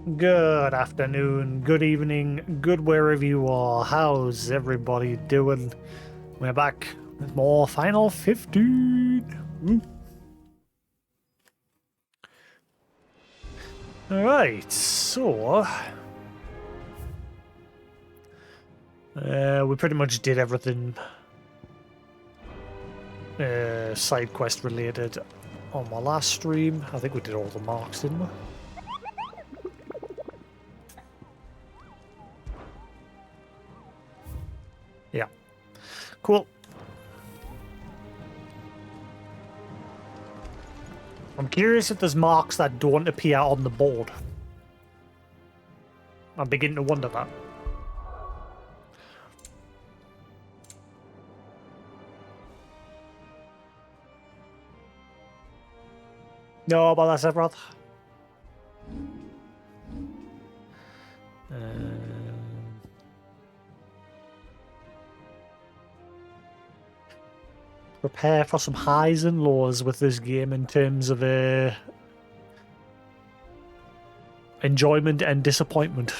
Good afternoon, good evening, good wherever you are. How's everybody doing? We're back with more Final 15. Alright, so... we pretty much did everything side quest related on my last stream. I think we did all the marks, didn't we? Yeah. Cool. I'm curious if there's marks that don't appear on the board. I'm beginning to wonder that. No, about that, Sephiroth. Prepare for some highs and lows with this game in terms of enjoyment and disappointment.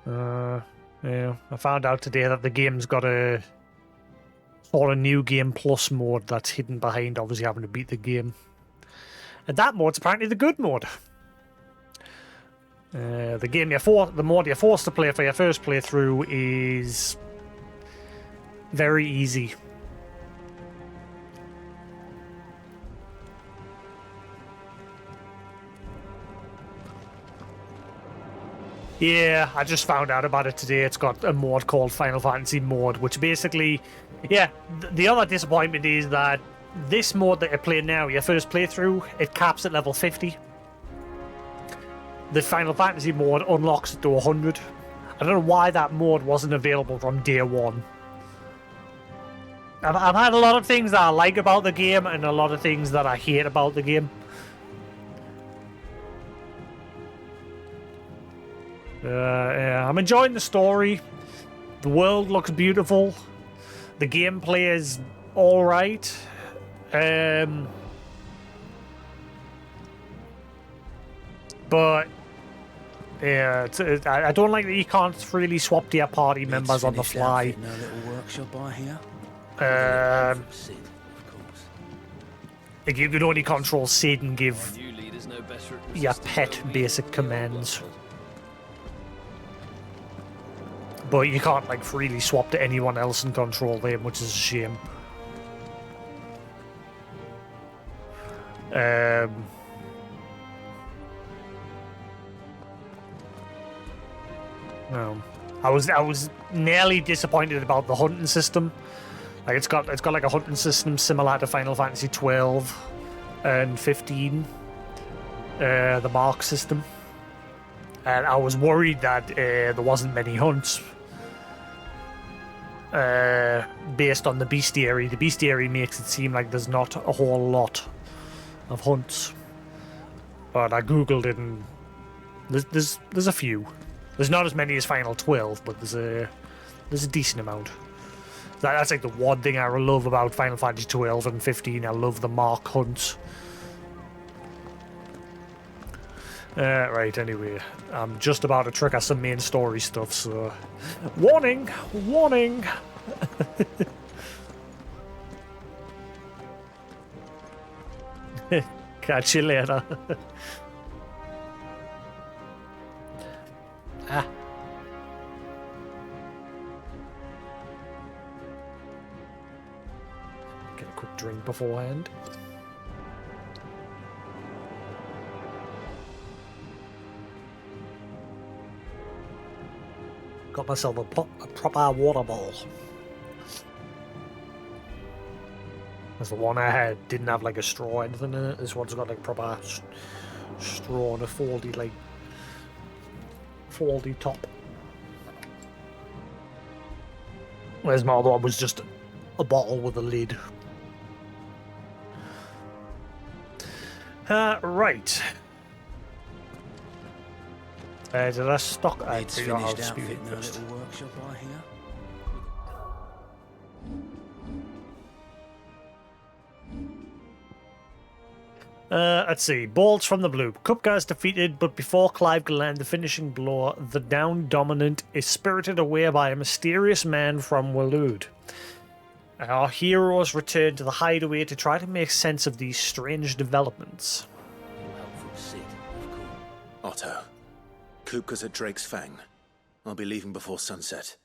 Yeah, I found out today that the game's got a sort of new game plus mode that's hidden behind obviously having to beat the game. And that mode's apparently the good mode. The mod you're forced to play for your first playthrough is very easy. Yeah, I just found out about it today. It's got a mod called Final Fantasy Mode, which basically, yeah, the other disappointment is that this mode that you're playing now, your first playthrough, it caps at level 50. The Final Fantasy mode unlocks it to 100. I don't know why that mode wasn't available from day one. I've had a lot of things that I like about the game and a lot of things that I hate about the game. Yeah, I'm enjoying the story. The world looks beautiful. The gameplay is alright. But yeah, I don't like that you can't really swap to your party members on the fly. No little workshop by here. Like you could only control Sid and give your pet basic commands. But you can't like freely swap to anyone else and control them, which is a shame. No. I was nearly disappointed about the hunting system. Like it's got like a hunting system similar to Final Fantasy 12 and 15. The mark system. And I was worried that there wasn't many hunts. Based on the bestiary. The bestiary makes it seem like there's not a whole lot of hunts. But I googled it and there's a few. There's not as many as Final 12, but there's a decent amount. That's like the one thing I love about Final Fantasy 12 and 15. I love the mark hunts. Right, anyway. I'm just about to trigger some main story stuff, so... Warning! Warning! Catch you later. Ah. Get a quick drink beforehand. Got myself a proper water bottle. As the one I had didn't have like a straw or anything in it. This one's got like proper straw and a foldy top. Whereas my other one was just a bottle with a lid. Right. Did I stock? It's finished outfit, no little workshop by here. Let's see. Bolts from the blue. Kupka is defeated, but before Clive can land the finishing blow, the down dominant is spirited away by a mysterious man from Waloed. Our heroes return to the hideaway to try to make sense of these strange developments. All help from Sid, of course. Otto, Kupka's at Drake's Fang. I'll be leaving before sunset.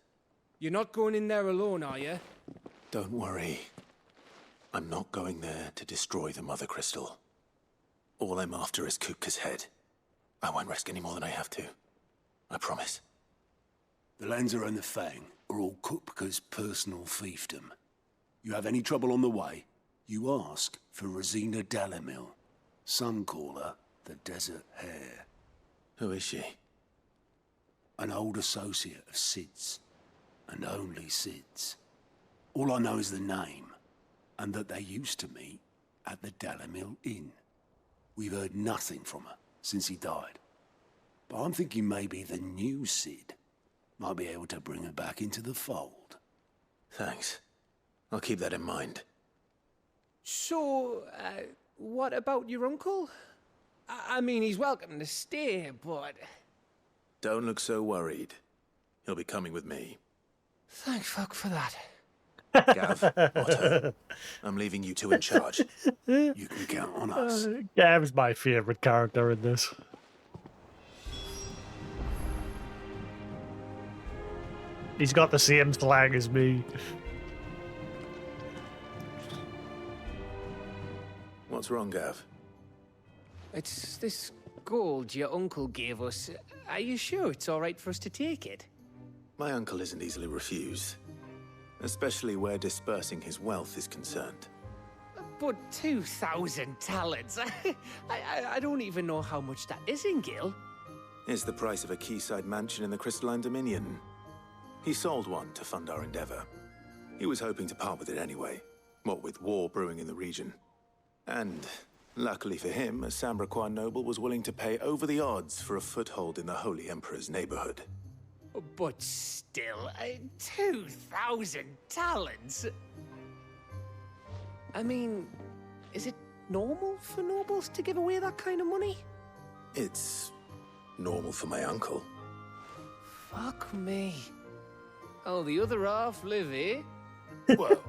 You're not going in there alone, are you? Don't worry. I'm not going there to destroy the Mother Crystal. All I'm after is Kupka's head. I won't risk any more than I have to. I promise. The Lanza and the Fang are all Kupka's personal fiefdom. You have any trouble on the way, you ask for Rosina Dalimil. Some call her the Desert Hare. Who is she? An old associate of Sid's, and only Sid's. All I know is the name, and that they used to meet at the Dalimil Inn. We've heard nothing from her since he died. But I'm thinking maybe the new Sid might be able to bring her back into the fold. Thanks. I'll keep that in mind. So, what about your uncle? I mean, he's welcome to stay, but... Don't look so worried. He'll be coming with me. Thank fuck for that. Gav, Otto, I'm leaving you two in charge. You can count on us. Gav's my favourite character in this. He's got the same slang as me. What's wrong, Gav? It's this gold your uncle gave us. Are you sure it's all right for us to take it? My uncle isn't easily refused. Especially where dispersing his wealth is concerned. But 2,000 talents. I don't even know how much that is in Gil. It's the price of a quayside mansion in the Crystalline Dominion. He sold one to fund our endeavor. He was hoping to part with it anyway, what with war brewing in the region. And, luckily for him, a Sambraquan noble was willing to pay over the odds for a foothold in the Holy Emperor's neighborhood. But still, 2,000 talents? I mean, is it normal for nobles to give away that kind of money? It's normal for my uncle. Fuck me. Oh, the other half live, eh? Well,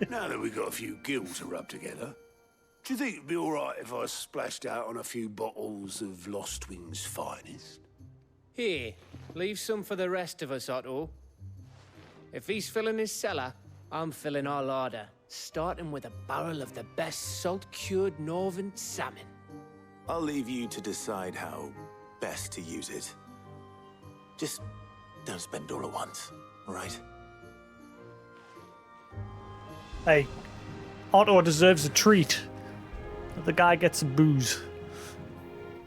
now that we've got a few gills to rub together, do you think it'd be all right if I splashed out on a few bottles of Lost Wing's finest? Here, leave some for the rest of us, Otto. If he's filling his cellar, I'm filling our larder, starting with a barrel of the best salt-cured northern salmon. I'll leave you to decide how best to use it. Just don't spend all at once, all right? Hey, Otto deserves a treat. Let the guy get some booze.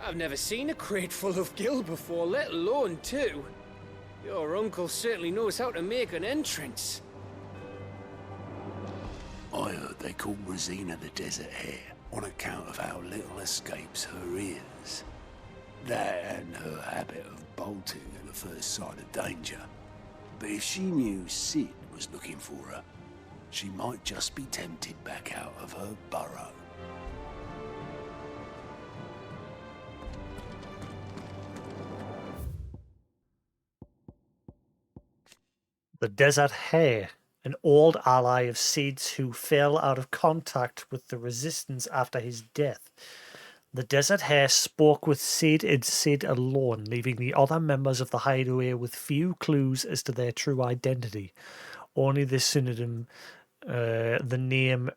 I've never seen a crate full of gil before, let alone two. Your uncle certainly knows how to make an entrance. I heard they call Rosina the Desert Hare on account of how little escapes her ears. That and her habit of bolting at the first sign of danger. But if she knew Sid was looking for her, she might just be tempted back out of her burrow. The Desert Hare, an old ally of Sid's who fell out of contact with the Resistance after his death. The Desert Hare spoke with Sid and Sid alone, leaving the other members of the hideaway with few clues as to their true identity. Only the synonym, the name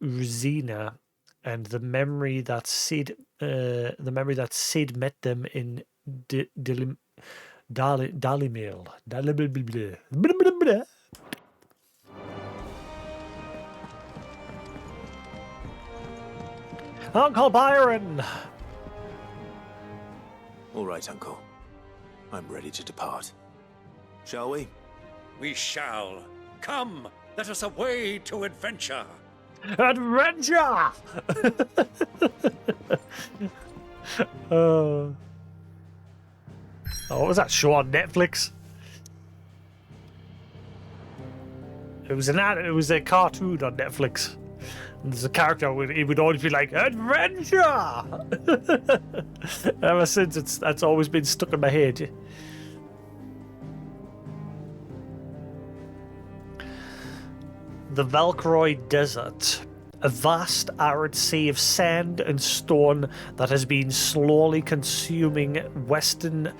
Rosina, and the memory that Sid met them in Dalimil. Uncle Byron! All right, Uncle. I'm ready to depart. Shall we? We shall. Come, let us away to adventure. Adventure! What was that show on Netflix? It was a cartoon on Netflix. There's a character, it would always be like, adventure! Ever since, that's always been stuck in my head. The Valkyroid Desert. A vast, arid sea of sand and stone that has been slowly consuming western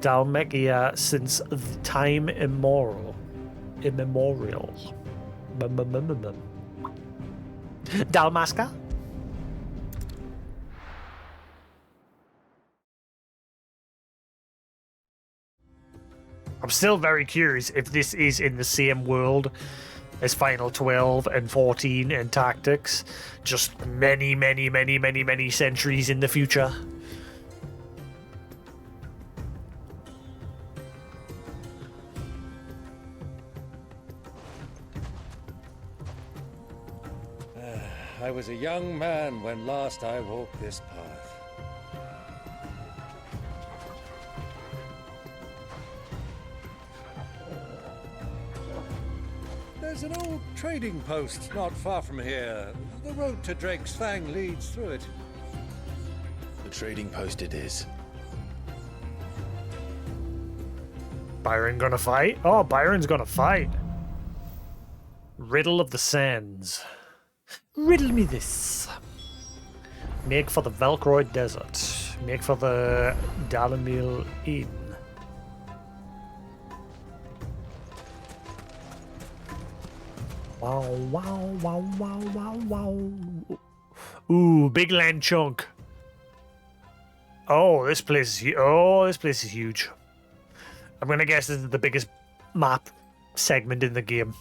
Dalmatia since time immemorial. Dalmasca? I'm still very curious if this is in the same world as Final 12 and 14 and Tactics, just many centuries in the future. I was a young man when last I walked this path. There's an old trading post not far from here. The road to Drake's Fang leads through it. The trading post it is. Byron gonna fight? Oh, Byron's gonna fight. Riddle of the Sands. Riddle me this. Make for the Valkyroid Desert. Make for the Dalamil Inn. Wow, wow, wow, wow, wow, wow. Ooh, big land chunk. Oh, this place is huge. I'm gonna guess this is the biggest map segment in the game.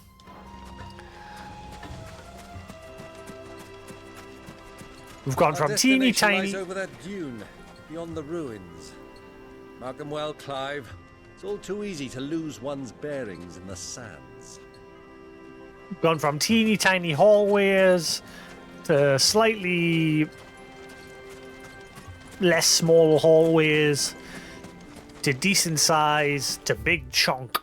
We've gone from teeny tiny. Lies over that dune, beyond the ruins. Mark 'em well, Clive. It's all too easy to lose one's bearings in the sands. We've gone from teeny tiny hallways to slightly less small hallways to decent size to big chunk.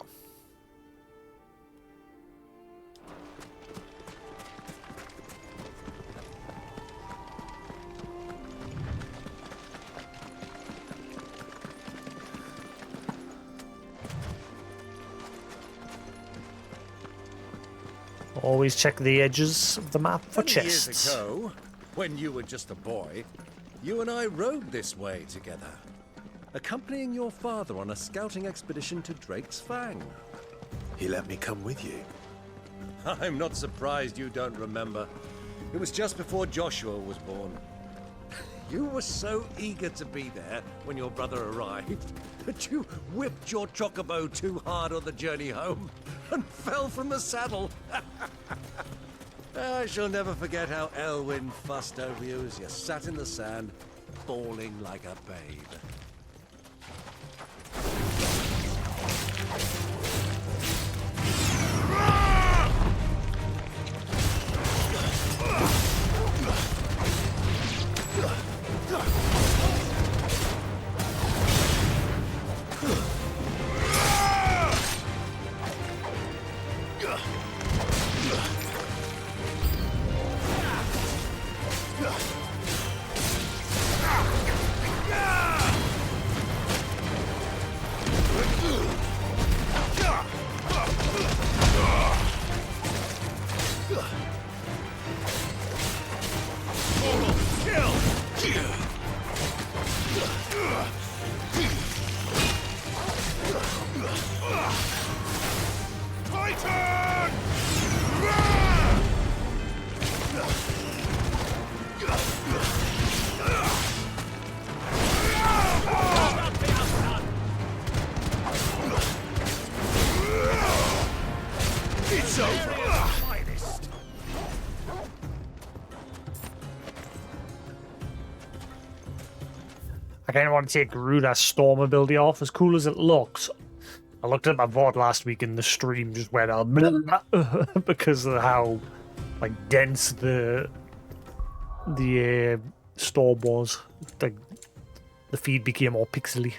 Always check the edges of the map for Many chests. years ago, when you were just a boy, you and I rode this way together, accompanying your father on a scouting expedition to Drake's Fang. He let me come with you. I'm not surprised you don't remember. It was just before Joshua was born. You were so eager to be there when your brother arrived that you whipped your chocobo too hard on the journey home and fell from the saddle. I shall never forget how Elwyn fussed over you as you sat in the sand, bawling like a babe. I kind of want to take Ruda's storm ability off, as cool as it looks. I looked at my VOD last week and the stream just went out because of how like dense the storm was. The feed became all pixely.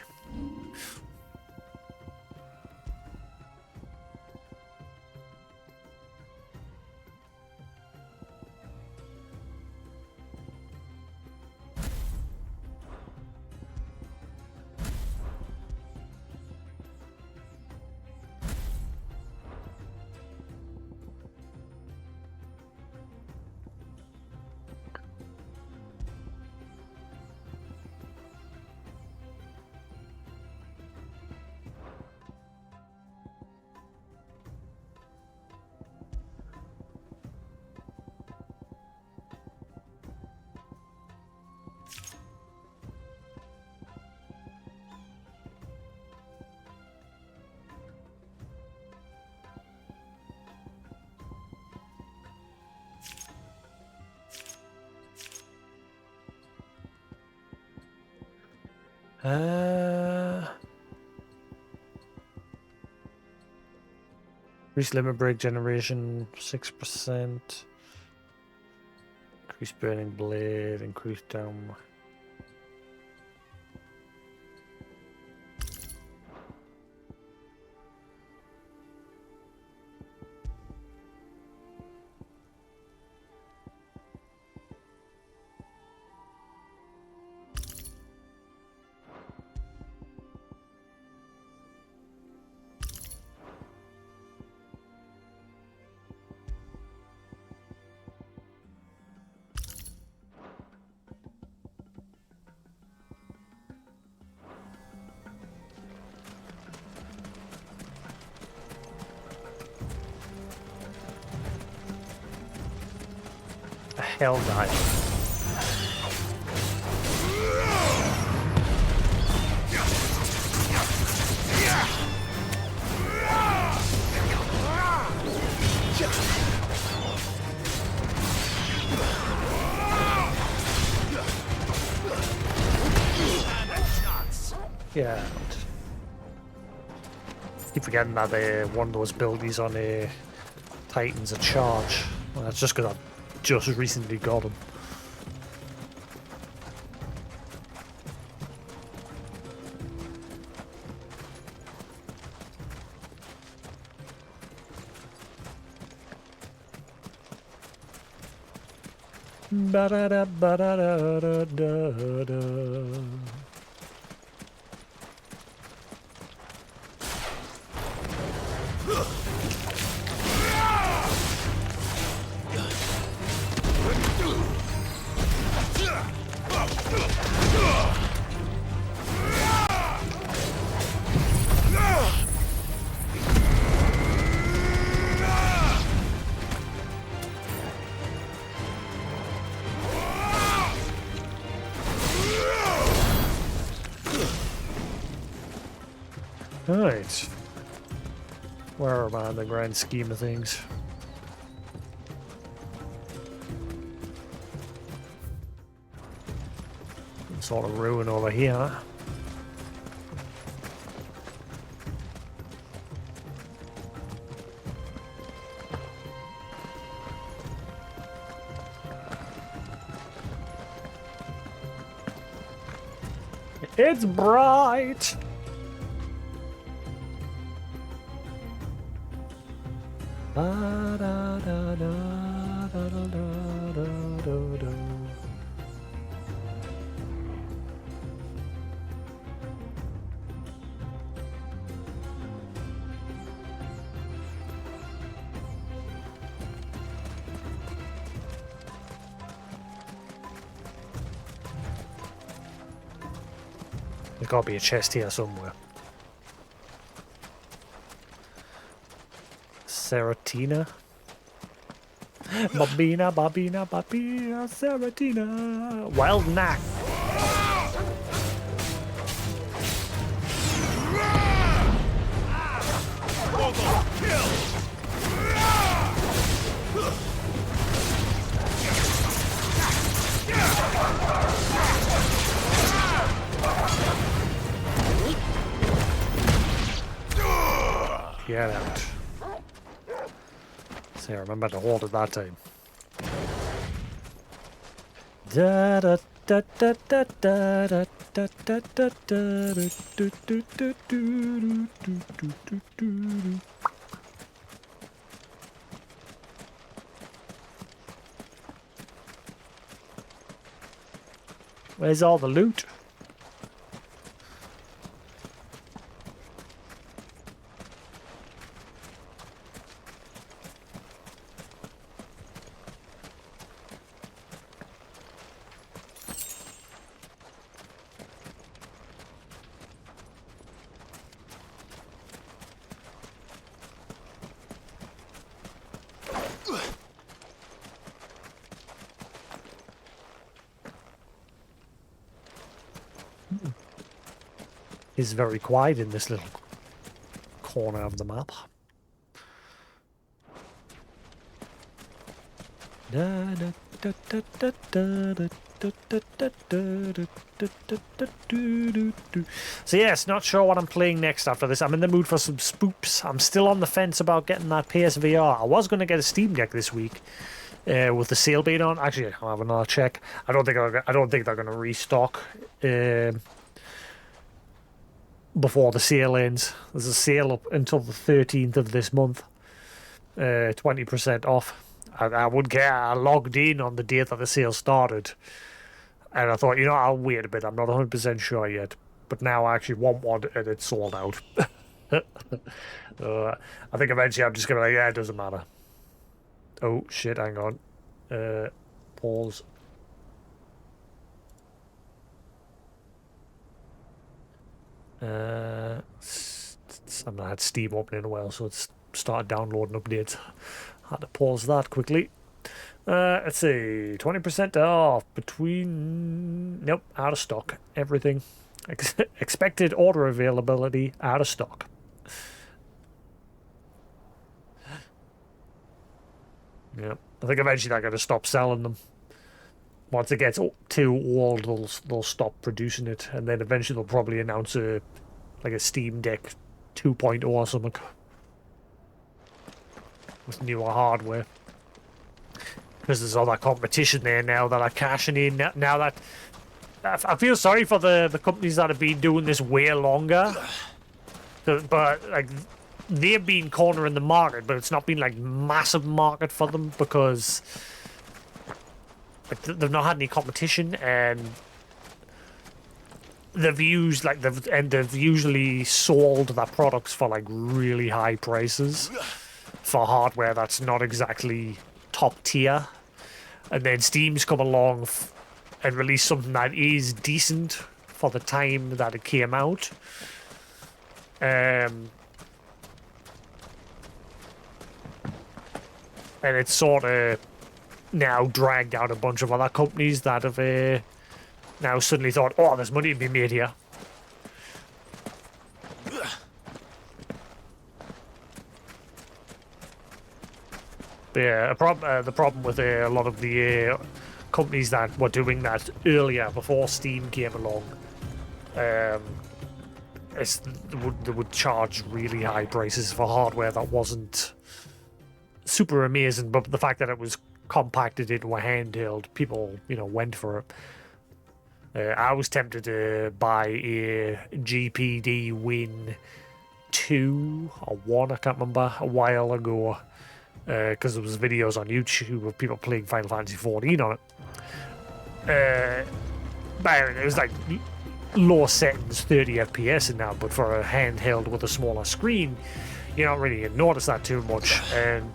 Increase limit break generation 6%. Increase burning blade. Increase down. Hell died. Yeah. Keep forgetting that one of those abilities on Titan's a charge. Well, that's just because I've just recently got him. Ba-da-da, ba-da-da-da-da-da. Right. Where am I in the grand scheme of things? Some sort of ruin over here. It's bright! There's got to be a chest here somewhere. Seratina. Babina, babina, babina, Seratina. Wild knack. Get out. See, I remember to hold it that time. Da da da da da da da da da da da do do do do do do do. Where's all the loot? Is very quiet in this little corner of the map. Da, da, da, da, da, da, da, So yes, not sure what I'm playing next after this. I'm in the mood for some spoops. I'm still on the fence about getting that PSVR. I was going to get a Steam Deck this week with the sale being on. Actually, I'll have another check. I don't think they're going to restock before the sale ends. There's a sale up until the 13th of this month. 20% off. I wouldn't care. I logged in on the date that the sale started. And I thought, I'll wait a bit. I'm not 100% sure yet. But now I actually want one and it's sold out. I think eventually I'm just going to be like, yeah, it doesn't matter. Oh, shit, hang on. Pause. I've not had Steam open in a while, so it's started downloading updates. Had to pause that quickly. Let's see, 20% off between... Nope, out of stock. Everything. Expected order availability, out of stock. Yep. I think eventually they're going to stop selling them. Once it gets too old, they'll stop producing it, and then eventually they'll probably announce a Steam Deck 2.0 or something with newer hardware. Because there's all that competition there now that are cashing in. Now that I feel sorry for the companies that have been doing this way longer, but they've been cornering the market, but it's not been massive market for them because they've not had any competition, and they've usually sold their products for really high prices for hardware that's not exactly top tier, and then Steam's come along and released something that is decent for the time that it came out. And it's sort of now dragged out a bunch of other companies that have now suddenly thought, oh, there's money to be made here. But yeah, the problem with a lot of the companies that were doing that earlier, before Steam came along, they would charge really high prices for hardware that wasn't super amazing, but the fact that it was compacted into a handheld, people went for it. I was tempted to buy a GPD Win 2 or 1, I can't remember, a while ago, because there was videos on YouTube of people playing Final Fantasy 14 on it. But it was low settings, 30 FPS in that, but for a handheld with a smaller screen, you don't really notice that too much. And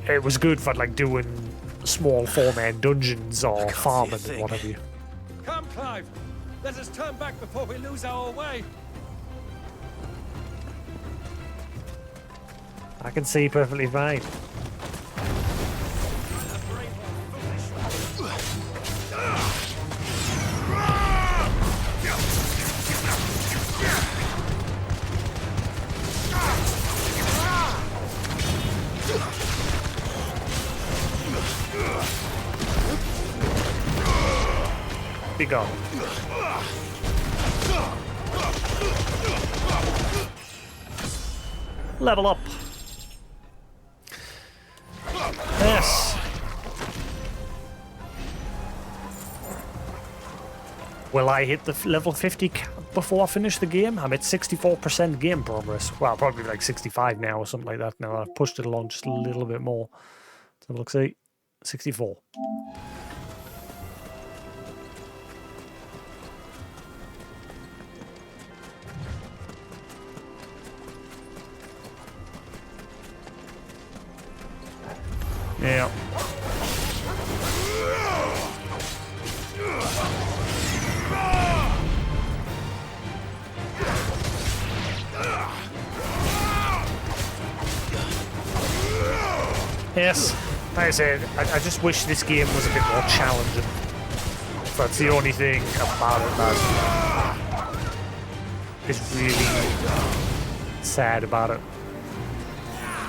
it was good for doing small 4-man dungeons or farming and what have you. Come, Clive! Let us turn back before we lose our way! I can see perfectly fine. Be gone. Level up. Yes. Will I hit the level 50 before I finish the game? I'm at 64% game progress. Well, probably 65 now or something like that. Now I've pushed it along just a little bit more. So let's see. 64. Yeah. Yes, like I said, I just wish this game was a bit more challenging. That's the only thing about it that is really sad about it.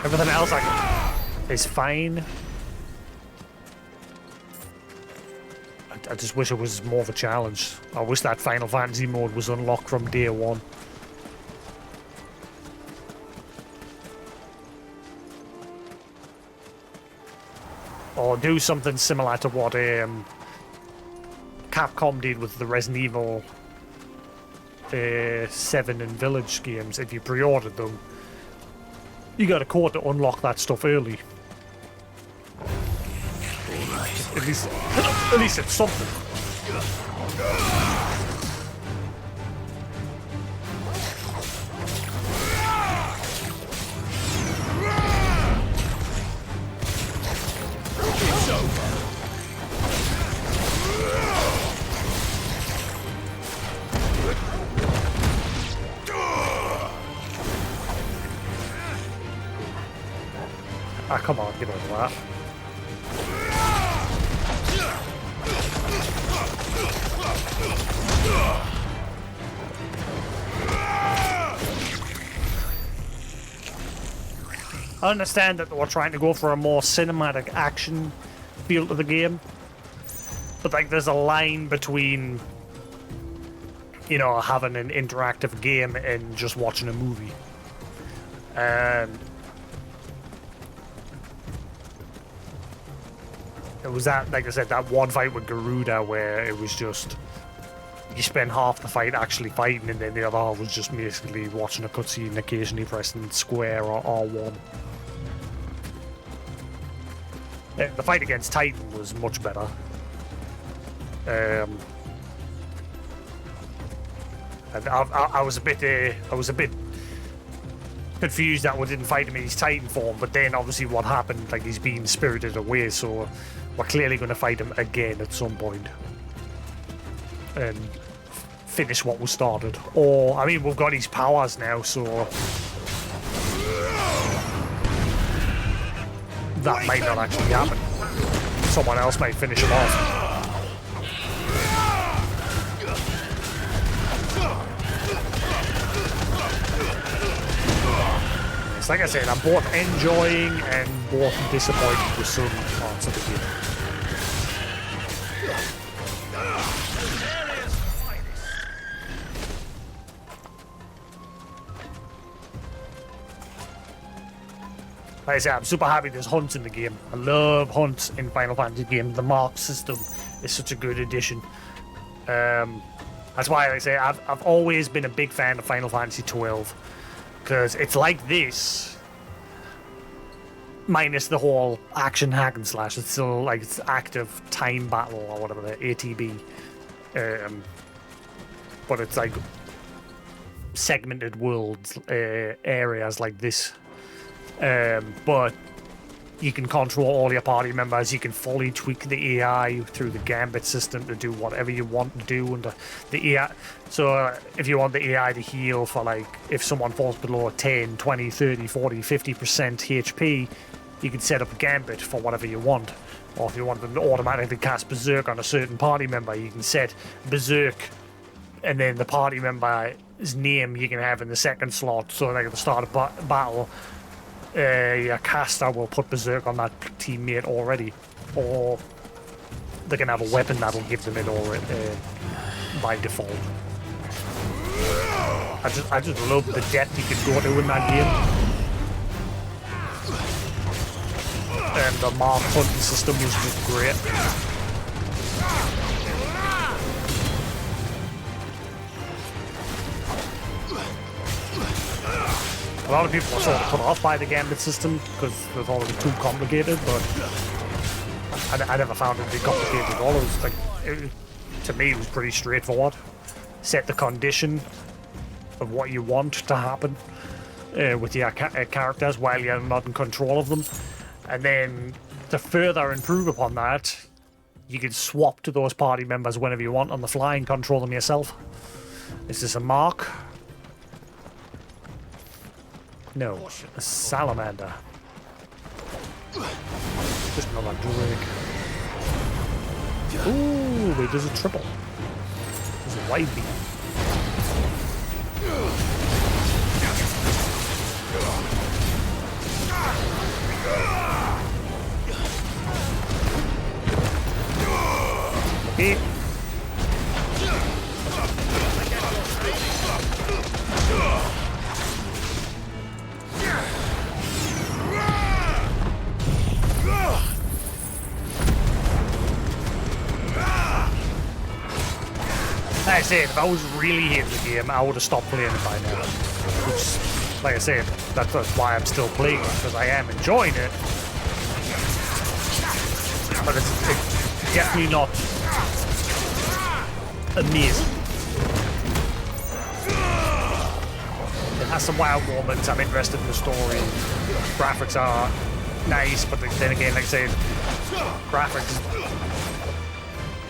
Everything else is fine. I just wish it was more of a challenge. I wish that Final Fantasy mode was unlocked from day one. Or do something similar to what Capcom did with the Resident Evil 7 and Village games. If you pre-ordered them, you got a code to unlock that stuff early. At least it's something. It's over. Ah, come on, get over that. I understand that we're trying to go for a more cinematic action feel to the game, but like there's a line between, you know, having an interactive game and just watching a movie. And it was that, like I said, that one fight with Garuda where it was just, you spend half the fight actually fighting and then the other half was just basically watching a cutscene and occasionally pressing square or R1. The fight against Titan was much better. And I was a bit confused that we didn't fight him in his Titan form, but then obviously what happened, like he's being spirited away, so we're clearly going to fight him again at some point and finish what was started. Or, I mean, we've got his powers now, so that might not actually happen. Someone else might finish him off. It's like I said, I'm both enjoying and both disappointed with some parts of the game. Like I say, I'm super happy there's hunts in the game. I love hunts in Final Fantasy games. The mark system is such a good addition. That's why, like I say, I've always been a big fan of Final Fantasy 12 because it's like this, minus the whole action hack and slash. It's still like it's active time battle or whatever, the ATB. But it's like segmented worlds, areas like this. But you can control all your party members. You can fully tweak the AI through the gambit system to do whatever you want to do. And the AI, so if you want the AI to heal for, like, if someone falls below 10, 20, 30, 40, 50% HP, you can set up a gambit for whatever you want. Or if you want them to automatically cast Berserk on a certain party member, you can set Berserk and then the party member's name you can have in the second slot. So like at the start of battle, your caster will put Berserk on that teammate already, or they can have a weapon that'll give them it already by default. I just love the depth you can go to in that game, and the mark hunting system was just great. A lot of people are sort of put off by the gambit system because they thought it was too complicated, but I never found it to be complicated at all. It was like, to me, it was pretty straightforward. Set the condition of what you want to happen with your characters while you're not in control of them, and then to further improve upon that, you can swap to those party members whenever you want on the fly and control them yourself. Is this a mark? No, a salamander. Just another drake. Ooh, wait, there's a triple. There's a wide beam. Okay. Like I said, if I was really hating the game, I would have stopped playing it by now. Which, like I said, that's why I'm still playing it, because I am enjoying it. But it's definitely not amazing. It has some wild moments. I'm interested in the story. Graphics are nice, but then again, like I said, graphics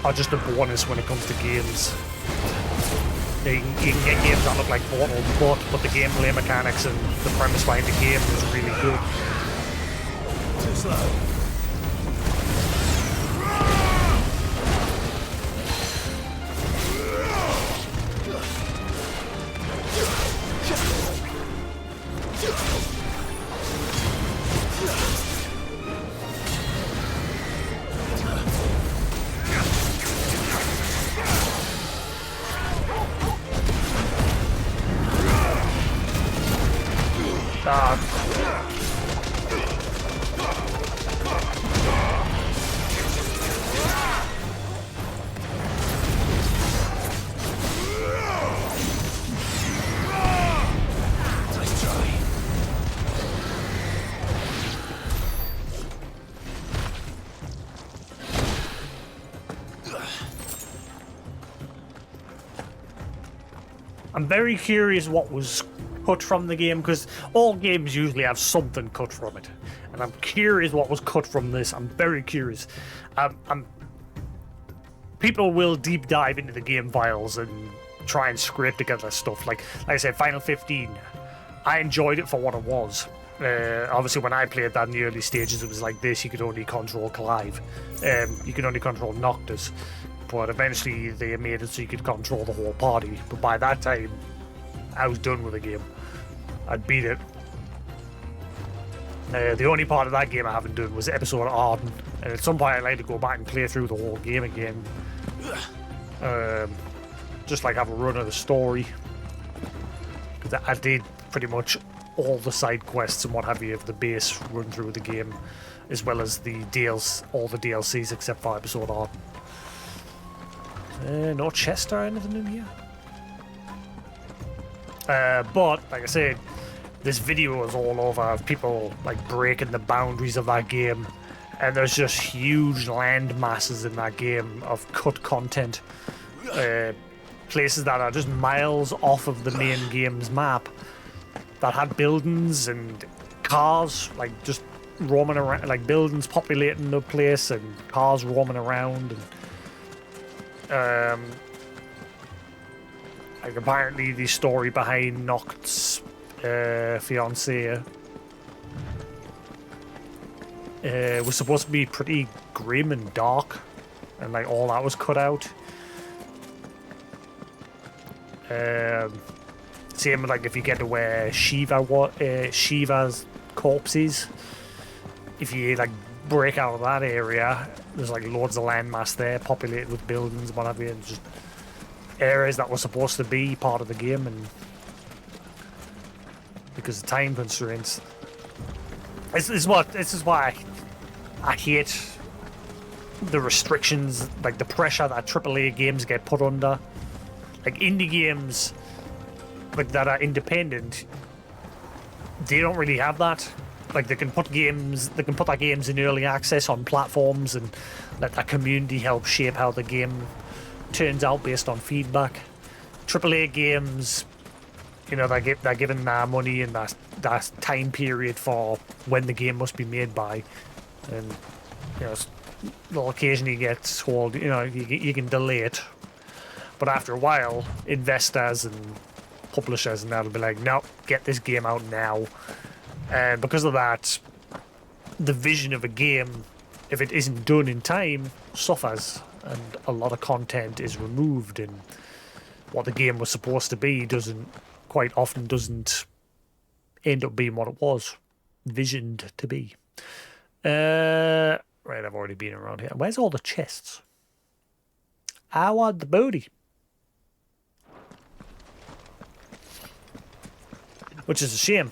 are just a bonus when it comes to games. You can get games that look like Portal, but the gameplay mechanics and the premise behind the game is really good. Too slow. I'm very curious what was cut from the game, because all games usually have something cut from it, and I'm curious what was cut from this. I'm very curious. People will deep dive into the game files and try and scrape together stuff. Like I said, Final 15, I enjoyed it for what it was. Obviously, when I played that in the early stages, it was like this: you could only control Clive, you could only control Noctis. But eventually they made it so you could control the whole party. But by that time, I was done with the game. I'd beat it. The only part of that game I haven't done was episode Arden. And at some point I'd like to go back and play through the whole game again. Just like have a run of the story. Because I did pretty much all the side quests and what have you of the base run through the game. As well as the all the DLCs except for episode Arden. No chest or anything in here. But like I said, this video is all over of people like breaking the boundaries of that game, and there's just huge land masses in that game of cut content. Places that are just miles off of the main game's map that had buildings and cars like just roaming around, like buildings populating the place and cars roaming around. And like apparently the story behind Noct's fiancée was supposed to be pretty grim and dark, and like all that was cut out. Same like if you get to where Shiva's corpses, if you like break out of that area, there's like loads of landmass there populated with buildings and what have you, and just areas that were supposed to be part of the game, and because of time constraints. This is why I hate the restrictions, like the pressure that AAA games get put under. Like indie games like that are independent, they don't really have that. Like they can put their games in early access on platforms and let that community help shape how the game turns out based on feedback. AAA games, you know, they're given their money and that time period for when the game must be made by, and you know, they'll occasionally get told, you know, you can delay it, but after a while, investors and publishers and that'll be like, no, get this game out now. And because of that, the vision of a game, if it isn't done in time, suffers, and a lot of content is removed, and what the game was supposed to be quite often doesn't end up being what it was visioned to be. Right, I've already been around here. Where's all the chests? I want the booty. Which is a shame.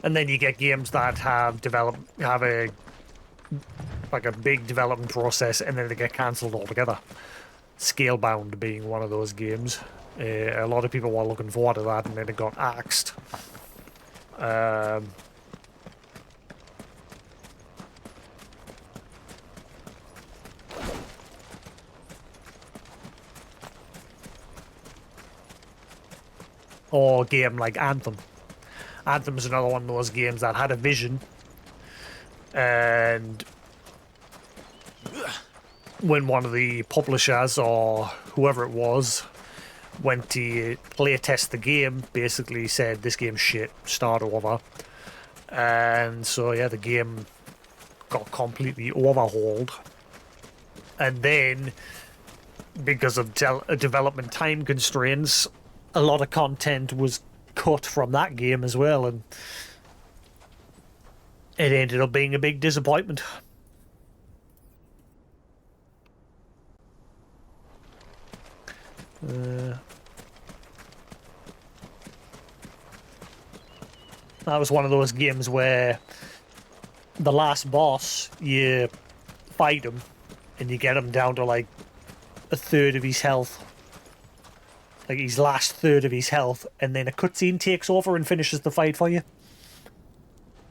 And then you get games that have a big development process, and then they get cancelled altogether. Scalebound being one of those games. A lot of people were looking forward to that, and then it got axed. Or a game like Anthem. Anthem is another one of those games that had a vision, and when one of the publishers or whoever it was went to play test the game, basically said this game's shit, start over. And so yeah, the game got completely overhauled, and then because of development time constraints, a lot of content was cut from that game as well, and it ended up being a big disappointment. That was one of those games where the last boss, you fight him and you get him down to like a third of his health, like his last third of his health, and then a cutscene takes over and finishes the fight for you.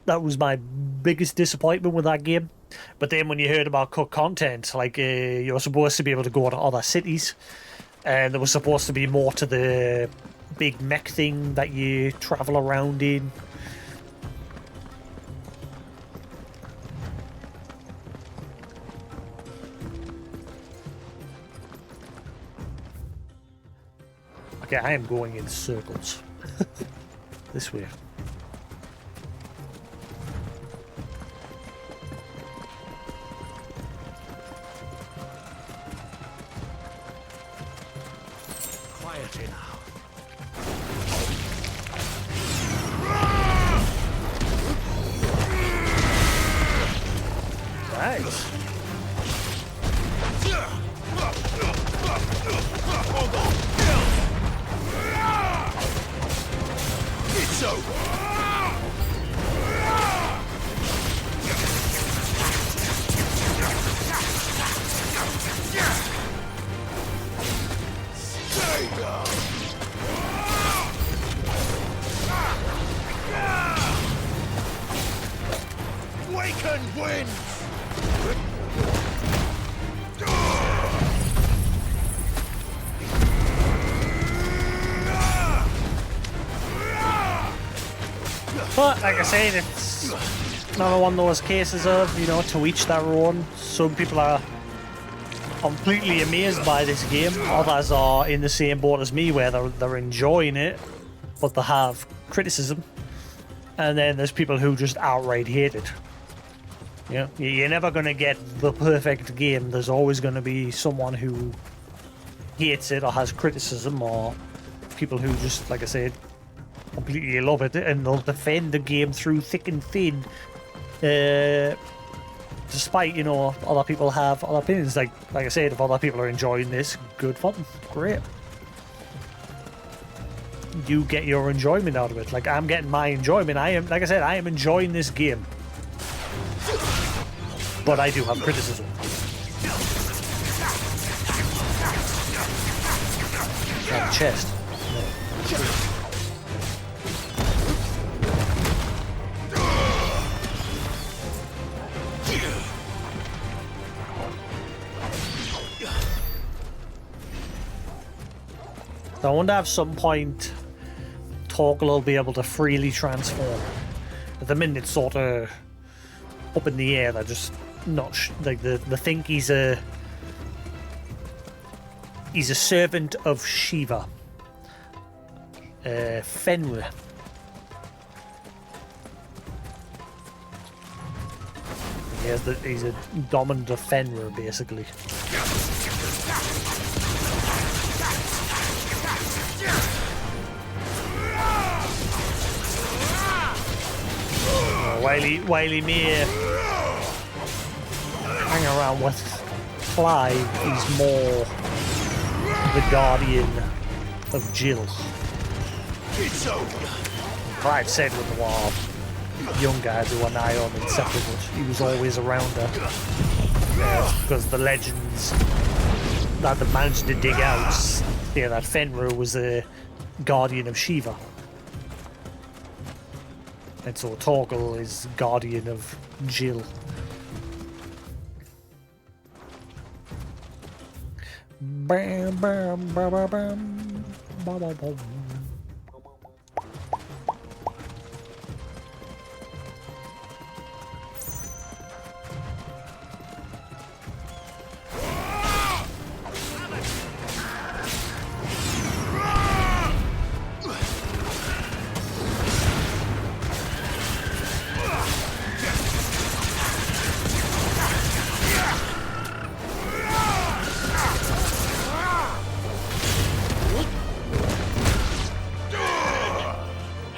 That was my biggest disappointment with that game. But then when you heard about cut content, like you were supposed to be able to go to other cities, and there was supposed to be more to the big mech thing that you travel around in. Okay, I am going in circles. This way. Quietly now. Nice. It's over. Stay down. Waken winds. But like I said, it's another one of those cases of, you know, to each their own. Some people are completely amazed by this game. Others are in the same boat as me, where they're enjoying it, but they have criticism. And then there's people who just outright hate it. You know, you're never going to get the perfect game. There's always going to be someone who hates it or has criticism, or people who just, like I said, completely love it, and they'll defend the game through thick and thin, despite, you know, other people have other opinions. Like I said, if other people are enjoying this, good for them, great. You get your enjoyment out of it. Like, I'm getting my enjoyment. I am, like I said, I am enjoying this game, but I do have criticism. That chest. So I wonder at some point Torque will be able to freely transform. At the minute it's sort of up in the air. They're just not like they think he's a servant of Shiva, Fenrir. He's a dominant of Fenrir, basically. While he may hang around with Clive, he's more the guardian of Jill. Clive said when they were younger they were nigh on inseparable. He was always around her. Because the legends that they managed to dig out, that Fenrir was a guardian of Shiva. And so Torgal is guardian of Jill. Bam, bam, bam, bam, bam, bam, bam, bam.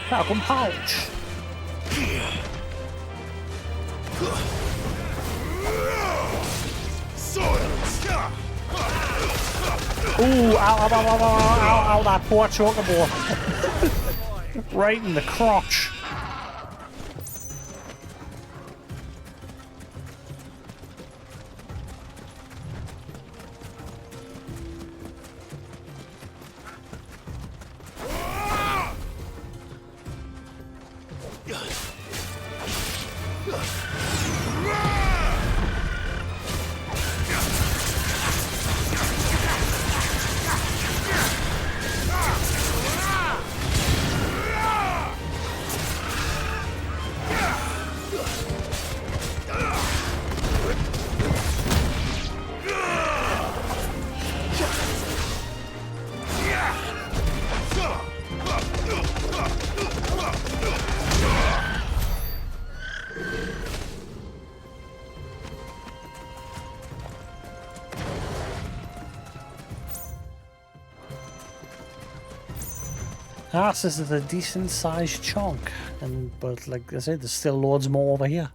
Falcon Pouch. Ooh, ow, ow, ow, ow, ow, ow, ow, that poor chocobo. Right in the crotch. This is a decent sized chunk, but like I said, there's still loads more over here.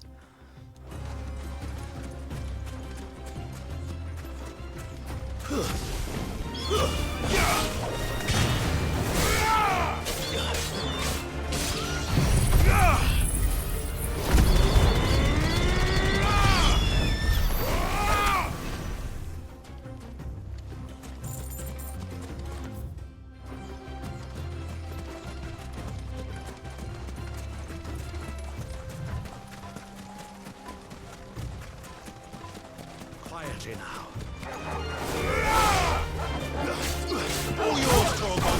Quietly now. All yours, Torgal.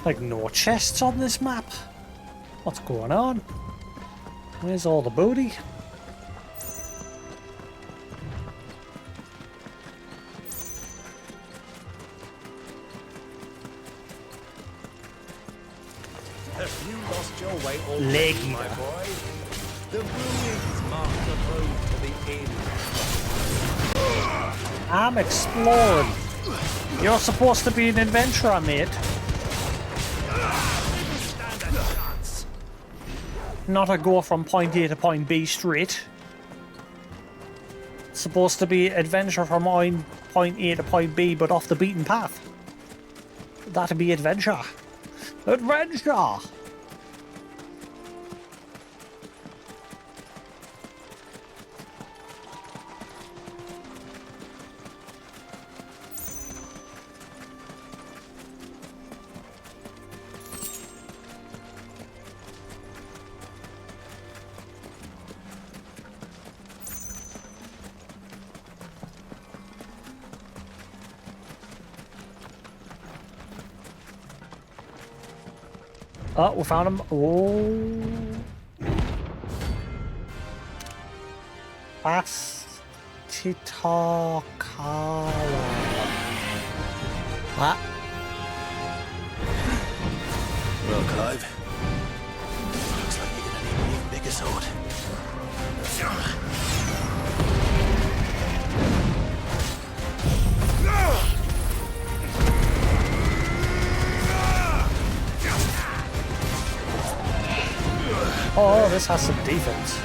Like no chests on this map. What's going on? Where's all the booty? Have you lost your way already, Leg my eater. boy? The ruins mark the road to the inn. I'm exploring. You're supposed to be an adventurer, mate. Stand a chance. Not a go from point A to point B straight. Supposed to be adventure from point A to point B, but off the beaten path. That'd be adventure. Adventure! Oh, we found him. Oh. That's Titakala. Ah, Well, Clive, looks like you're gonna need an even bigger sword. oh, this has some defense.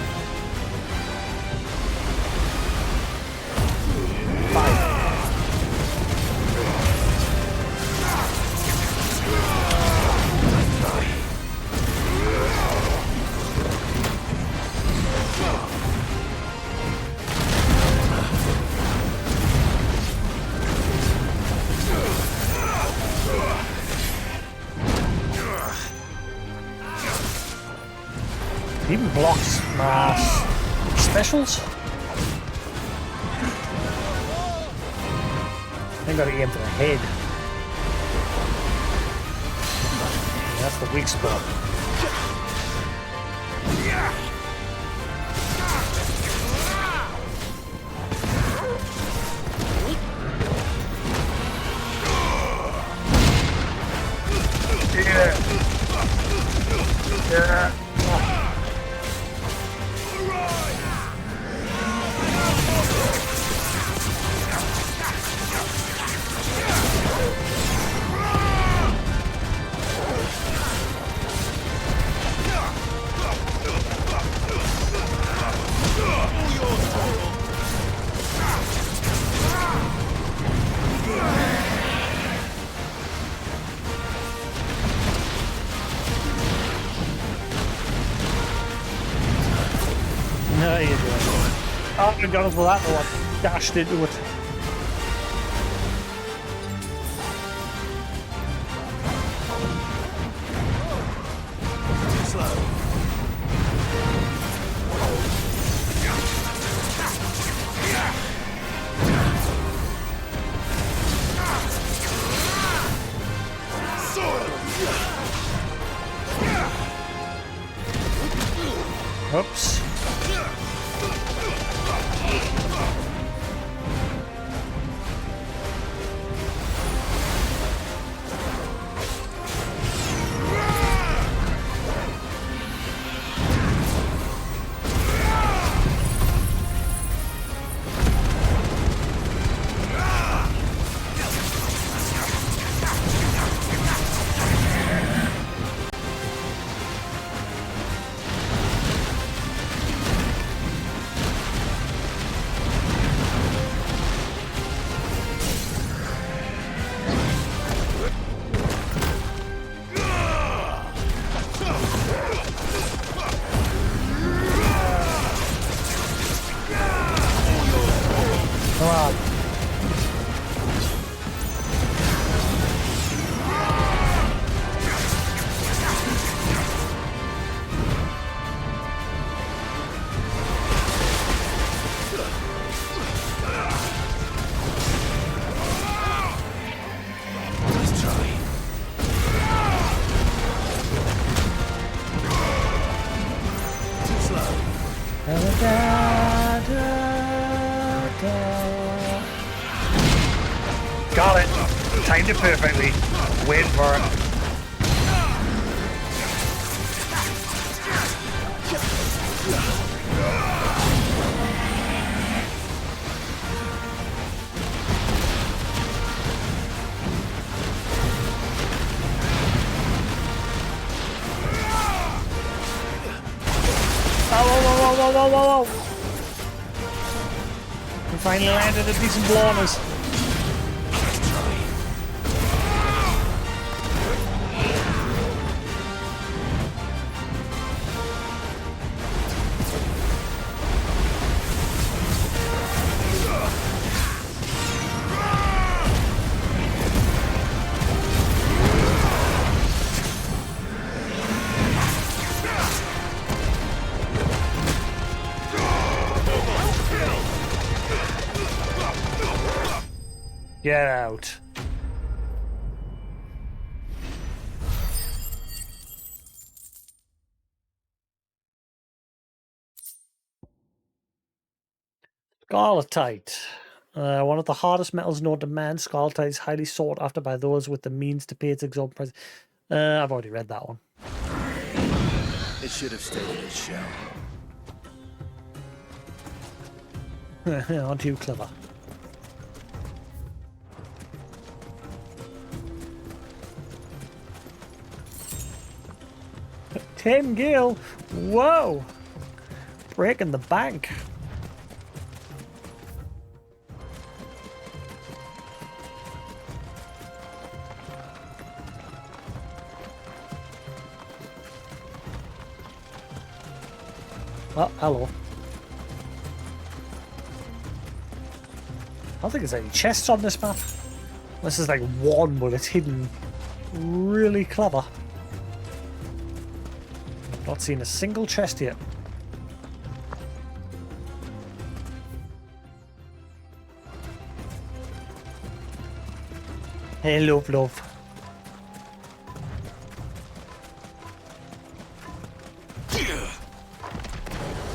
5. Even blocks my specials. I gotta aim for the head. That's the weak spot. Yeah. No, you doing? Oh, I got him for that one. Dashed into it. Oops. Come on. Let's try. Too slow. Got it. Timed it perfectly. Waiting for it. Whoa. We finally landed a decent blow on us. Get out. Scarletite. One of the hardest metals known to man, scarletite is highly sought after by those with the means to pay its exorbitant price. I've already read that one. It should have stayed in its shell. Aren't you clever? $10 gil. Whoa! Breaking the bank. Oh, hello. I don't think there's any chests on this map. This is like one, but it's hidden really clever. Not seen a single chest yet. Hey, love, love.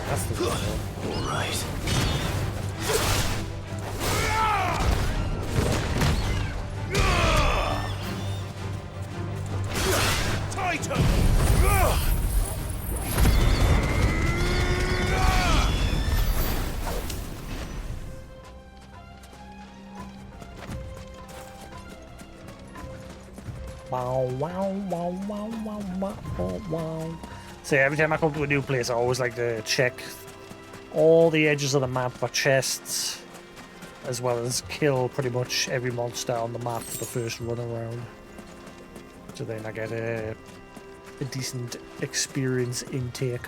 That's the one. All right. Wow, wow, wow, wow, wow, wow, wow. So every time I come to a new place, I always like to check all the edges of the map for chests, as well as kill pretty much every monster on the map for the first run around. So then I get a decent experience intake.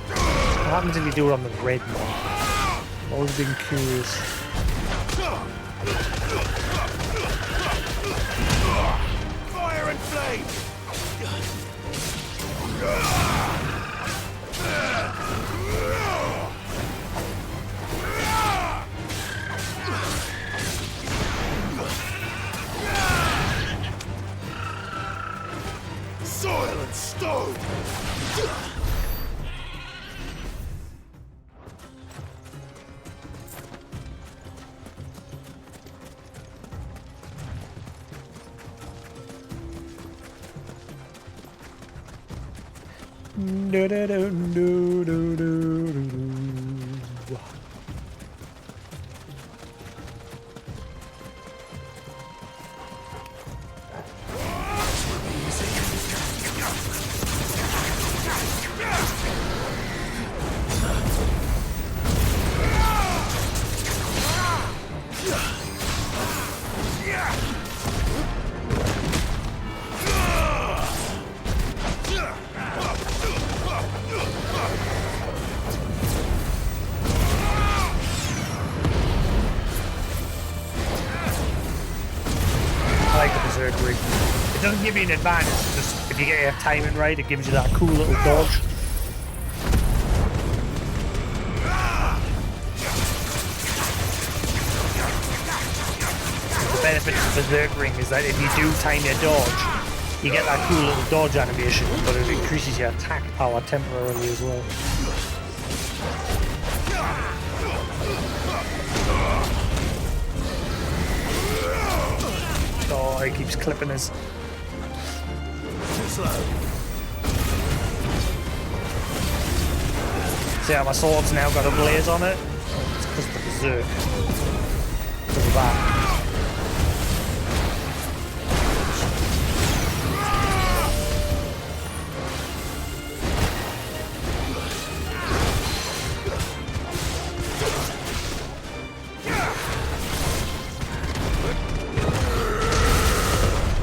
What happens if you do it on the red one? I've always been curious. Fire and flame! Soil and stone! Do, do, do, do, do, do, do. It doesn't give you an advantage, just if you get your timing right, it gives you that cool little dodge. The benefit of the Berserk Ring is that if you do time your dodge, you get that cool little dodge animation, but it increases your attack power temporarily as well. Oh, he keeps clipping us. Too slow. See how my sword's now got a blaze on it? It's because of the Berserk. Because of that.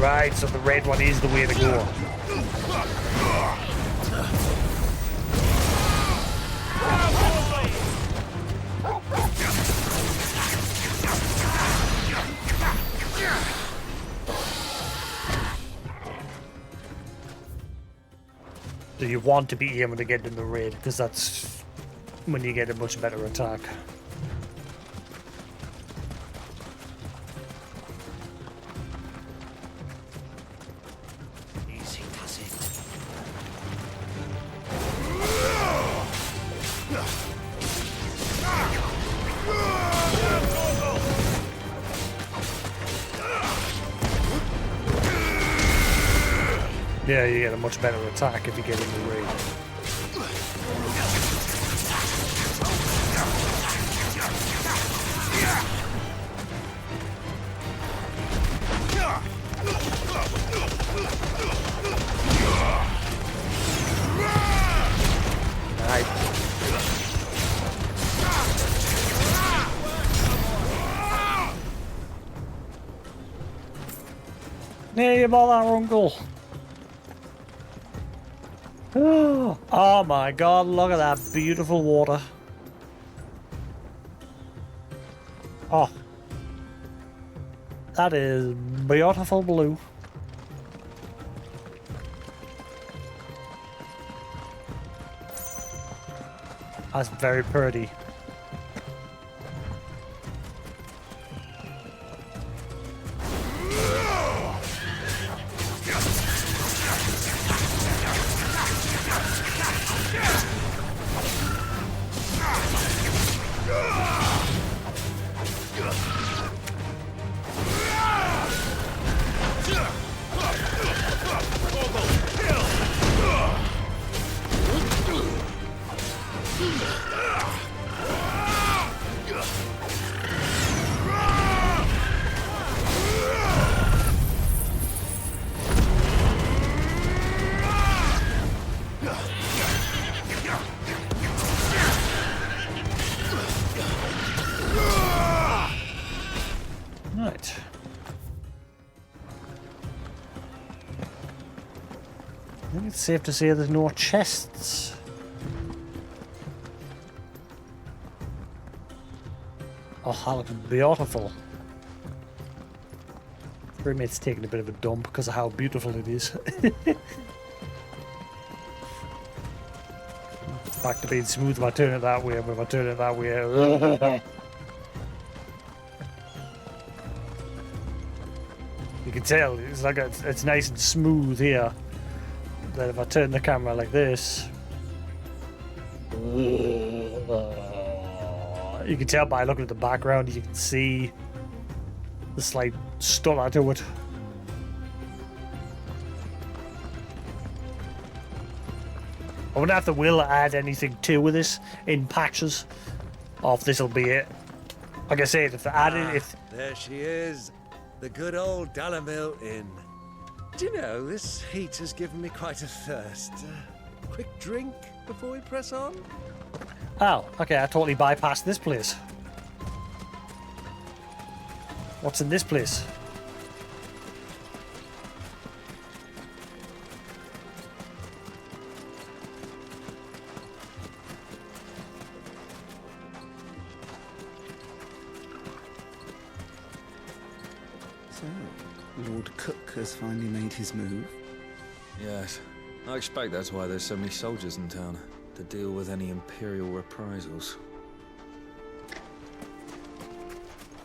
Right, so the red one is the way to go. So you want to be able to get in the red, because that's when you get a much better attack. Yeah, you get a much better attack if you get in the ring. Near you, mother, uncle. Oh my god, look at that beautiful water. Oh. That is beautiful blue. That's very pretty. Right. I think it's safe to say there's no chests. Oh, that looks beautiful. Roommate's taking a bit of a dump because of how beautiful it is. It's back to being smooth if I turn it that way, but if I turn it that way... You can tell it's like it's nice and smooth here. Then if I turn the camera like this, you can tell by looking at the background. You can see the slight stutter to it. I wonder if they will add anything to this in patches, or if this will be it. Like I said, if they add it, There she is. The good old Dalamil Inn. Do you know, this heat has given me quite a thirst. Quick drink before we press on? Oh, okay, I totally bypassed this place. What's in this place? So, Lord Cook has finally made his move. Yes. I expect that's why there's so many soldiers in town, to deal with any Imperial reprisals.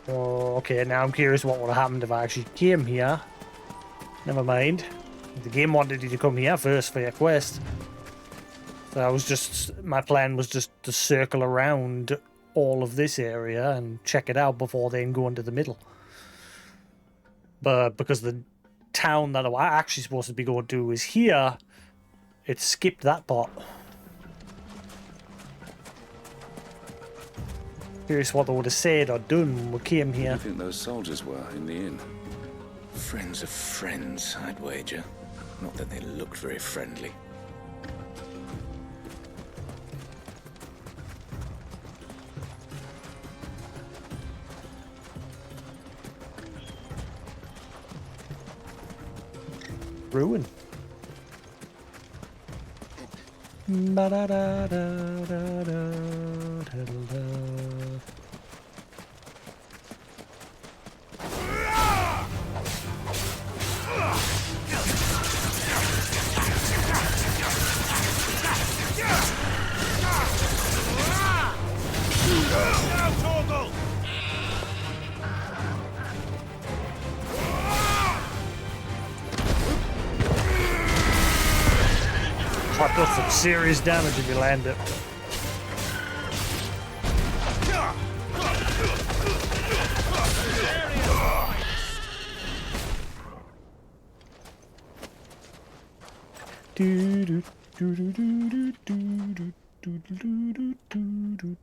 Oh, okay, now I'm curious what would have happened if I actually came here. Never mind. The game wanted you to come here first for your quest. So I was just... my plan was just to circle around all of this area and check it out before then go into the middle. But because the town that I'm actually supposed to be going to is here, it skipped that part. Curious what they would have said or done when we came Who do here. you think those soldiers were in the inn? Friends of friends, I'd wager. Not that they looked very friendly. Ruin. That does some serious damage if you land it. Do, do, do, do, do, do, do, do, do, do, do, do.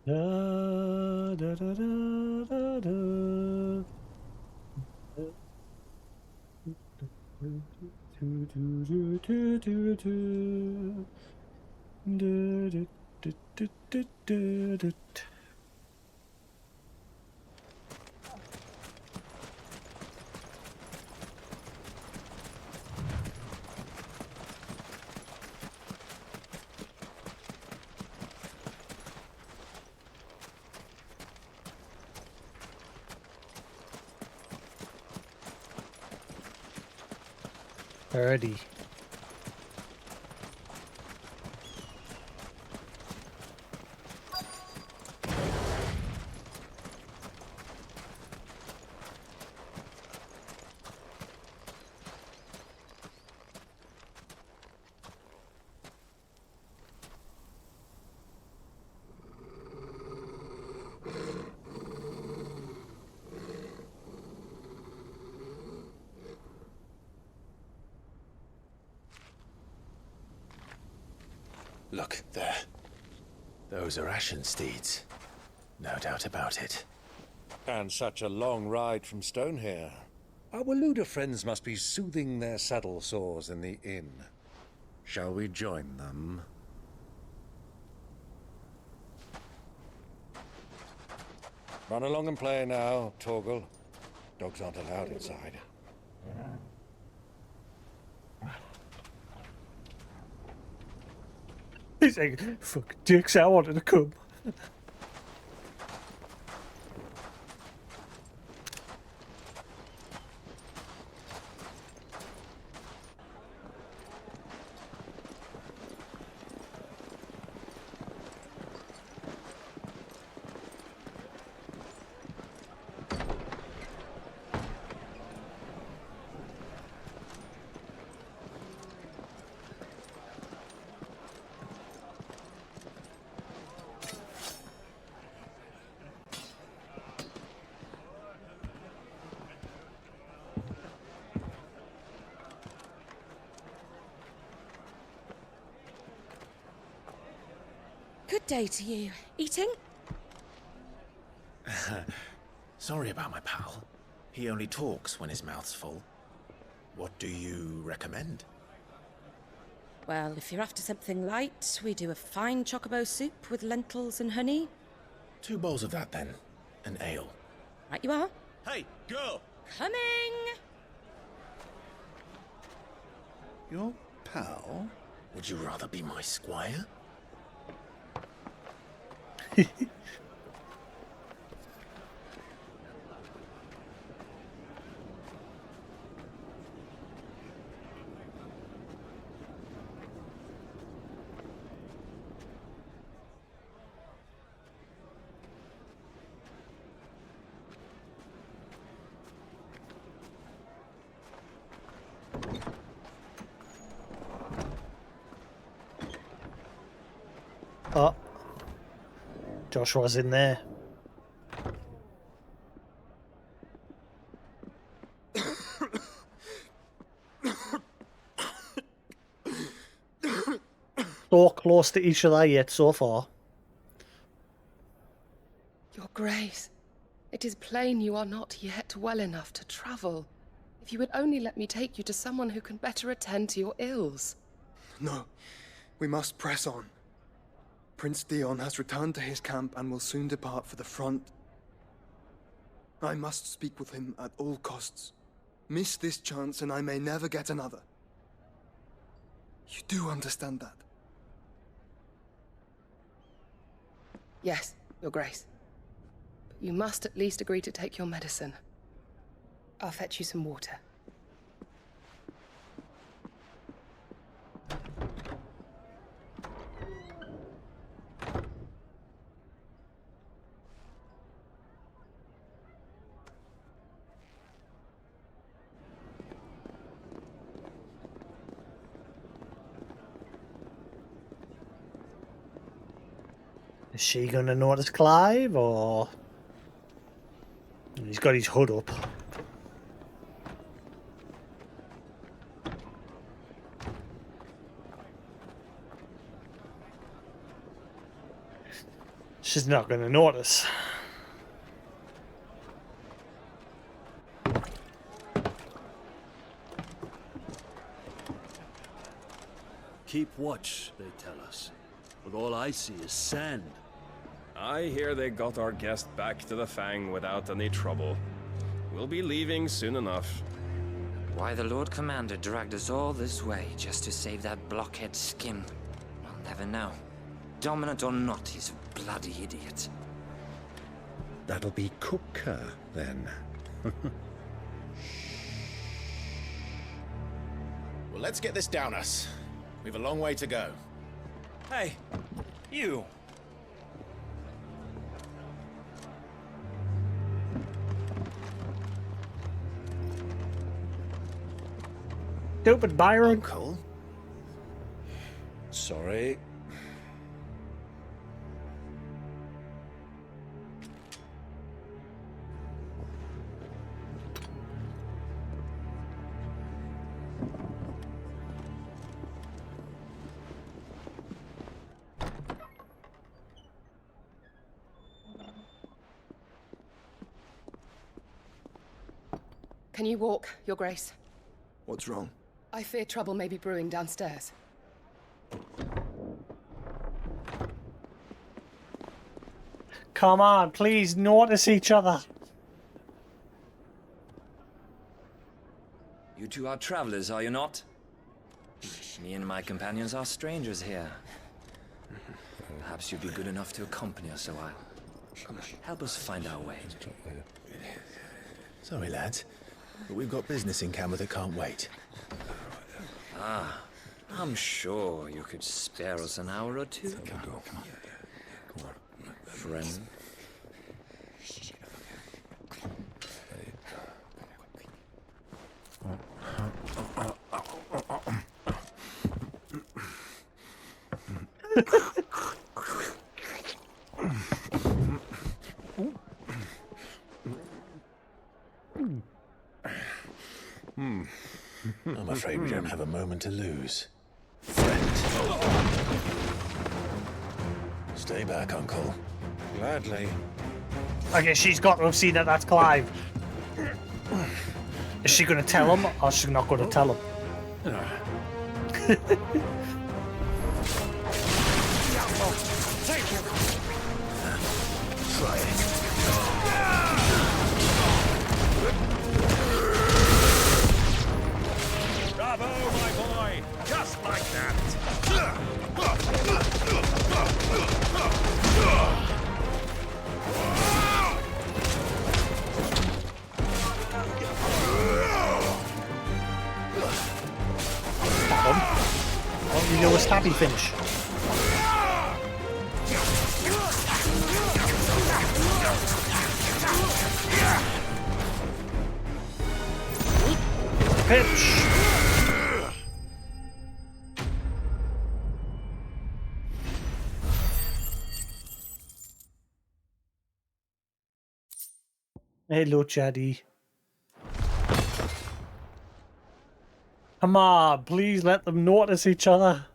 Da, da, da, da, da, da. Do, do, do, do, do, do. Do, do, do, do, do, do, do. Alrighty. Look, there. Those are Ashen steeds. No doubt about it. And such a long ride from Stonehair. Our Luda friends must be soothing their saddle sores in the inn. Shall we join them? Run along and play now, Torgal. Dogs aren't allowed inside. He's like, fuck dicks, I wanted to come. Good day to you. Eating? Sorry about my pal. He only talks when his mouth's full. What do you recommend? Well, if you're after something light, we do a fine chocobo soup with lentils and honey. 2 bowls of that, then. An ale. Right you are. Hey, girl! Coming! Your pal? Would you rather be my squire? Oh. Joshua's in there. So close to each other yet so far. Your Grace, it is plain you are not yet well enough to travel. If you would only let me take you to someone who can better attend to your ills. No, we must press on. Prince Theon has returned to his camp and will soon depart for the front. I must speak with him at all costs. Miss this chance and I may never get another. You do understand that? Yes, Your Grace. But you must at least agree to take your medicine. I'll fetch you some water. Is she going to notice Clive, or... He's got his hood up. She's not going to notice. Keep watch, they tell us. But all I see is sand. I hear they got our guest back to the Fang without any trouble. We'll be leaving soon enough. Why the Lord Commander dragged us all this way just to save that blockhead skin, I'll never know. Dominant or not, he's a bloody idiot. That'll be Cooker, then. Well, let's get this down us. We've a long way to go. Hey, you. Stupid Byron. Uncle? Sorry. Can you walk, Your Grace? What's wrong? I fear trouble may be brewing downstairs. Come on, please notice each other. You two are travelers, are you not? Me and my companions are strangers here. Perhaps you'd be good enough to accompany us a while. Help us find our way. Sorry, lads, but we've got business in camera that can't wait. Ah, I'm sure you could spare us an hour or two. Come on. Friend. I'm afraid we don't have a moment to lose. Friend. Stay back, Uncle. Gladly. I guess she's got to have seen that that's Clive. Is she going to tell him, or is she not going to tell him? Thank you. Try it. Bravo, my boy! Just like that! Stab him. Oh, you know a stabby finish. Pitch. Hello, Chatty. Come on, please let them notice each other.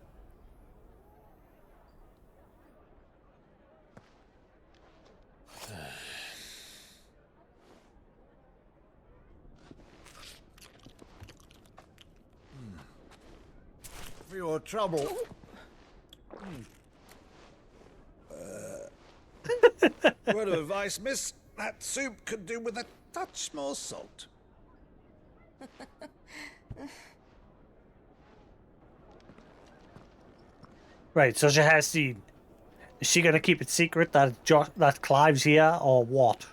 For your trouble. Word of advice, miss. That soup could do with a touch more salt. Right, so she has seen. Is she gonna keep it secret that that Clive's here, or what?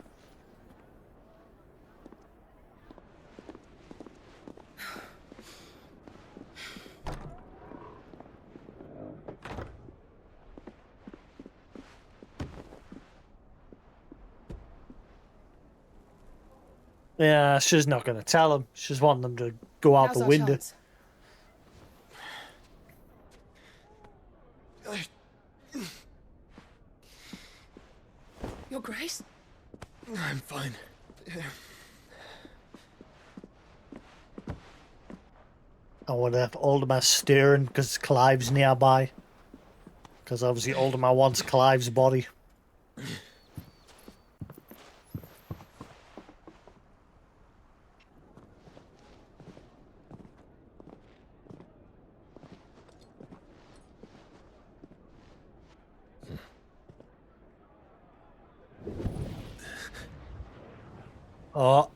Yeah, she's not gonna tell him. She's wanting them to go out Now's the our window. chance. Your Grace? I'm fine. I wonder if Alderman's staring because Clive's nearby. Because obviously Alderman wants Clive's body. Oh.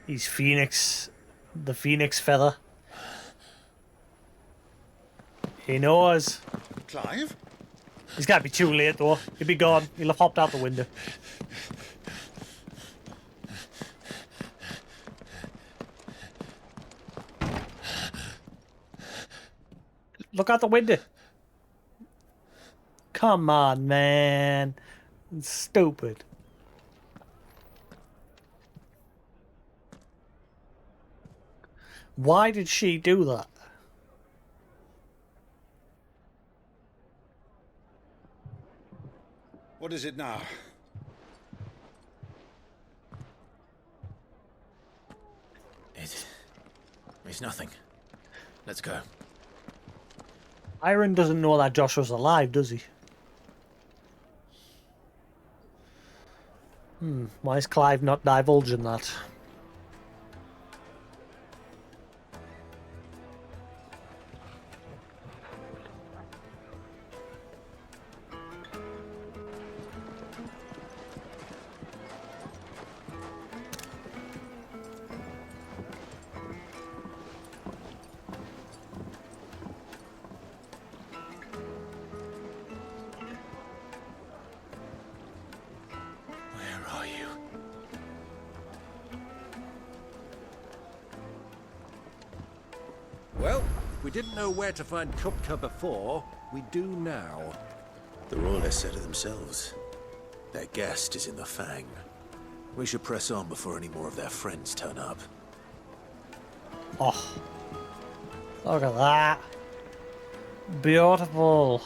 He's Phoenix. The Phoenix feather. He knows. Clive? He's gotta be too late though. He'll be gone. He'll have hopped out the window. Look out the window. Come on, man. It's stupid. Why did she do that? What is it now? It's nothing. Let's go. Iron doesn't know that Joshua's alive, does he? Why is Clive not divulging that? Well, if we didn't know where to find Kupka before, we do now. The Royalists said it themselves. Their guest is in the Fang. We should press on before any more of their friends turn up. Oh. Look at that. Beautiful.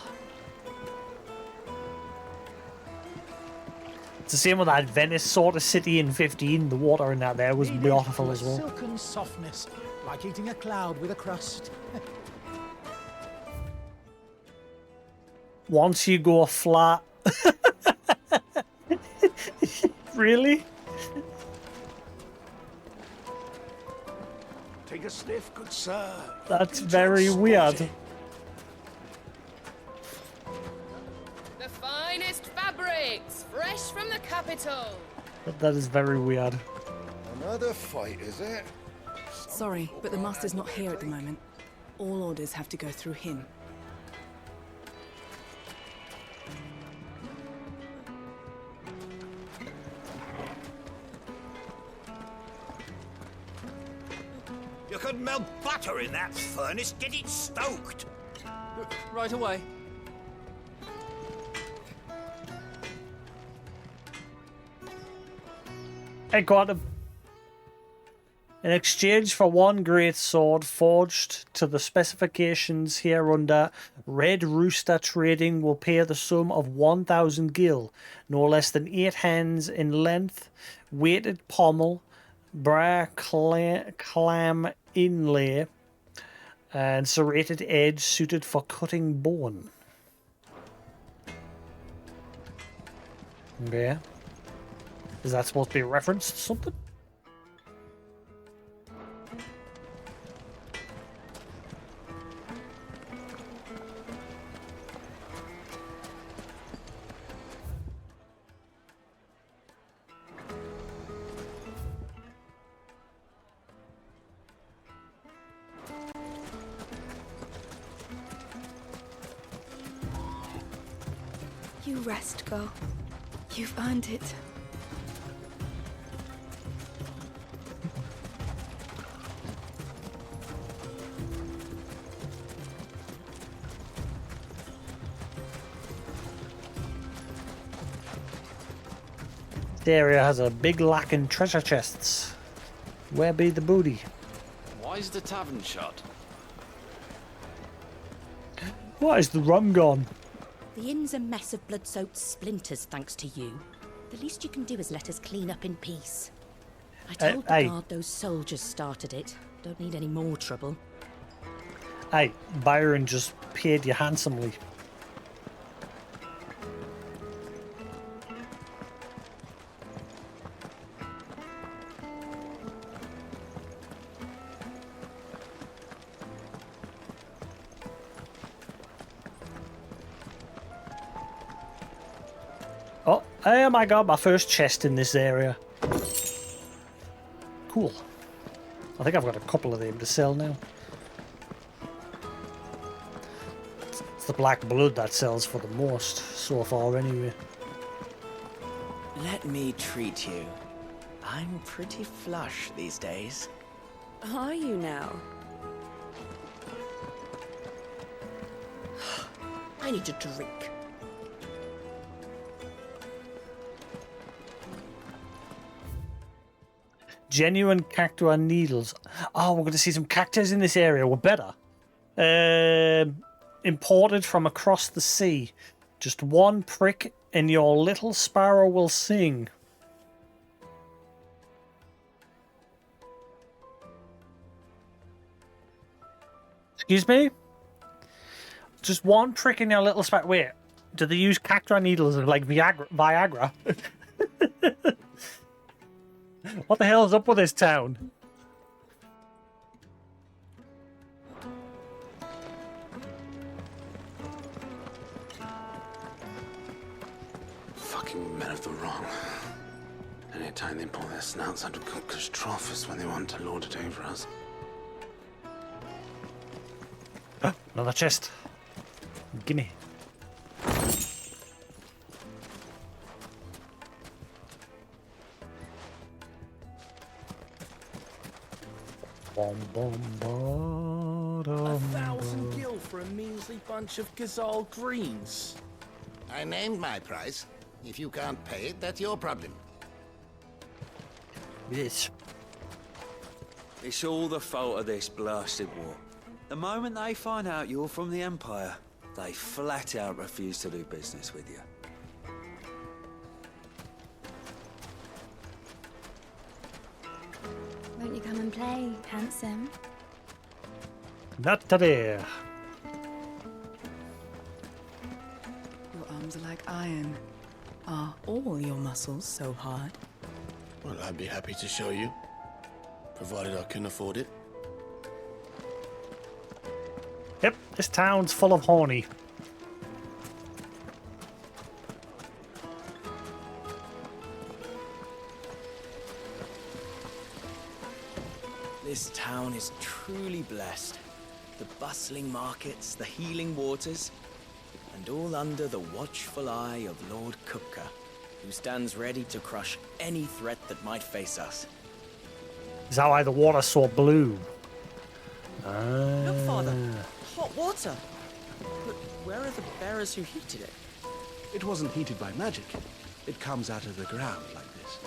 It's the same with that Venice sort of city in 15. The water in that there was beautiful as well. Silken softness, like eating a cloud with a crust. Once you go flat. Really? Take a sniff, good sir. That's very weird. The finest fabrics, fresh from the capital. That is very weird. Another fight, is it? Sorry, but the Master's not here at the moment. All orders have to go through him. You could melt butter in that furnace. Get it stoked. Right away. Hey, Quantum. In exchange for one great sword forged to the specifications hereunder, Red Rooster Trading will pay the sum of 1,000 gil, no less than 8 hands in length, weighted pommel, bra clam inlay, and serrated edge suited for cutting bone. Okay. Is that supposed to be a reference to something? You rest, girl. You've earned it. This area has a big lack in treasure chests. Where be the booty? Why is the tavern shut? Why is the rum gone? The inn's a mess of blood-soaked splinters, thanks to you. The least you can do is let us clean up in peace. I told the guard those soldiers started it. Don't need any more trouble. Hey, Byron just paid you handsomely. Oh my god, my first chest in this area. Cool. I think I've got a couple of them to sell now. It's the black blood that sells for the most so far anyway. Let me treat you. I'm pretty flush these days. Are you now? I need a drink. Genuine cacti needles. Oh, we're going to see some cactus in this area. We're better. Imported from across the sea. Just one prick and your little sparrow will sing. Excuse me? Just one prick in your little sparrow. Wait, do they use cacti needles like Viagra? What the hell is up with this town? Fucking men of the wrong. Anytime they pull their snouts out of cookers' trough is when they want to lord it over us. Another chest. Gimme. Bom, bom, bottom, 1,000 gil for a measly bunch of Gazal greens. I named my price. If you can't pay it, that's your problem. Yes. It's all the fault of this blasted war. The moment they find out you're from the Empire, they flat out refuse to do business with you. Won't you come and play, handsome? Not today. Your arms are like iron. Are all your muscles so hard? Well, I'd be happy to show you, provided I can afford it. Yep, this town's full of horny. This town is truly blessed. The bustling markets, the healing waters, and all under the watchful eye of Lord Kupka, who stands ready to crush any threat that might face us. Is that why the water's so blue? Look, Father, hot water. But where are the bearers who heated it? It wasn't heated by magic. It comes out of the ground like this.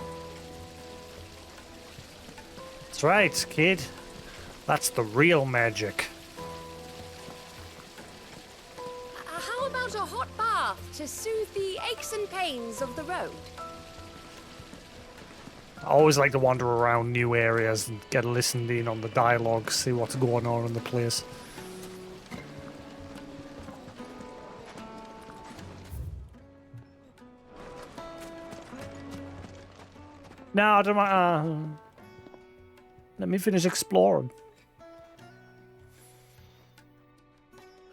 That's right, kid. That's the real magic. How about a hot bath to soothe the aches and pains of the road? I always like to wander around new areas and get listened in on the dialogue, see what's going on in the place. No, I don't want. Let me finish exploring.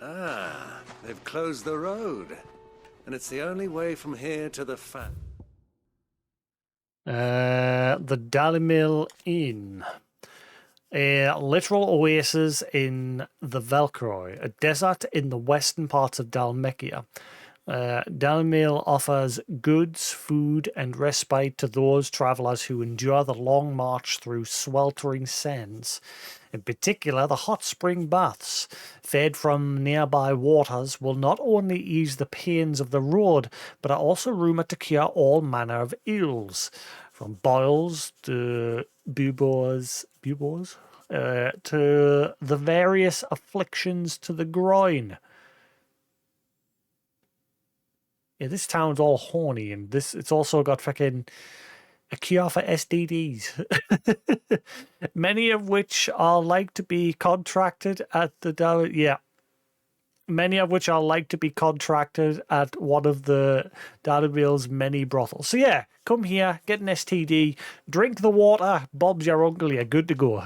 Ah, they've closed the road. And it's the only way from here to the fan. The Dalimil Inn. A literal oasis in the Velkroi, a desert in the western parts of Dalmekia. Dalmail offers goods, food, and respite to those travelers who endure the long march through sweltering sands. In particular, the hot spring baths, fed from nearby waters, will not only ease the pains of the road, but are also rumoured to cure all manner of ills, from boils to buboes, to the various afflictions to the groin. Yeah, this town's all horny, and it's also got fucking a cure for STDs. Many of which are like to be contracted at many of which are like to be contracted at one of the Dalmail's many brothels. So yeah, come here, get an STD, drink the water, Bob's your uncle, you're good to go.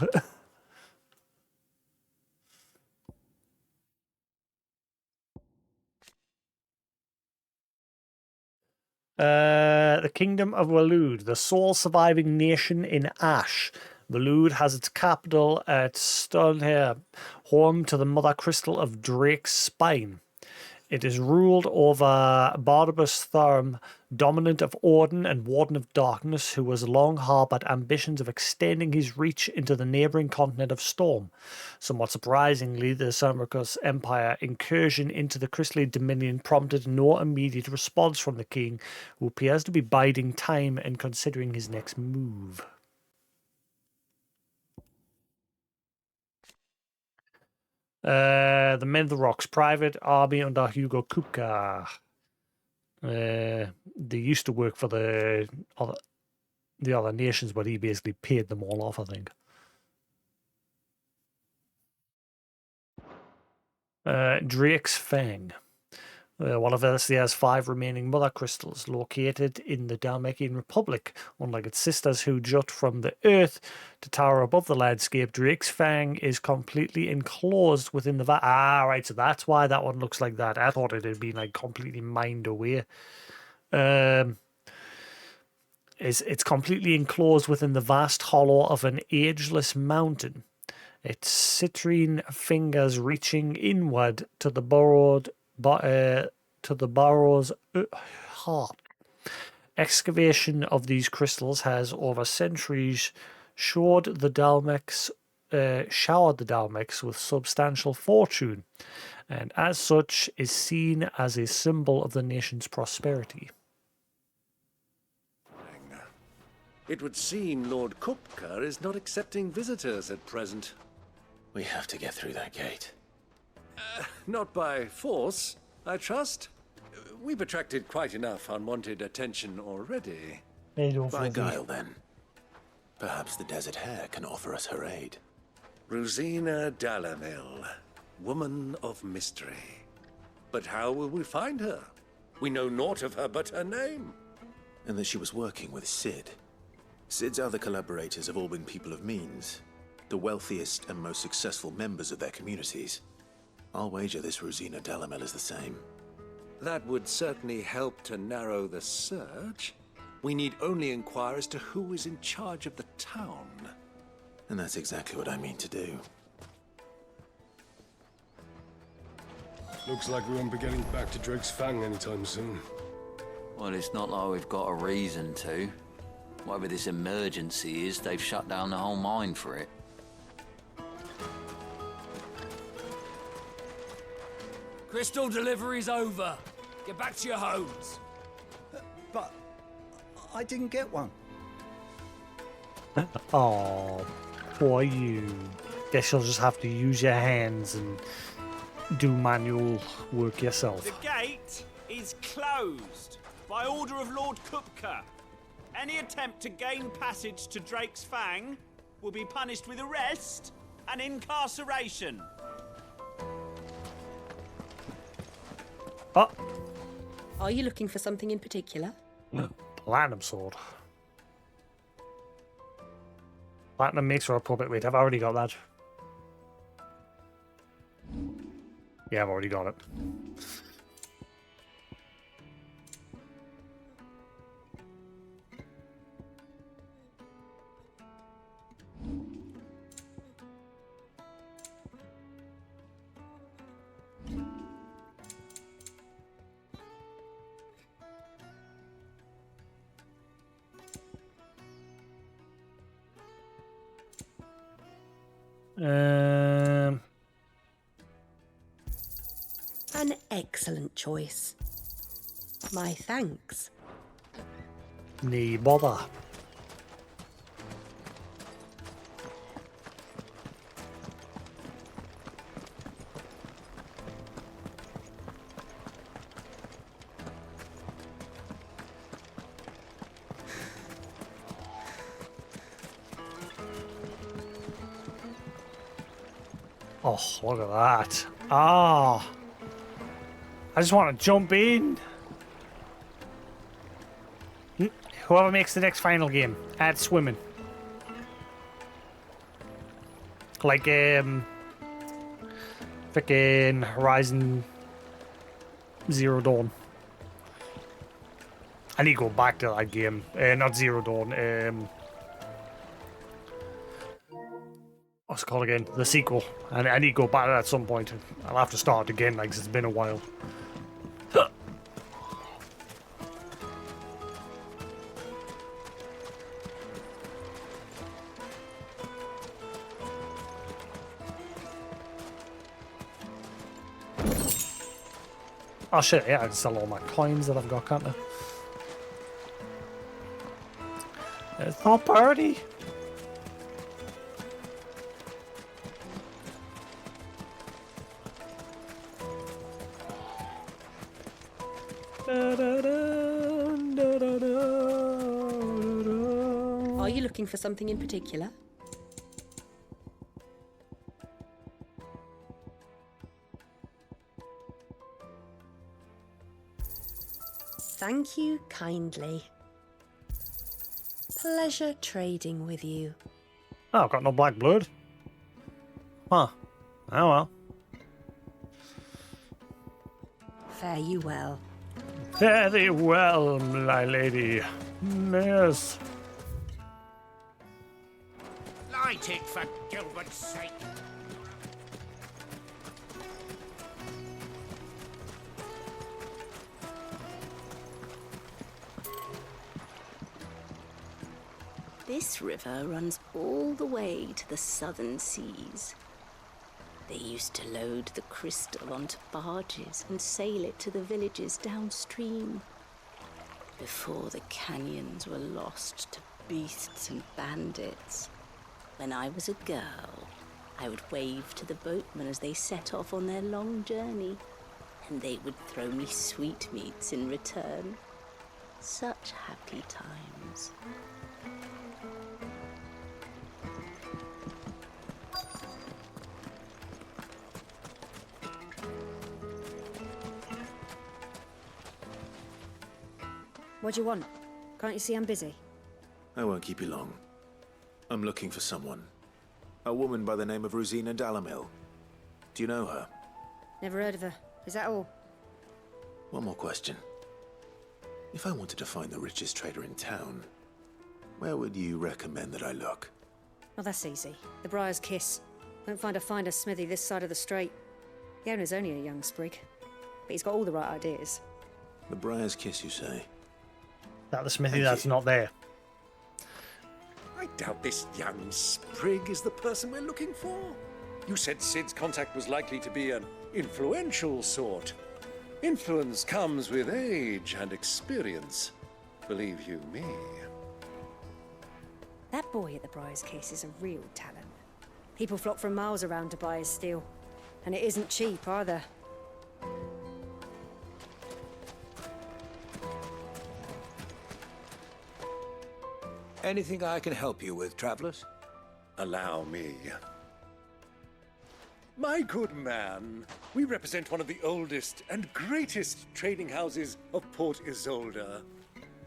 The Kingdom of Waloed, the sole surviving nation in Ash. Waloed has its capital at Stonehenge, home to the mother crystal of Drake's Spine. It is ruled over Barnabas Thurm, dominant of Odin and Warden of Darkness, who has long harboured ambitions of extending his reach into the neighbouring continent of Storm. Somewhat surprisingly, the Sarmacus Empire incursion into the Crystalline Dominion prompted no immediate response from the king, who appears to be biding time and considering his next move. The Men of the Rocks, private army under Hugo Kupka. They used to work for the other nations, but he basically paid them all off, I think. Drake's Fang. One of Elsia's 5 remaining mother crystals, located in the Dalmekian Republic. Unlike its sisters who jut from the earth to tower above the landscape, Drake's Fang is completely enclosed within the right, so that's why that one looks like that. I thought it had been like completely mined away. It's completely enclosed within the vast hollow of an ageless mountain. Its citrine fingers reaching inward to the burrow's heart. Excavation of these crystals has over centuries showered the Dalmecs with substantial fortune, and as such is seen as a symbol of the nation's prosperity. It would seem Lord Kupka is not accepting visitors at present. We have to get through that gate. Not by force, I trust. We've attracted quite enough unwanted attention already. By guile, then. Perhaps the Desert Hare can offer us her aid. Rosina Dalmail, woman of mystery. But how will we find her? We know naught of her but her name. And that she was working with Cid. Cid's other collaborators have all been people of means, the wealthiest and most successful members of their communities. I'll wager this Rosina Dalmail is the same. That would certainly help to narrow the search. We need only inquire as to who is in charge of the town. And that's exactly what I mean to do. Looks like we won't be getting back to Drake's Fang anytime soon. Well, it's not like we've got a reason to. Whatever this emergency is, they've shut down the whole mine for it. Crystal delivery's over. Get back to your homes. But I didn't get one. Oh, poor you. Guess you'll just have to use your hands and do manual work yourself. The gate is closed by order of Lord Kupka. Any attempt to gain passage to Drake's Fang will be punished with arrest and incarceration. Oh. Are you looking for something in particular? Platinum sword. Platinum makes for a puppet. Wait, I've already got that. Yeah, I've already got it. Um, An excellent choice. My thanks. Nee bother. Oh, look at that. Ah. I just want to jump in. Whoever makes the next final game, add swimming. Like, frickin' Horizon Zero Dawn. I need to go back to that game. Not Zero Dawn. What's it called again? The sequel. And I need to go back to that at some point. I'll have to start again, like, 'cause it's been a while. Oh shit, yeah, I can sell all my coins that I've got, can't I? It's not party. Are you looking for something in particular? Thank you kindly. Pleasure trading with you. Oh, I've got no black blood. Huh. Oh well. Fare you well. Very well, my lady. Yes. Light it, for Gilbert's sake. This river runs all the way to the southern seas. They used to load the crystal onto barges and sail it to the villages downstream. Before the canyons were lost to beasts and bandits. When I was a girl, I would wave to the boatmen as they set off on their long journey, and they would throw me sweetmeats in return. Such happy times. What do you want? Can't you see I'm busy? I won't keep you long. I'm looking for someone. A woman by the name of Rosina Dalamil. Do you know her? Never heard of her. Is that all? One more question. If I wanted to find the richest trader in town, where would you recommend that I look? Oh, that's easy. The Briar's Kiss. Won't find a finer smithy this side of the strait. The owner's only a young sprig, but he's got all the right ideas. The Briar's Kiss, you say? That the smithy that's not there. I doubt this young sprig is the person we're looking for. You said Sid's contact was likely to be an influential sort. Influence comes with age and experience. Believe you me. That boy at the Briar's Kiss is a real talent. People flock from miles around to buy his steel. And it isn't cheap either. Anything I can help you with, travelers? Allow me. My good man, we represent one of the oldest and greatest trading houses of Port Isolde.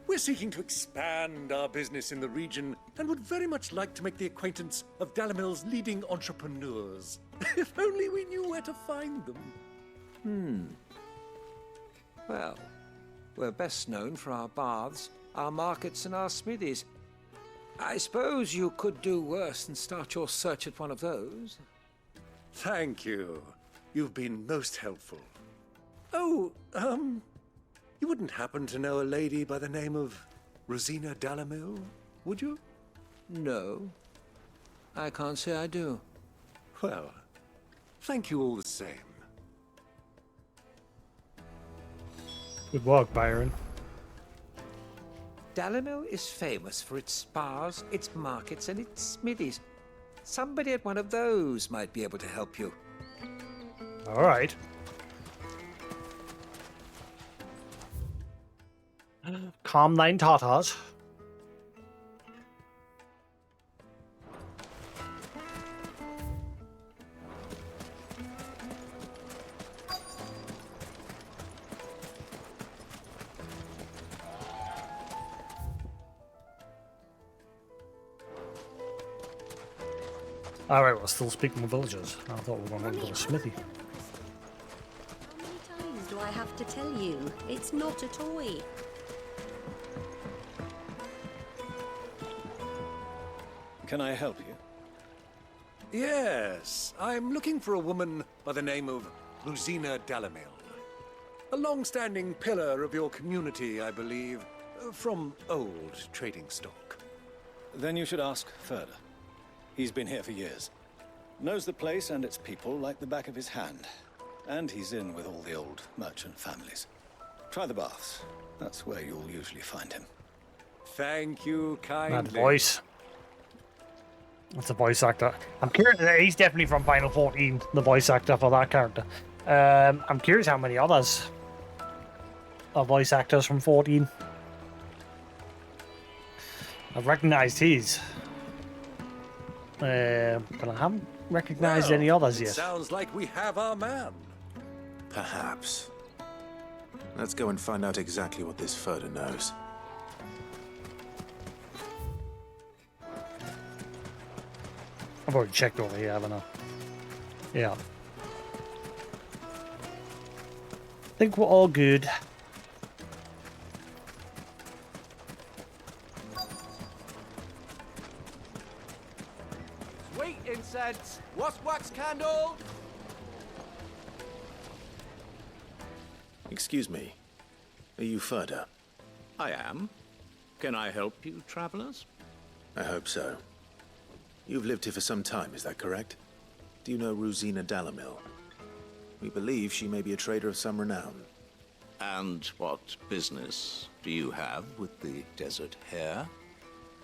We're seeking to expand our business in the region and would very much like to make the acquaintance of Dalamil's leading entrepreneurs. If only we knew where to find them. Well, we're best known for our baths, our markets, and our smithies. I suppose you could do worse than start your search at one of those. Thank you. You've been most helpful. Oh, you wouldn't happen to know a lady by the name of Rosina Dalamil, would you? No, I can't say I do. Well, thank you all the same. Good work, Byron. Dalimil is famous for its spas, its markets, and its smithies. Somebody at one of those might be able to help you. All right. Calm thine Tartars. Alright, we're still speaking with villagers. I thought we were going to a smithy. How many times do I have to tell you? It's not a toy. Can I help you? Yes, I'm looking for a woman by the name of Rosina Dalimil. A long-standing pillar of your community, I believe, from old trading stock. Then you should ask further. He's been here for years. Knows the place and its people like the back of his hand. And he's in with all the old merchant families. Try the baths. That's where you'll usually find him. Thank you kindly. That voice. That's a voice actor. I'm curious. He's definitely from Final 14, the voice actor for that character. I'm curious how many others are voice actors from 14. I've recognized his. But I haven't recognized any others yet. Sounds like we have our man. Perhaps. Let's go and find out exactly what this Furder knows. I've already checked over here, haven't I? Yeah. I think we're all good. Sweet incense. What's wax candle? Excuse me. Are you Furder? I am. Can I help you, travelers? I hope so. You've lived here for some time, is that correct? Do you know Rosina Dalimil? We believe she may be a trader of some renown. And what business do you have with the desert hare?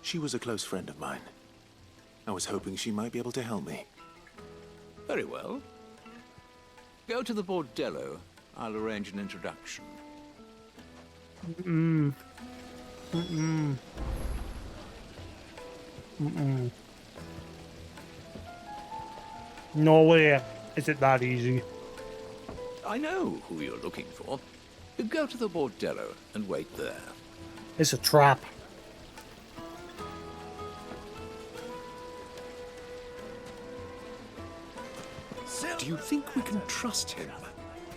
She was a close friend of mine. I was hoping she might be able to help me. Very well. Go to the bordello. I'll arrange an introduction. Mm-mm. Mm-mm. Mm-mm. No way is it that easy. I know who you're looking for. Go to the bordello and wait there. It's a trap. Do you think we can trust him?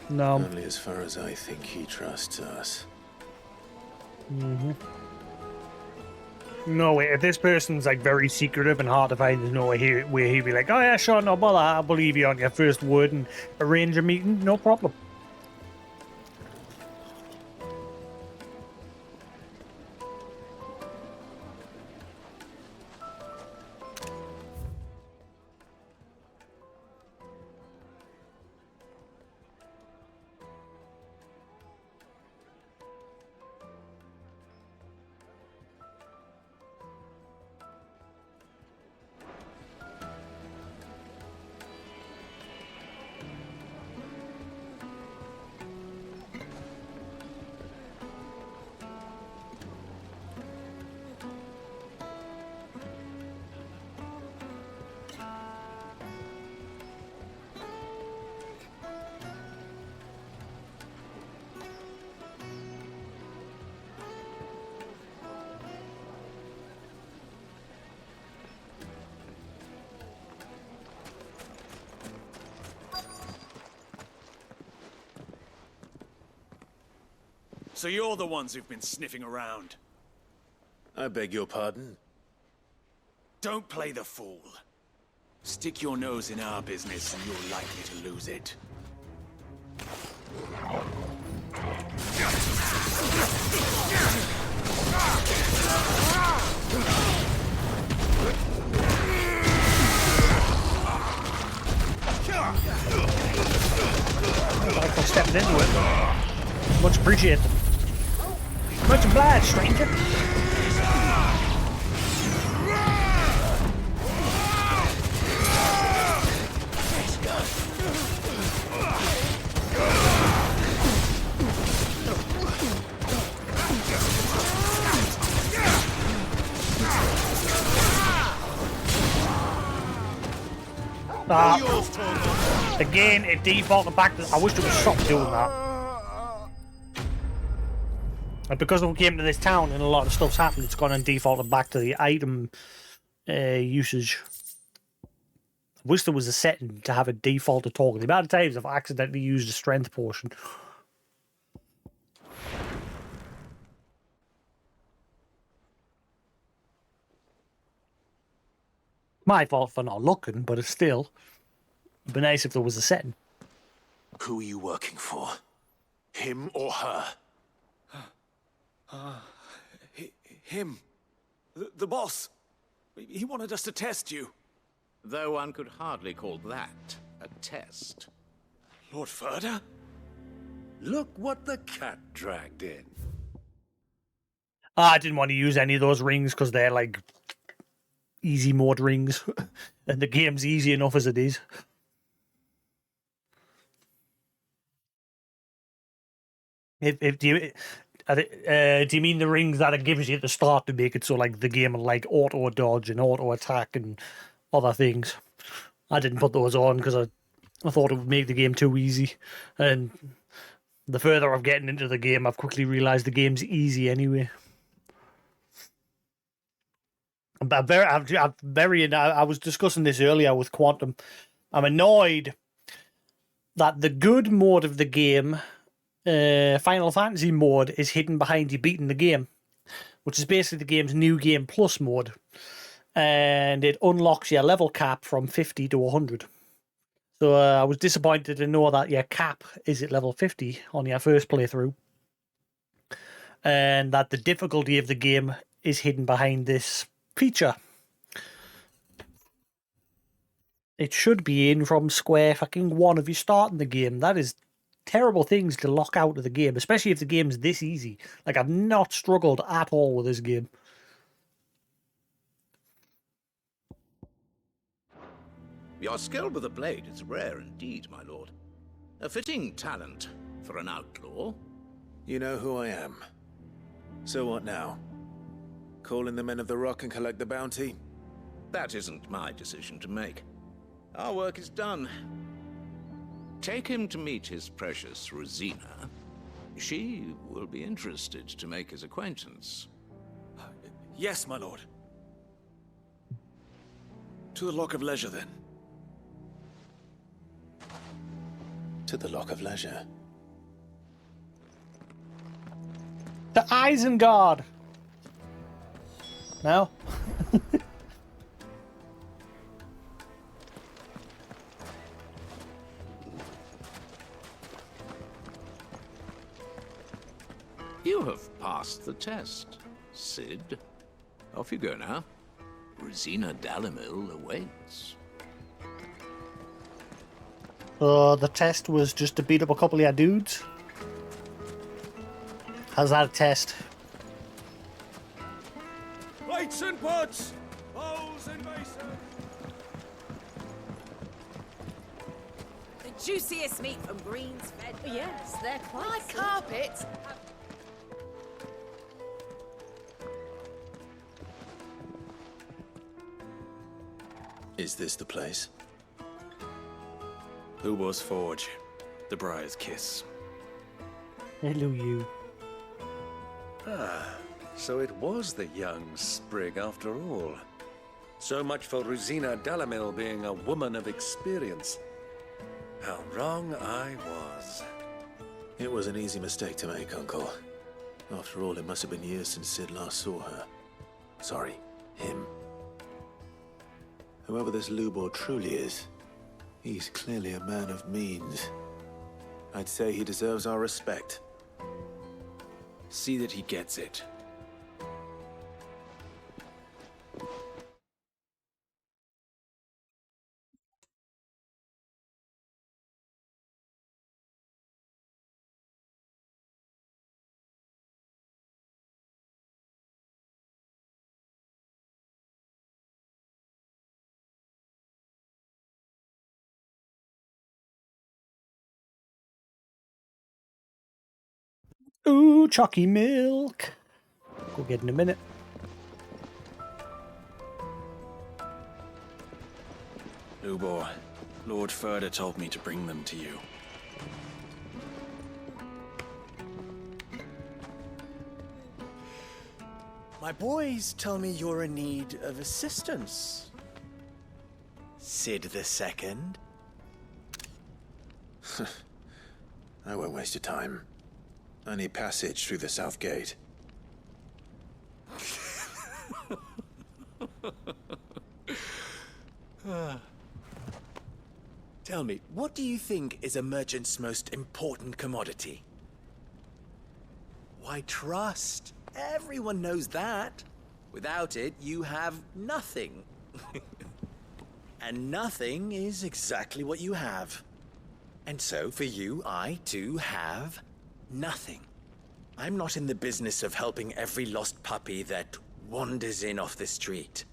No. Only as far as I think he trusts us. Mm-hmm. No way. If this person's like very secretive and hard to find, there's no way where he'd be like, oh yeah, sure, no bother, I'll believe you on your first word and arrange a meeting, no problem. So you're the ones who've been sniffing around. I beg your pardon? Don't play the fool. Stick your nose in our business and you're likely to lose it. Thanks for stepping into it. Much appreciated. Much obliged, stranger. Again, it defaulted back to... I wish it would stop doing that. And because we came to this town and a lot of stuff's happened, it's gone and defaulted back to the item usage. I wish there was a setting to have a default to talk. The amount of times I've accidentally used a strength potion. My fault for not looking, but it's still... It'd be nice if there was a setting. Who are you working for? Him or her? Him. The boss. He wanted us to test you. Though one could hardly call that a test. Lord Ferda? Look what the cat dragged in. I didn't want to use any of those rings because they're like easy mode rings. And the game's easy enough as it is. Do you mean the rings that it gives you at the start to make it so like the game will like auto dodge and auto attack and other things? I didn't put those on because I thought it would make the game too easy. And the further I've getting into the game, I've quickly realised the game's easy anyway. I was discussing this earlier with Quantum. I'm annoyed that the good mode of the game, Final Fantasy mode, is hidden behind you beating the game, which is basically the game's New Game Plus mode, and it unlocks your level cap from 50 to 100. So I was disappointed to know that your cap is at level 50 on your first playthrough, and that the difficulty of the game is hidden behind this feature. It should be in from square fucking one if you start in the game. That is terrible things to lock out of the game, especially if the game's this easy. Like, I've not struggled at all with this game. Your skill with the blade is rare indeed, my lord. A fitting talent for an outlaw. You know who I am. So what now? Call in the Men of the Rock and collect the bounty? That isn't my decision to make. Our work is done. Take him to meet his precious Rosina. She will be interested to make his acquaintance. Yes, my lord. To the Lock of Leisure, then. To the Lock of Leisure. The Isengard! No? You have passed the test, Cid. Off you go now. Rosina Dalimil awaits. The test was just to beat up a couple of your dudes. How's that a test? Plates and pots! Bowls and basins! The juiciest meat from Green's fed. Yes, they're quite My sweet. carpets. Is this the place? Ubor's Forge. The Briar's Kiss. Hello, you. Ah, so it was the young sprig after all. So much for Rosina Dalimil being a woman of experience. How wrong I was. It was an easy mistake to make, Uncle. After all, it must have been years since Cid last saw her. Sorry, him. Whoever this Lubor truly is, he's clearly a man of means. I'd say he deserves our respect. See that he gets it. Ooh, chalky milk. Go get in a minute. Lubor, Lord Furder told me to bring them to you. My boys tell me you're in need of assistance. Sid the Second. I won't waste your time. I need passage through the south gate. Tell me, what do you think is a merchant's most important commodity? Why, trust. Everyone knows that. Without it, you have nothing. And nothing is exactly what you have. And so, for you, I, too, have nothing. I'm not in the business of helping every lost puppy that wanders in off the street.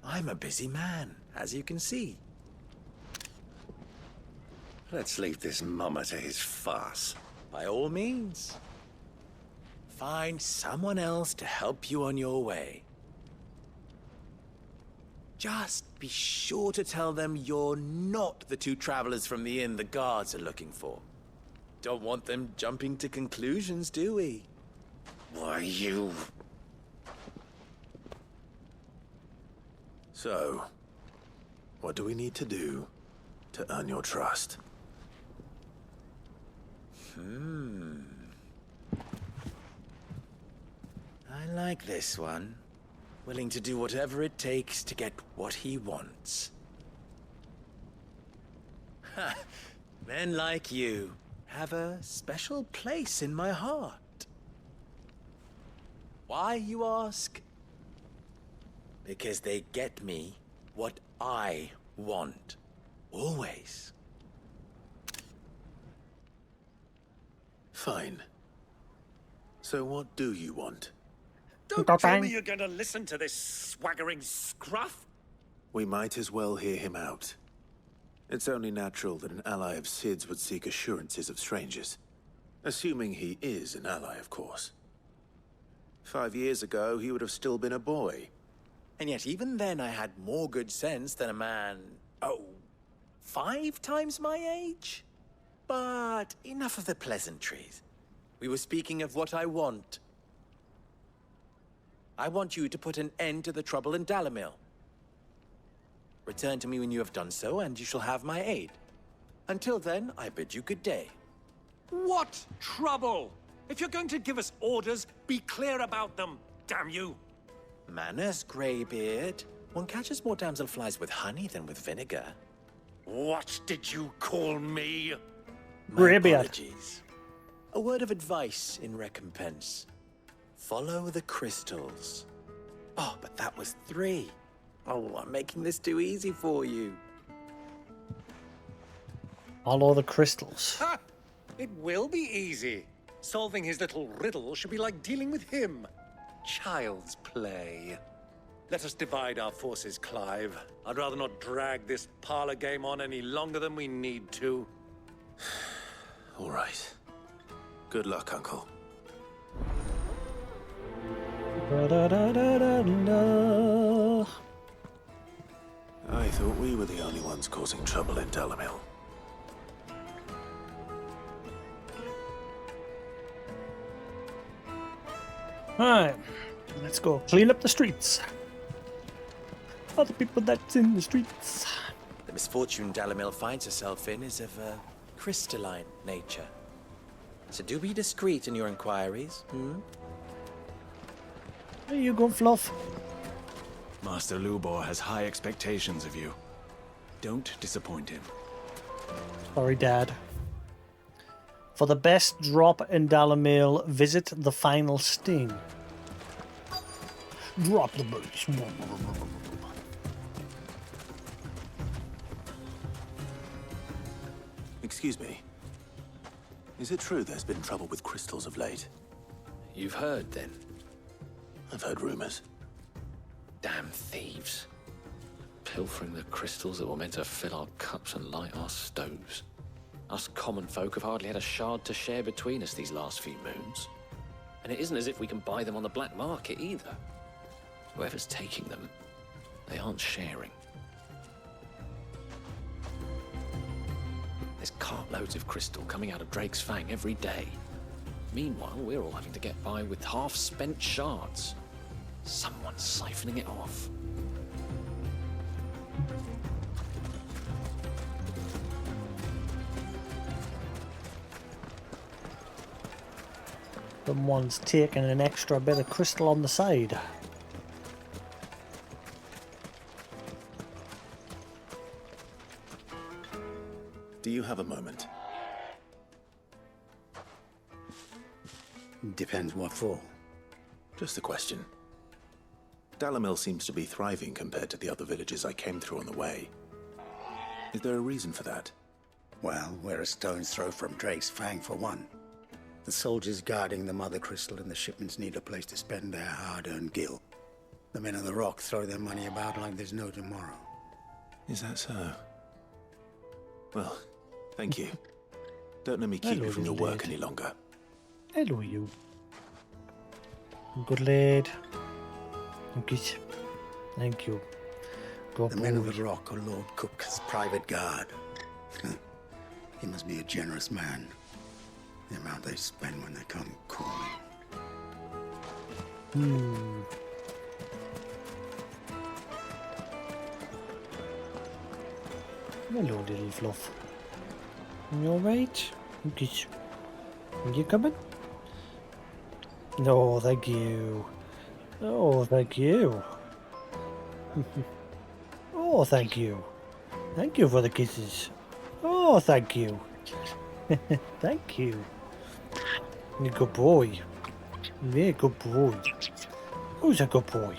I'm a busy man, as you can see. Let's leave this mummer to his farce. By all means. Find someone else to help you on your way. Just be sure to tell them you're not the two travelers from the inn the guards are looking for. Don't want them jumping to conclusions, do we? Why, you... So, what do we need to do to earn your trust? I like this one. Willing to do whatever it takes to get what he wants. Ha! Men like you have a special place in my heart. Why, you ask? Because they get me what I want. Always. Fine. So what do you want? Don't tell me you're going to listen to this swaggering scruff. We might as well hear him out. It's only natural that an ally of Sid's would seek assurances of strangers. Assuming he is an ally, of course. 5 years ago, he would have still been a boy. And yet even then I had more good sense than a man, 5 times my age? But enough of the pleasantries. We were speaking of what I want. I want you to put an end to the trouble in Dalamil. Return to me when you have done so, and you shall have my aid. Until then, I bid you good day. What trouble? If you're going to give us orders, be clear about them, damn you! Manners, Greybeard. One catches more damselflies with honey than with vinegar. What did you call me? My apologies. A word of advice in recompense. Follow the crystals. Oh, but that was 3. Oh, I'm making this too easy for you. Follow the crystals. Ha! It will be easy. Solving his little riddle should be like dealing with him. Child's play. Let us divide our forces, Clive. I'd rather not drag this parlor game on any longer than we need to. All right. Good luck, Uncle. I thought we were the only ones causing trouble in Dalamil. Alright, let's go clean up the streets. Other people that's in the streets. The misfortune Dalamil finds herself in is of a crystalline nature. So do be discreet in your inquiries, There you go, Fluff. Master Lubor has high expectations of you. Don't disappoint him. Sorry, Dad. For the best drop in Dalamil, visit the final sting. Drop the boots. Excuse me. Is it true there's been trouble with crystals of late? You've heard, then? I've heard rumors. Damn thieves. Pilfering the crystals that were meant to fill our cups and light our stoves. Us common folk have hardly had a shard to share between us these last few moons. And it isn't as if we can buy them on the black market either. Whoever's taking them, they aren't sharing. There's cartloads of crystal coming out of Drake's Fang every day. Meanwhile, we're all having to get by with half-spent shards. Someone's siphoning it off. Someone's taking an extra bit of crystal on the side. Do you have a moment? Depends what for. Just a question. Dalamil seems to be thriving compared to the other villages I came through on the way. Is there a reason for that? Well, we're a stone's throw from Drake's Fang for one. The soldiers guarding the Mother Crystal and the shipments need a place to spend their hard-earned gil. The men of the Rock throw their money about like there's no tomorrow. Is that so? Well, thank you. Don't let me keep you from your work any longer. Hello, you. Good lad. Good. Thank you. Go the men of the Rock are Lord Cook's private guard. He must be a generous man. The amount they spend when they come calling. Hello, little fluff. You alright? Good. You coming? No, thank you. Oh, thank you. Oh, thank you. Thank you for the kisses. Oh, thank you. Thank you. You're a good boy. Very good boy. Who's a good boy?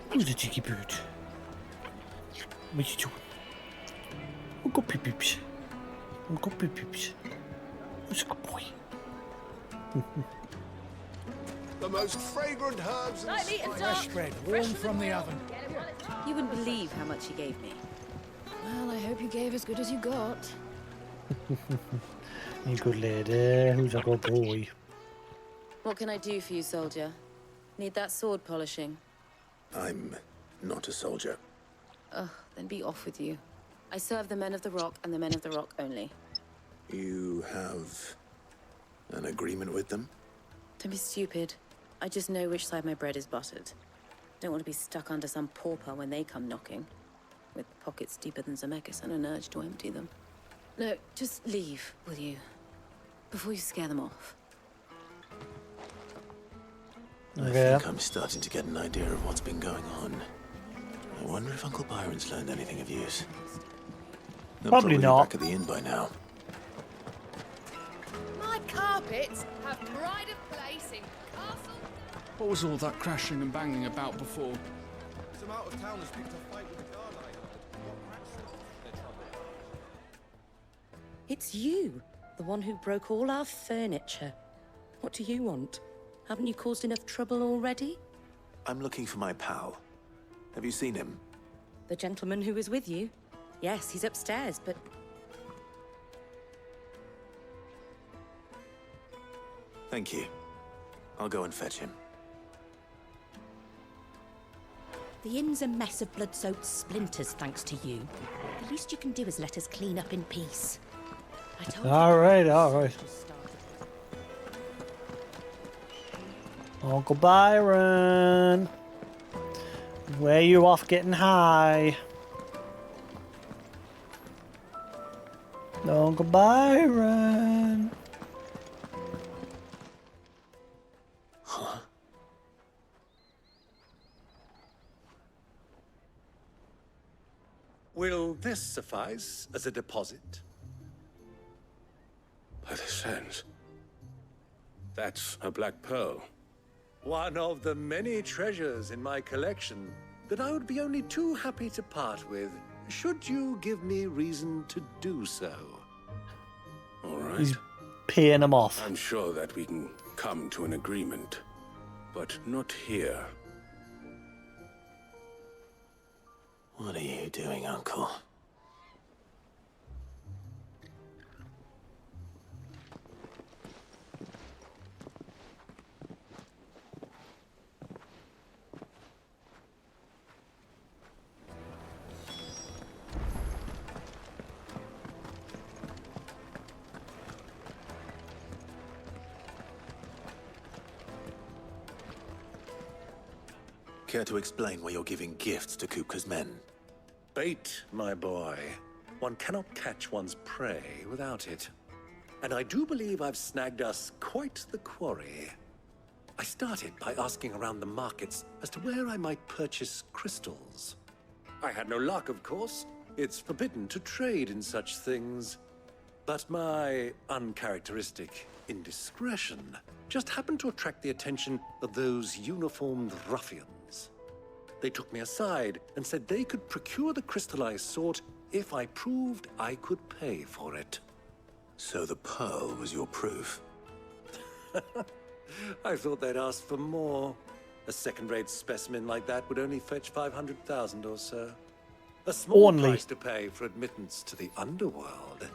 Who's a cheeky bird? What you doing? Oh, go peep peeps. Oh, go peep peeps. Who's a good boy? The most fragrant herbs and Lightly and spices. dark. Bread, warm from the oven. You wouldn't believe how much he gave me. Well, I hope you gave as good as you got. You good lady. Who's a good boy? What can I do for you, soldier? Need that sword polishing? I'm not a soldier. Ugh, then be off with you. I serve the men of the Rock and the men of the Rock only. You have an agreement with them? Don't be stupid. I just know which side my bread is buttered. Don't want to be stuck under some pauper when they come knocking. With pockets deeper than Zemeckis and an urge to empty them. No, just leave, will you? Before you scare them off. I think I'm starting to get an idea of what's been going on. I wonder if Uncle Byron's learned anything of use. They'll Probably be not. back at the inn by now. My carpets have pride of place in Castle. What was all that crashing and banging about before? Some out-of-towners picked a fight with the guard I heard. What ransom their trouble? It's you, the one who broke all our furniture. What do you want? Haven't you caused enough trouble already? I'm looking for my pal. Have you seen him? The gentleman who was with you? Yes, he's upstairs, but... Thank you. I'll go and fetch him. The inn's a mess of blood-soaked splinters, thanks to you. The least you can do is let us clean up in peace. I told Alright, alright. Uncle Byron. Where you off getting high? Uncle Byron. Huh? Will this suffice as a deposit? By the sands. That's a black pearl. One of the many treasures in my collection that I would be only too happy to part with, should you give me reason to do so. All right. He's paying him off. I'm sure that we can come to an agreement, but not here. What are you doing, Uncle? Care to explain why you're giving gifts to Kupka's men? Bait, my boy. One cannot catch one's prey without it. And I do believe I've snagged us quite the quarry. I started by asking around the markets as to where I might purchase crystals. I had no luck, of course. It's forbidden to trade in such things. But my uncharacteristic indiscretion just happened to attract the attention of those uniformed ruffians. They took me aside and said they could procure the crystal I sought if I proved I could pay for it. So the pearl was your proof? I thought they'd ask for more. A second-rate specimen like that would only fetch 500,000 or so. A small price to pay for admittance to the underworld.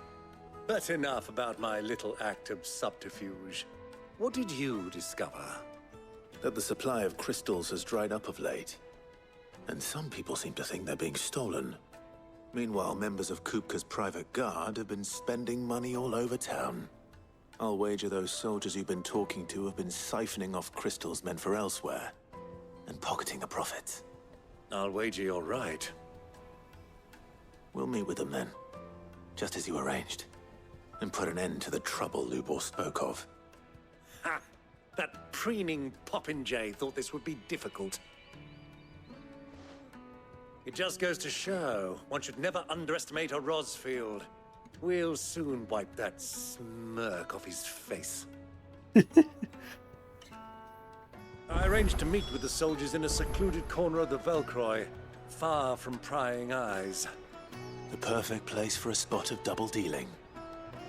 But enough about my little act of subterfuge. What did you discover? That the supply of crystals has dried up of late. And some people seem to think they're being stolen. Meanwhile, members of Kupka's private guard have been spending money all over town. I'll wager those soldiers you've been talking to have been siphoning off crystals meant for elsewhere, and pocketing the profits. I'll wager you're right. We'll meet with them then, just as you arranged, and put an end to the trouble Lubor spoke of. Ha! That preening popinjay thought this would be difficult. It just goes to show one should never underestimate a Rosfield. We'll soon wipe that smirk off his face. I arranged to meet with the soldiers in a secluded corner of the Velcroy, far from prying eyes. The perfect place for a spot of double dealing.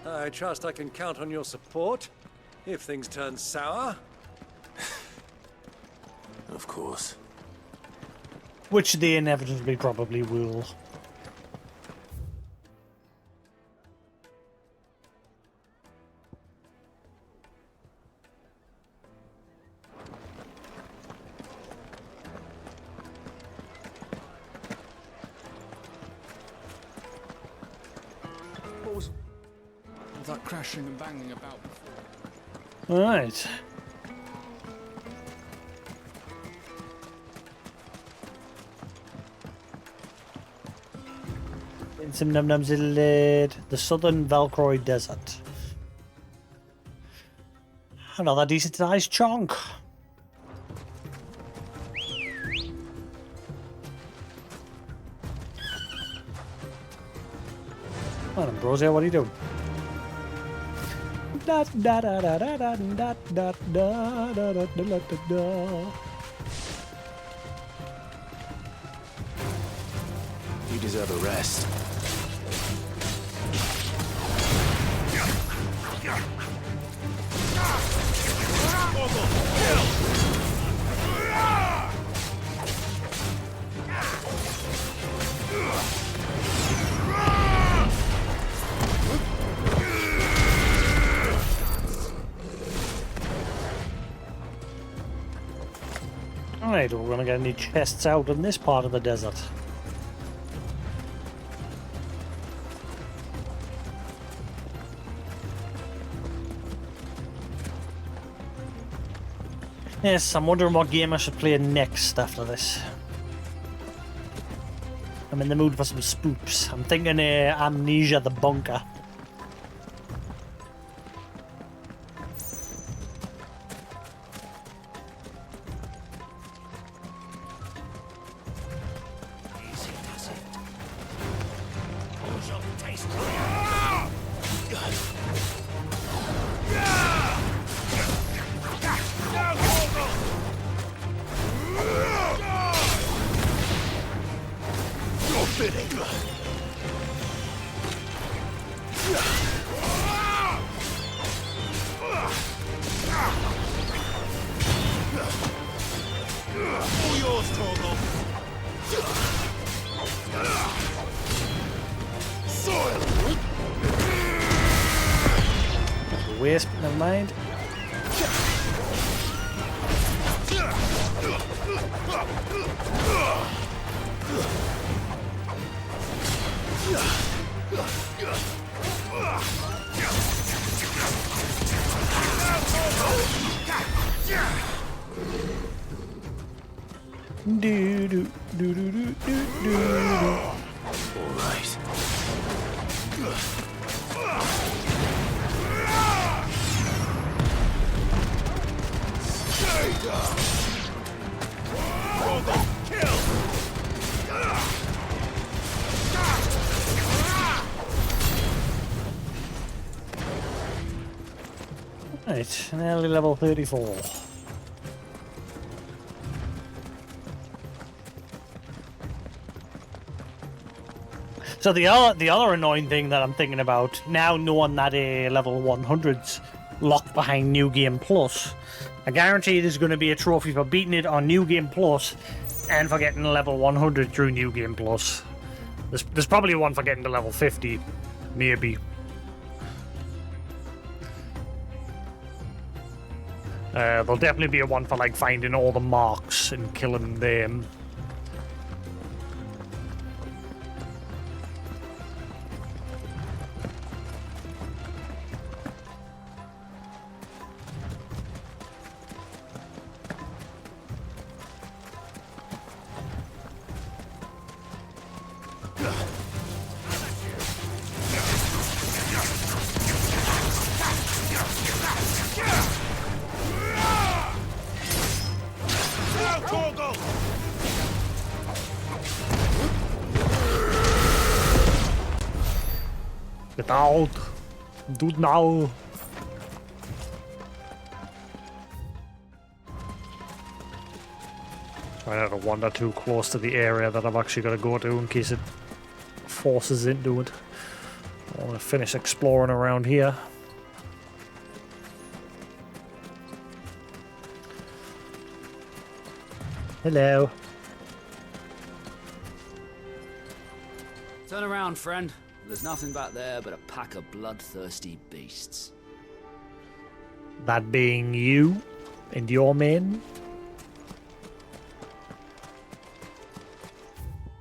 I trust I can count on your support, if things turn sour. Of course. Which they inevitably probably will. What was all that crashing and banging about before? All right. In some num-nums the southern Velcroy Desert. Another decent sized chunk. Come on, Ambrosio, what are you doing? Da da da da da da da da da da da da da. You deserve a rest. Alright, we're gonna get any chests out in this part of the desert. Yes, I'm wondering what game I should play next after this. I'm in the mood for some spoops. I'm thinking Amnesia the Bunker. Waste, never mind. Do do do do do do do. All right. Right, nearly level 34. So the other annoying thing that I'm thinking about now, knowing that level 100's locked behind New Game Plus, I guarantee there's going to be a trophy for beating it on New Game Plus and for getting level 100 through New Game Plus. There's probably one for getting to level 50, maybe. There'll definitely be a one for like finding all the marks and killing them. Get out! Do it now! I don't wander too close to the area that I've actually got to go to in case it forces into it. I want to finish exploring around here. Hello. Turn around, friend. There's nothing back there but a pack of bloodthirsty beasts. That being you and your men?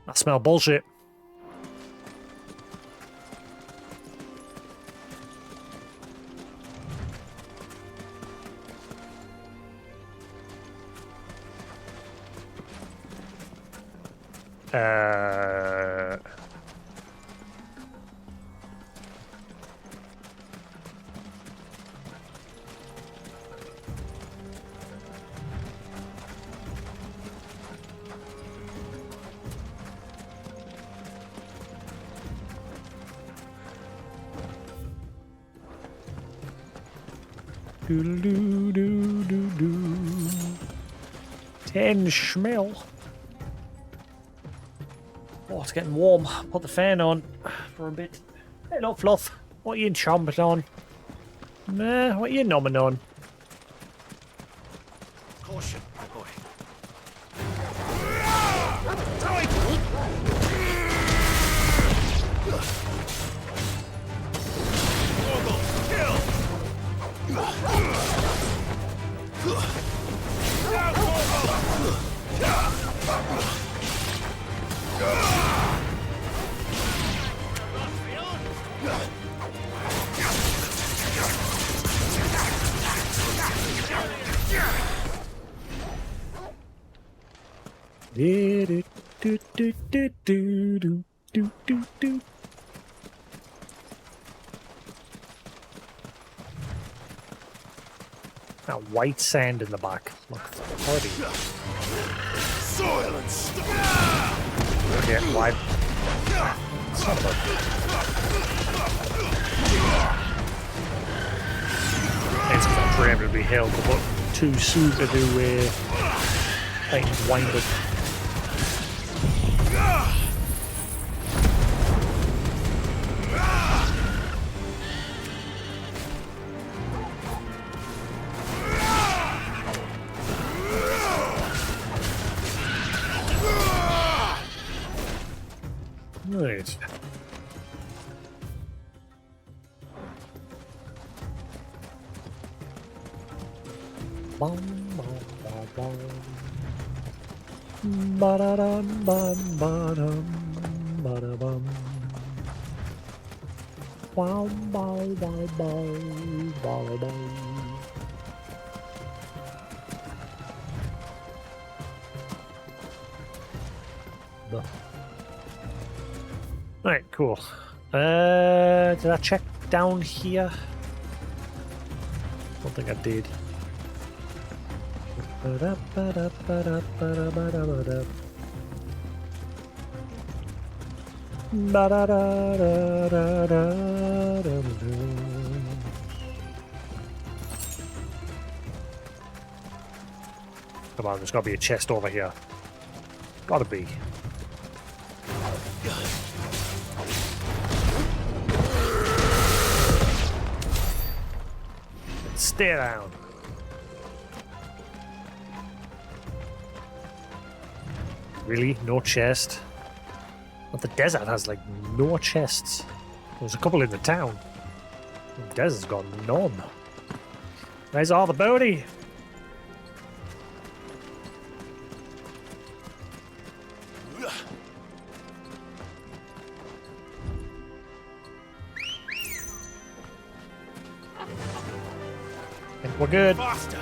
I smell bullshit. Do-do-do-do-do-do. 10 smell. Oh, it's getting warm. Put the fan on for a bit. Hello, Fluff. What are you chomping on? Nah, what are you nomming on? Caution, my boy. Do-do-do-do-do-do-do-do. That white sand in the back. Look, party. Soil and stuff. Okay, why? Son of a... It's preemptively held, but too soon to do things wind up. Right. Bum, bum, bum, bum. Ba-da-dum, bum, ba-dum, ba-da-bum. Wow, bow, bow, bow, bow, bow. Right, cool. Did I check down here? I don't think I did. Come on, there's got to be a chest over here. Gotta be. Stay down. Really? No chest? But the desert has like no chests. There's a couple in the town. The desert's got none. Where's all the booty? We're good. Faster.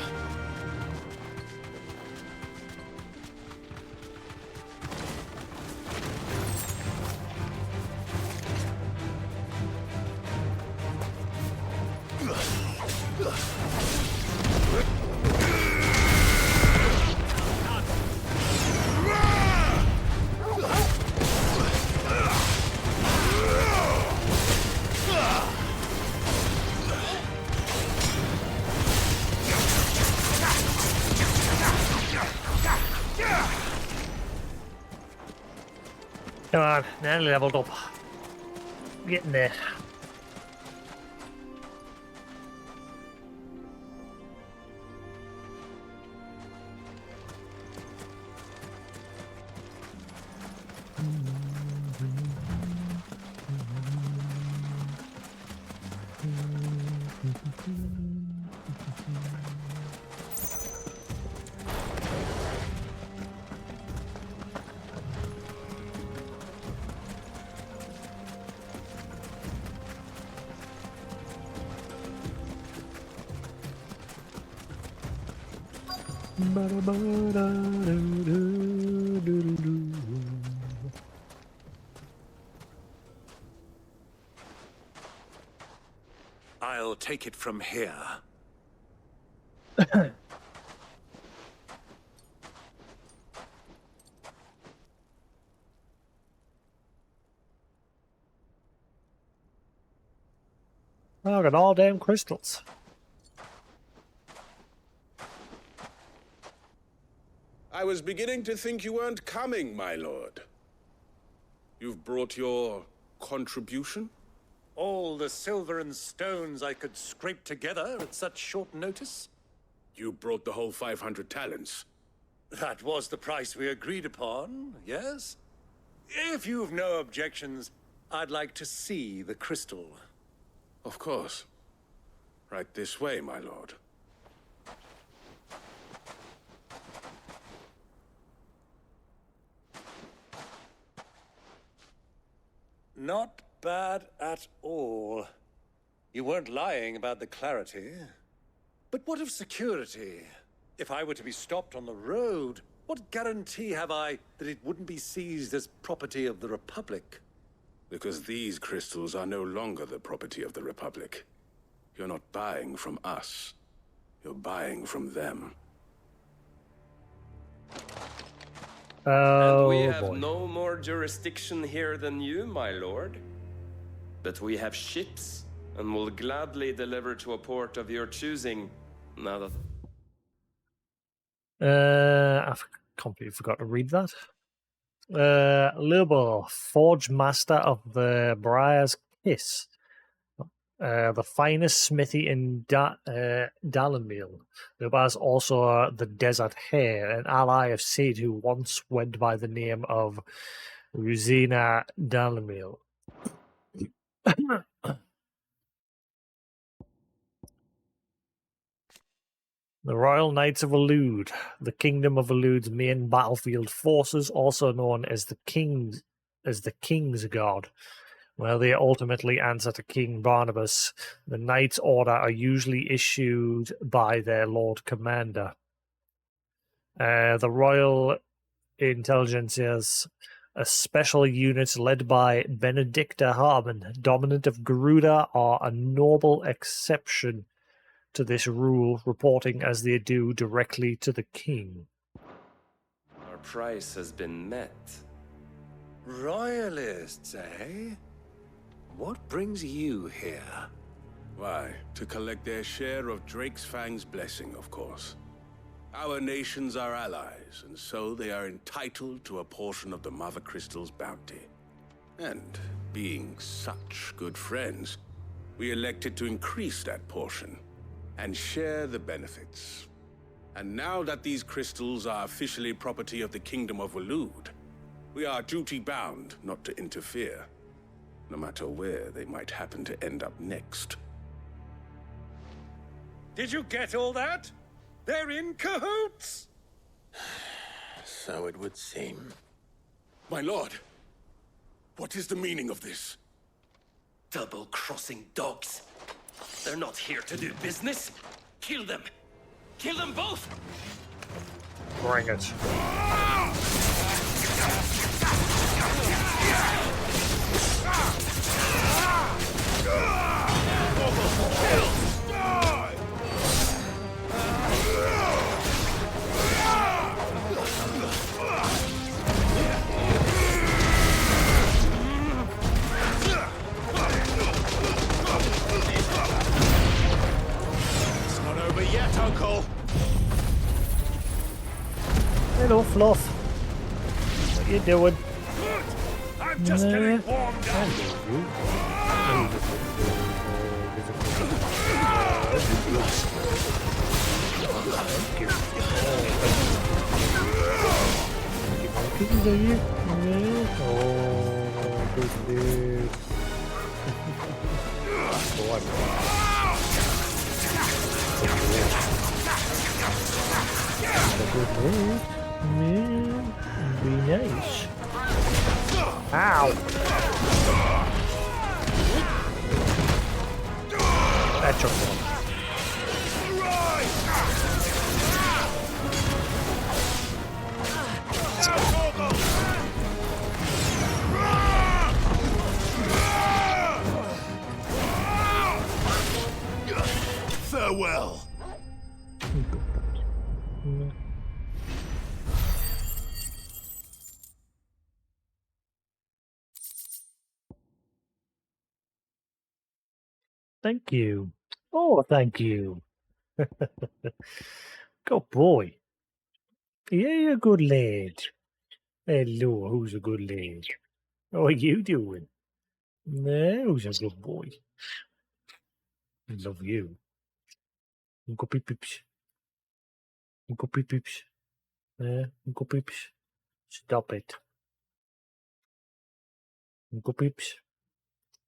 Come on, nearly leveled up. Getting there. I'll take it from here. Oh, I got all damn crystals. I was beginning to think you weren't coming, my lord. You've brought your contribution? All the silver and stones I could scrape together at such short notice? You brought the whole 500 talents. That was the price we agreed upon, yes? If you've no objections, I'd like to see the crystal. Of course. Right this way, my lord. Not bad at all. You weren't lying about the clarity. But what of security? If I were to be stopped on the road, what guarantee have I that it wouldn't be seized as property of the Republic? Because these crystals are no longer the property of the Republic. You're not buying from us. You're buying from them. And we have boy. no more jurisdiction here than you, my lord. But we have ships, and will gladly deliver to a port of your choosing. Now that... I completely forgot to read that. Lubo, Forge Master of the Briar's Kiss. The finest smithy in Dalamil. Lubo is also the Desert Hare, an ally of Sid who once went by the name of Rosina Dalamil. The Royal Knights of Elude, the Kingdom of Elude's main battlefield forces, also known as the King's Guard. Where they ultimately answer to King Barnabas, the Knights Order are usually issued by their Lord Commander. The Royal Intelligences A special unit led by Benedicta Harmon, dominant of Gruda, are a noble exception to this rule, reporting as they do directly to the king. Our price has been met. Royalists, eh? What brings you here? Why, to collect their share of Drake's Fang's blessing, of course. Our nations are allies, and so they are entitled to a portion of the Mother Crystal's bounty. And being such good friends, we elected to increase that portion and share the benefits. And now that these crystals are officially property of the Kingdom of Waloed, we are duty-bound not to interfere, no matter where they might happen to end up next. Did you get all that? They're in cahoots! So it would seem. My lord, what is the meaning of this? Double-crossing dogs. They're not here to do business. Kill them. Kill them both! Bring it. It's not over yet, Uncle! Hello, Fluff. What you doing? I'm just getting warmed up! Be nice. Ow! That took one. Farewell! Thank you. Oh, thank you. Good boy. Yeah, you're a good lad. Hello, who's a good lad? How are you doing? No, who's a good boy? I love you. Uncle Peeps. Uncle Peeps. Uncle Peeps. Stop it. Uncle Peeps.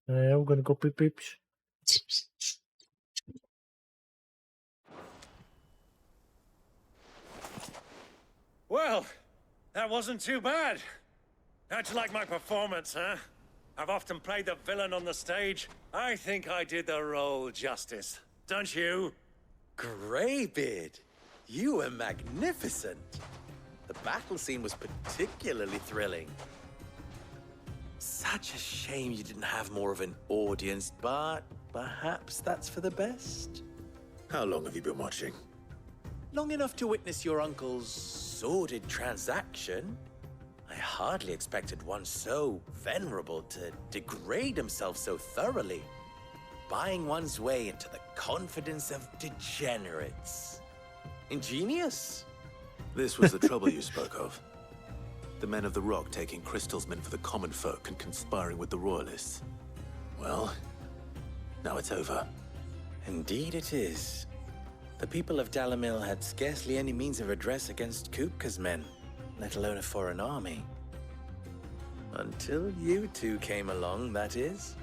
We're gonna go Peeps. Well, that wasn't too bad. How'd you like my performance, huh? I've often played the villain on the stage. I think I did the role justice. Don't you? Greybeard, you were magnificent. The battle scene was particularly thrilling. Such a shame you didn't have more of an audience, but perhaps that's for the best. How long have you been watching? Long enough to witness your uncle's sordid transaction. I hardly expected one so venerable to degrade himself so thoroughly, buying one's way into the confidence of degenerates. Ingenious. This was the trouble you spoke of. The men of the Rock taking crystals meant for the common folk and conspiring with the Royalists. Well, now it's over. Indeed it is. The people of Dalamil had scarcely any means of redress against Kupka's men, let alone a foreign army. Until you two came along, that is.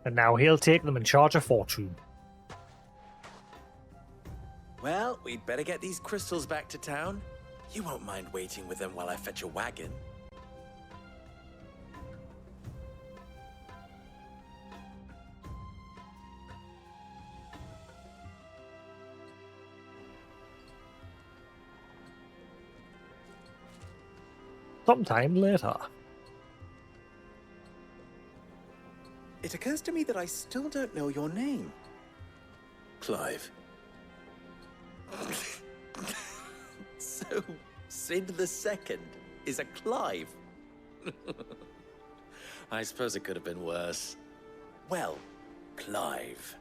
And now he'll take them and charge a fortune. Well, we'd better get these crystals back to town. You won't mind waiting with them while I fetch a wagon. sometime later. It occurs to me that I still don't know your name. Clive. So, Sid the Second is a Clive? I suppose it could have been worse. Well, Clive,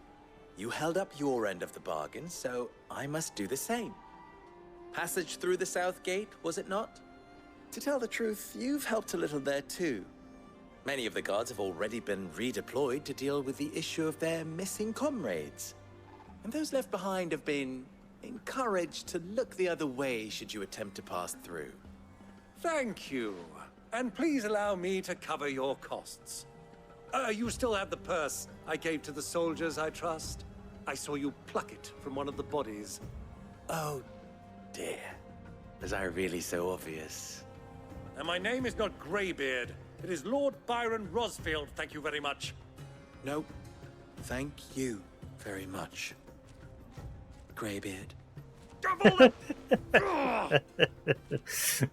you held up your end of the bargain, so I must do the same. Passage through the South Gate, was it not? To tell the truth, you've helped a little there too. Many of the guards have already been redeployed to deal with the issue of their missing comrades. And those left behind have been encouraged to look the other way should you attempt to pass through. Thank you. And please allow me to cover your costs. You still have the purse I gave to the soldiers, I trust? I saw you pluck it from one of the bodies. Oh, dear. Was I really so obvious? And my name is not Greybeard. It is Lord Byron Rosfield, thank you very much. No, thank you very much, Greybeard.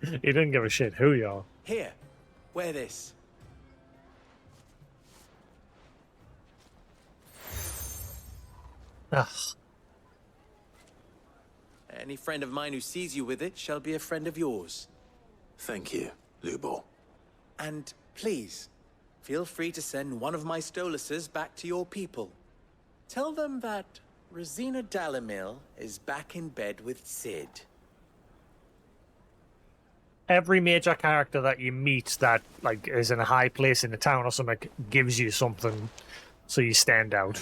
He didn't give a shit who you are. Here, wear this. Ugh. Any friend of mine who sees you with it shall be a friend of yours. Thank you, Lubor. And please, feel free to send one of my Stoluses back to your people. Tell them that Rosina Dalamil is back in bed with Sid. Every major character that you meet that like is in a high place in the town or something gives you something so you stand out.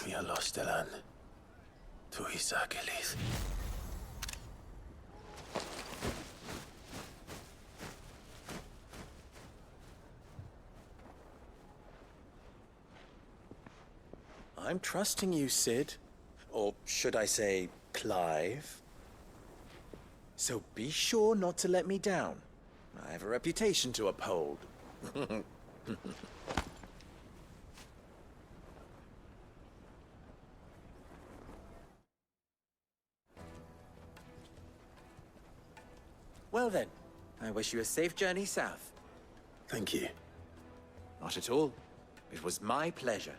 I'm trusting you, Sid. Or should I say, Clive? So be sure not to let me down. I have a reputation to uphold. Well then, I wish you a safe journey south. Thank you. Not at all. It was my pleasure.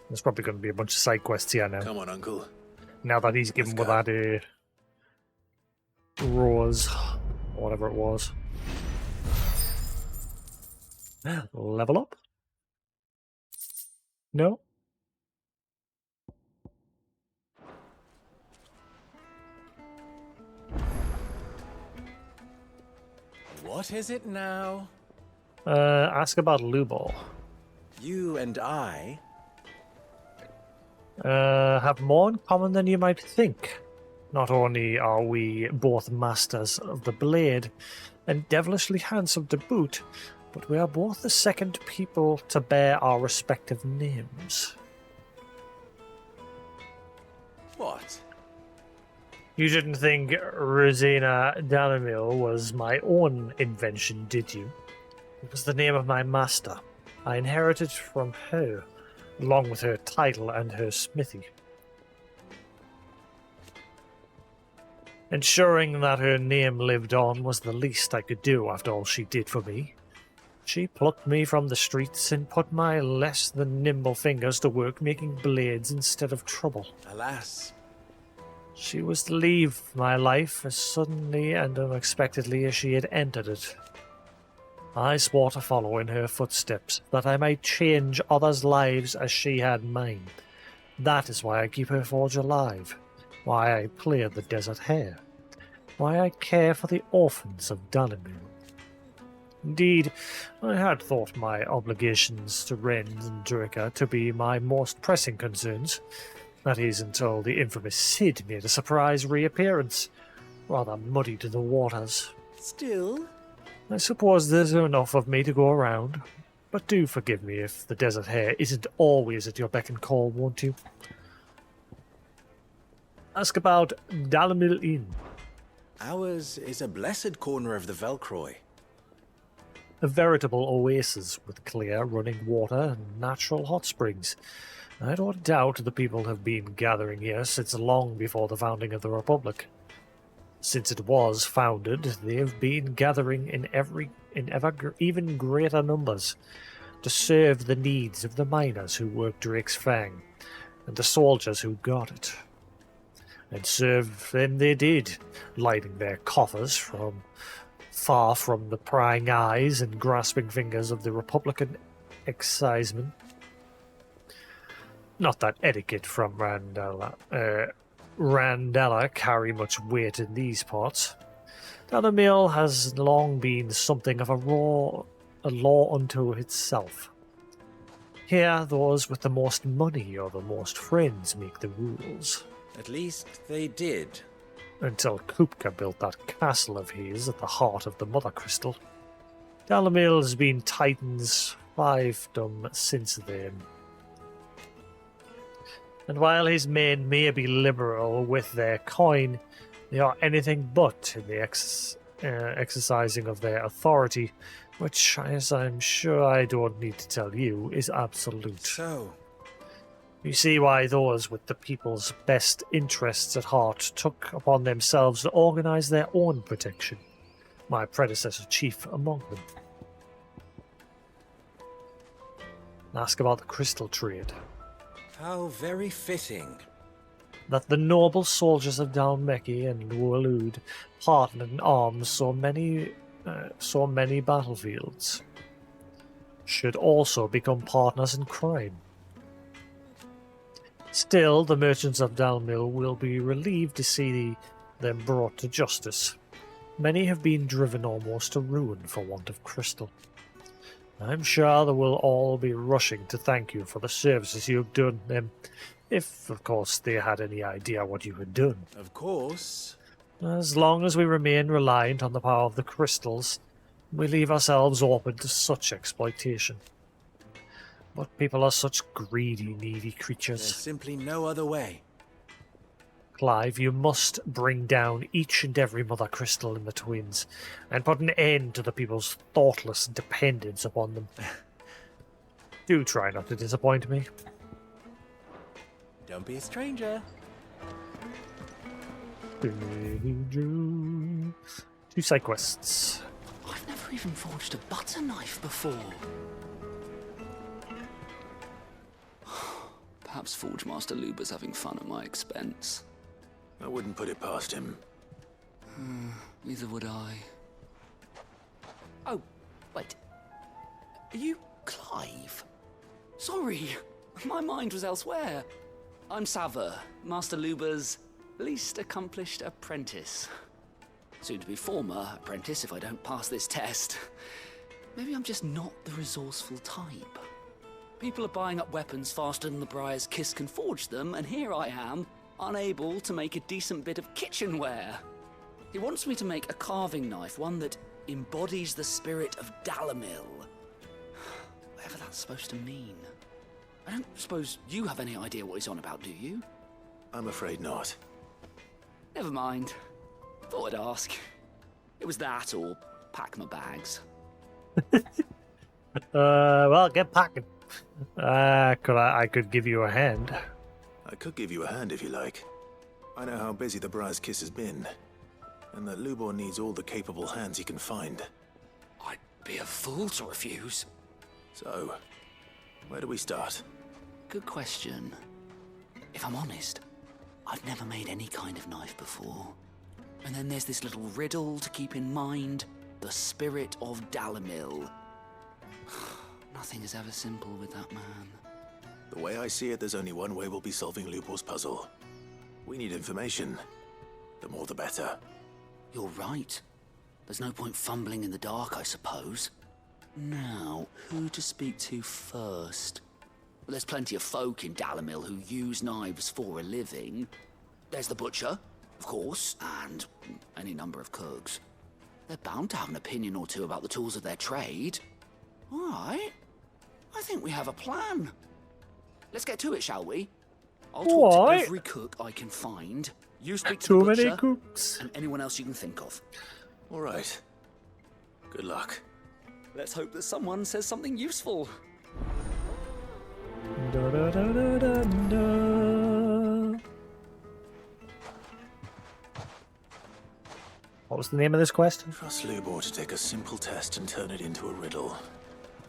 There's probably going to be a bunch of side quests here now. Come on, Uncle. Now that he's given with that Rose, or whatever it was. Level up? No? What is it now? Ask about Lubor. You and I have more in common than you might think. Not only are we both masters of the blade, and devilishly handsome to boot, but we are both the second people to bear our respective names. What? You didn't think Rosina Dalamil was my own invention, did you? It was the name of my master. I inherited from her, along with her title and her smithy. Ensuring that her name lived on was the least I could do after all she did for me. She plucked me from the streets and put my less than nimble fingers to work making blades instead of trouble. Alas. She was to leave my life as suddenly and unexpectedly as she had entered it. I swore to follow in her footsteps, that I might change others' lives as she had mine. That is why I keep her forge alive, why I play the desert hare, why I care for the orphans of Dalamil. Indeed, I had thought my obligations to Ren and Drika to be my most pressing concerns. That is, until the infamous Sid made a surprise reappearance, rather muddy to the waters. Still? I suppose there's enough of me to go around, but do forgive me if the desert hare isn't always at your beck and call, won't you? Ask about Dalamil Inn. Ours is a blessed corner of the Velcroy. A veritable oasis with clear running water and natural hot springs. I don't doubt the people have been gathering here since long before the founding of the Republic. Since it was founded, they have been gathering in even greater numbers to serve the needs of the miners who worked Drake's Fang and the soldiers who got it. And serve them they did, lighting their coffers from far from the prying eyes and grasping fingers of the Republican excisemen. Not that etiquette from Randella carry much weight in these parts. Dalamil has long been something of a law unto itself. Here, those with the most money or the most friends make the rules. At least they did. Until Kupka built that castle of his at the heart of the Mother Crystal. Dalamil has been Titan's fiefdom since then. And while his men may be liberal with their coin, they are anything but in the exercising of their authority, which, as I'm sure I don't need to tell you, is absolute. So, you see why those with the people's best interests at heart took upon themselves to organize their own protection, my predecessor chief among them. Ask about the crystal trade. How very fitting. That the noble soldiers of Dalmeki and Lualud partnered in arms so many battlefields should also become partners in crime. Still, the merchants of Dalmil will be relieved to see them brought to justice. Many have been driven almost to ruin for want of crystal. I'm sure they will all be rushing to thank you for the services you have done them, if, of course, they had any idea what you had done. Of course. As long as we remain reliant on the power of the crystals, we leave ourselves open to such exploitation. But people are such greedy, needy creatures. There's simply no other way. Clive, you must bring down each and every Mother Crystal in the Twins, and put an end to the people's thoughtless dependence upon them. Do try not to disappoint me. Don't be a stranger. Two side quests. I've never even forged a butter knife before. Perhaps Forge Master Luber's having fun at my expense. I wouldn't put it past him. Neither would I. Oh, wait. Are you Clive? Sorry, my mind was elsewhere. I'm Sava, Master Luber's least accomplished apprentice. Soon to be former apprentice if I don't pass this test. Maybe I'm just not the resourceful type. People are buying up weapons faster than the Briar's Kiss can forge them, and here I am, unable to make a decent bit of kitchenware. He wants me to make a carving knife, one that embodies the spirit of Dalamil. Whatever that's supposed to mean. I don't suppose you have any idea what he's on about, do you? I'm afraid not. Never mind. Thought I'd ask. It was that or pack my bags. Well, get packing. I could give you a hand. I could give you a hand if you like. I know how busy the Briar's Kiss has been, and that Lubor needs all the capable hands he can find. I'd be a fool to refuse. So, where do we start? Good question. If I'm honest, I've never made any kind of knife before. And then there's this little riddle to keep in mind. The spirit of Dalamil. Nothing is ever simple with that man. The way I see it, there's only one way we'll be solving Lubor's puzzle. We need information. The more the better. You're right. There's no point fumbling in the dark, I suppose. Now, who to speak to first? Well, there's plenty of folk in Dalamil who use knives for a living. There's the butcher, of course, and any number of cooks. They're bound to have an opinion or two about the tools of their trade. All right. I think we have a plan. Let's get to it, shall we? I'll talk to every cook I can find. You speak to the butcher, many cooks. And anyone else you can think of. All right. Good luck. Let's hope that someone says something useful. Da, da, da, da, da, da. What was the name of this quest? Trust Lubor to take a simple test and turn it into a riddle.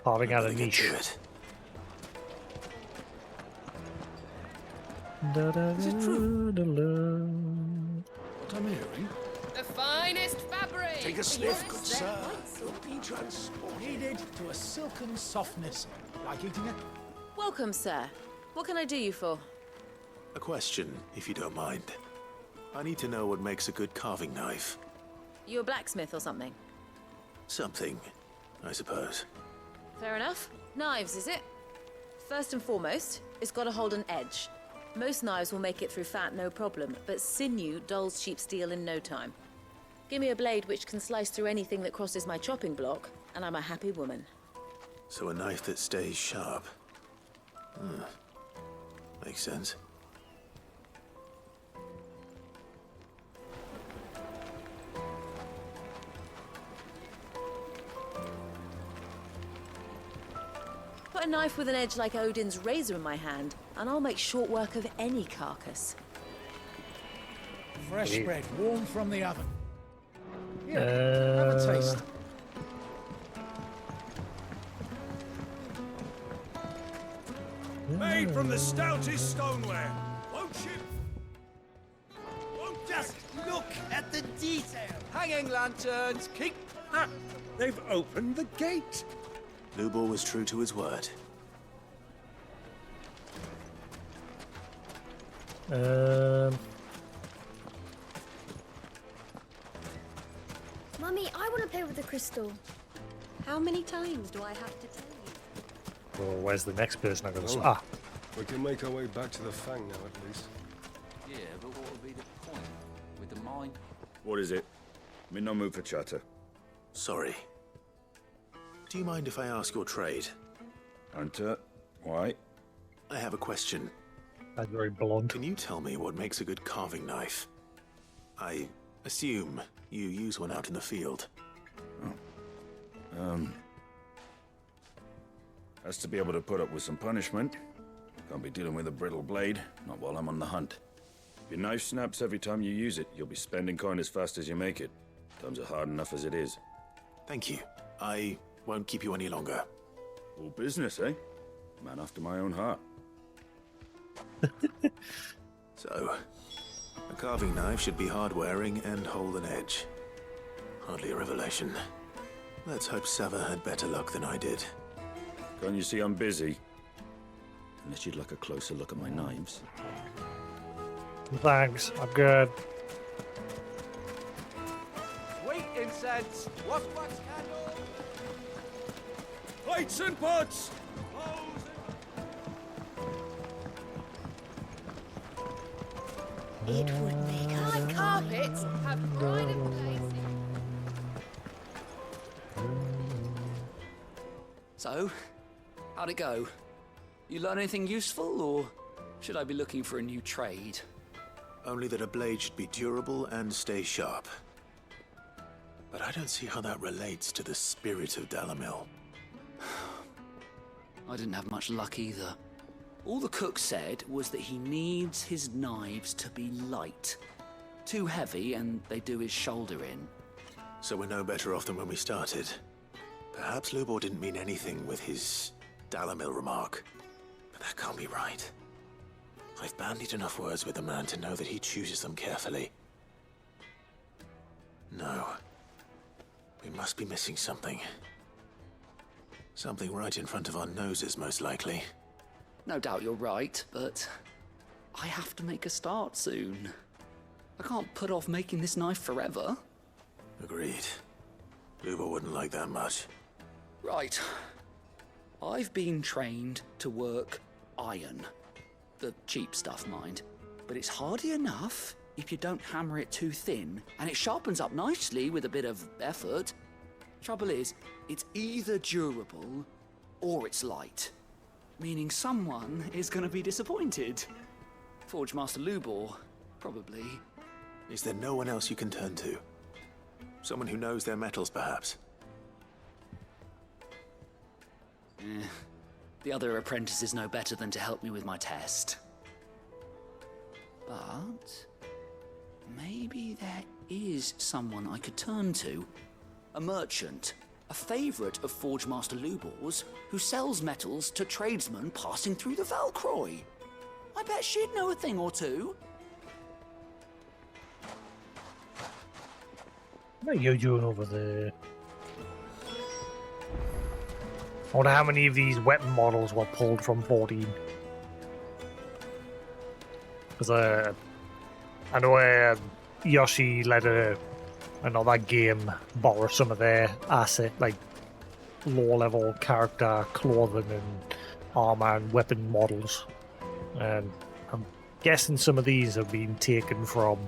Carving out a Get to niche. it. Is it true? What I'm hearing? The finest fabric! Take a sniff, good sir. Be transported to a silken softness, like eating a... Welcome, sir. What can I do you for? A question, if you don't mind. I need to know what makes a good carving knife. You a blacksmith or something? Something, I suppose. Fair enough. Knives, is it? First and foremost, it's got to hold an edge. Most knives will make it through fat, no problem, but sinew dulls cheap steel in no time. Give me a blade which can slice through anything that crosses my chopping block, and I'm a happy woman. So a knife that stays sharp. Makes sense. Put a knife with an edge like Odin's razor in my hand, and I'll make short work of any carcass. Fresh bread, warm from the oven. Here, have a taste. Made from the stoutest stoneware. Won't you? Won't just look at the detail. Hanging lanterns, keep... Ah, they've opened the gate. Lubor was true to his word. Mummy, I want to play with the crystal. How many times do I have to tell you? Well, where's the next person I'm going to... Oh, we can make our way back to the Fang now, at least. Yeah, but what would be the point? With the mine? What is it? I'm in no mood for chatter. Sorry. Do you mind if I ask your trade? Hunter, why? I have a question. That's very blunt. Can you tell me what makes a good carving knife? I assume you use one out in the field. Has to be able to put up with some punishment. Can't be dealing with a brittle blade, not while I'm on the hunt. If your knife snaps every time you use it, you'll be spending coin as fast as you make it. Times are hard enough as it is. Thank you. I won't keep you any longer. All business, eh? Man after my own heart. So, a carving knife should be hard-wearing and hold an edge. Hardly a revelation. Let's hope Sava had better luck than I did. Can't you see I'm busy? Unless you'd like a closer look at my knives. Thanks, I'm good. Sweet incense, wax candle. Plates and pots! It would make our carpets have pride and place. So, how'd it go? You learn anything useful, or should I be looking for a new trade? Only that a blade should be durable and stay sharp. But I don't see how that relates to the spirit of Dalamil. I didn't have much luck either. All the cook said was that he needs his knives to be light. Too heavy and they do his shoulder in. So we're no better off than when we started. Perhaps Lubor didn't mean anything with his Dalamil remark. But that can't be right. I've bandied enough words with the man to know that he chooses them carefully. No. We must be missing something. Something right in front of our noses, most likely. No doubt you're right, but I have to make a start soon. I can't put off making this knife forever. Agreed. Lubor wouldn't like that much. Right. I've been trained to work iron. The cheap stuff, mind. But it's hardy enough if you don't hammer it too thin, and it sharpens up nicely with a bit of effort. Trouble is, it's either durable or it's light. Meaning someone is going to be disappointed. Forge Master Lubor, probably. Is there no one else you can turn to? Someone who knows their metals, perhaps? The other apprentices know better than to help me with my test. But maybe there is someone I could turn to. A merchant, a favourite of Forge Master Lubor's, who sells metals to tradesmen passing through the Valcroy. I bet she'd know a thing or two. What are you doing over there? I wonder how many of these weapon models were pulled from 14. Because I know Yoshi let another game borrow some of their asset, like low-level character clothing and armor and weapon models. And I'm guessing some of these have been taken from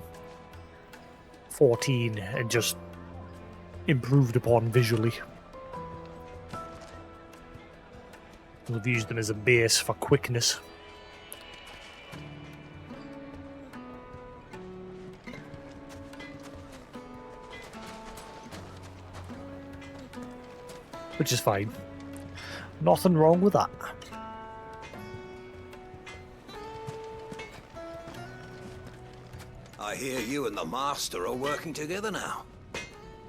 14 and just improved upon visually. We've used them as a base for quickness. Which is fine. Nothing wrong with that. I hear you and the Master are working together now.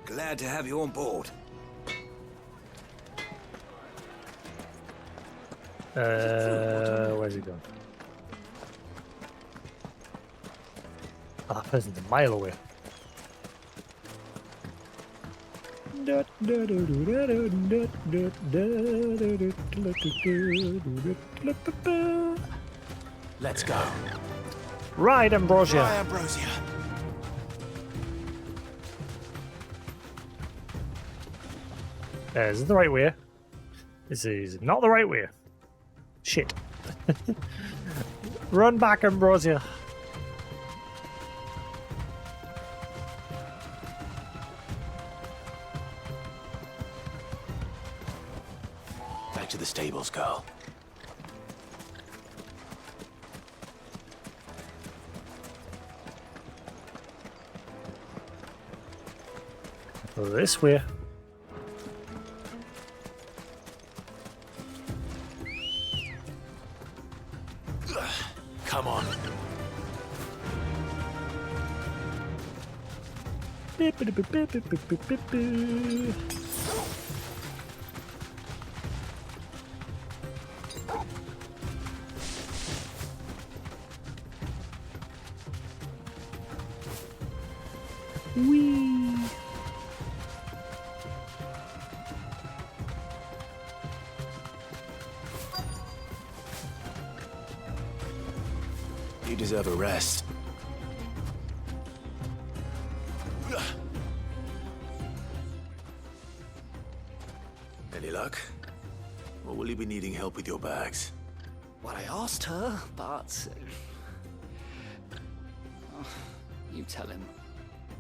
Glad to have you on board. Where's he gone? Oh, that person's a mile away. Let's go. Right, Ambrosia. Right, Ambrosia. Is it the right way? This is not the right way. Shit. Run back, Ambrosia. Back to the stables, girl. This way. Come on. Whee! You deserve a rest. Any luck? Or will you be needing help with your bags? Well, I asked her, but... you tell him.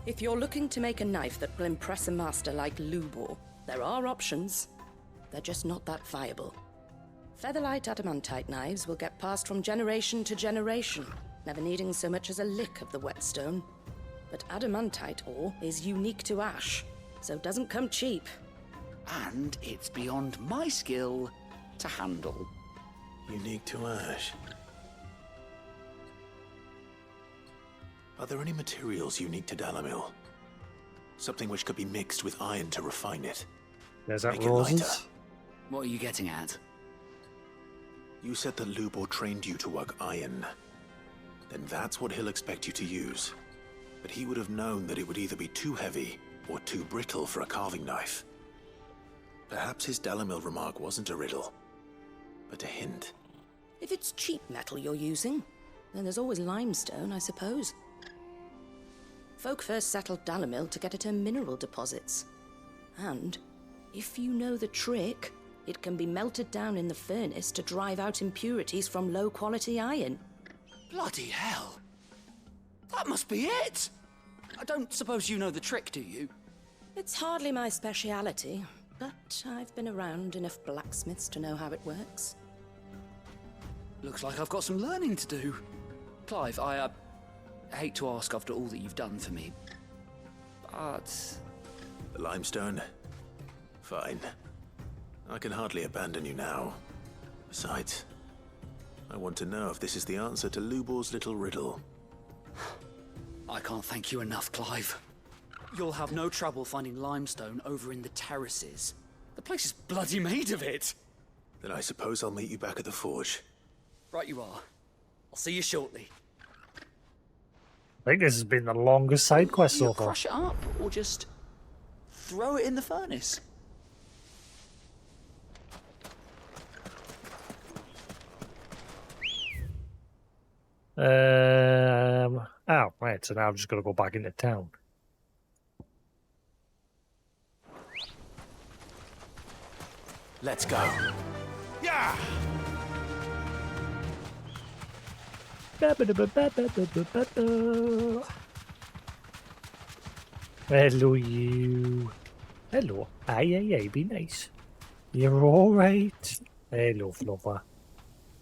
If you're looking to make a knife that will impress a master like Lubor, there are options. They're just not that viable. Featherlight adamantite knives will get passed from generation to generation, never needing so much as a lick of the whetstone. But adamantite ore is unique to ash, so doesn't come cheap. And it's beyond my skill to handle. Unique to ash. Are there any materials unique to Dalamil? Something which could be mixed with iron to refine it. There's that Make it lighter. roses. What are you getting at? You said that Lubor trained you to work iron. Then that's what he'll expect you to use. But he would have known that it would either be too heavy or too brittle for a carving knife. Perhaps his Dalamil remark wasn't a riddle, but a hint. If it's cheap metal you're using, then there's always limestone, I suppose. Folk first settled Dalamil to get at her mineral deposits. And, if you know the trick, it can be melted down in the furnace to drive out impurities from low-quality iron. Bloody hell! That must be it! I don't suppose you know the trick, do you? It's hardly my speciality, but I've been around enough blacksmiths to know how it works. Looks like I've got some learning to do. Clive, I hate to ask after all that you've done for me, but... The limestone? Fine. I can hardly abandon you now. Besides, I want to know if this is the answer to Lubor's little riddle. I can't thank you enough, Clive. You'll have no trouble finding limestone over in the terraces. The place is bloody made of it. Then I suppose I'll meet you back at the forge. Right you are. I'll see you shortly. I think this has been the longest side quest You so far. crush it up, or just throw it in the furnace? Oh, right, so now I've just got to go back into town. Let's go. Yeah! Hello, you. Hello. Aye, be nice. You're alright. Hello, Flopper.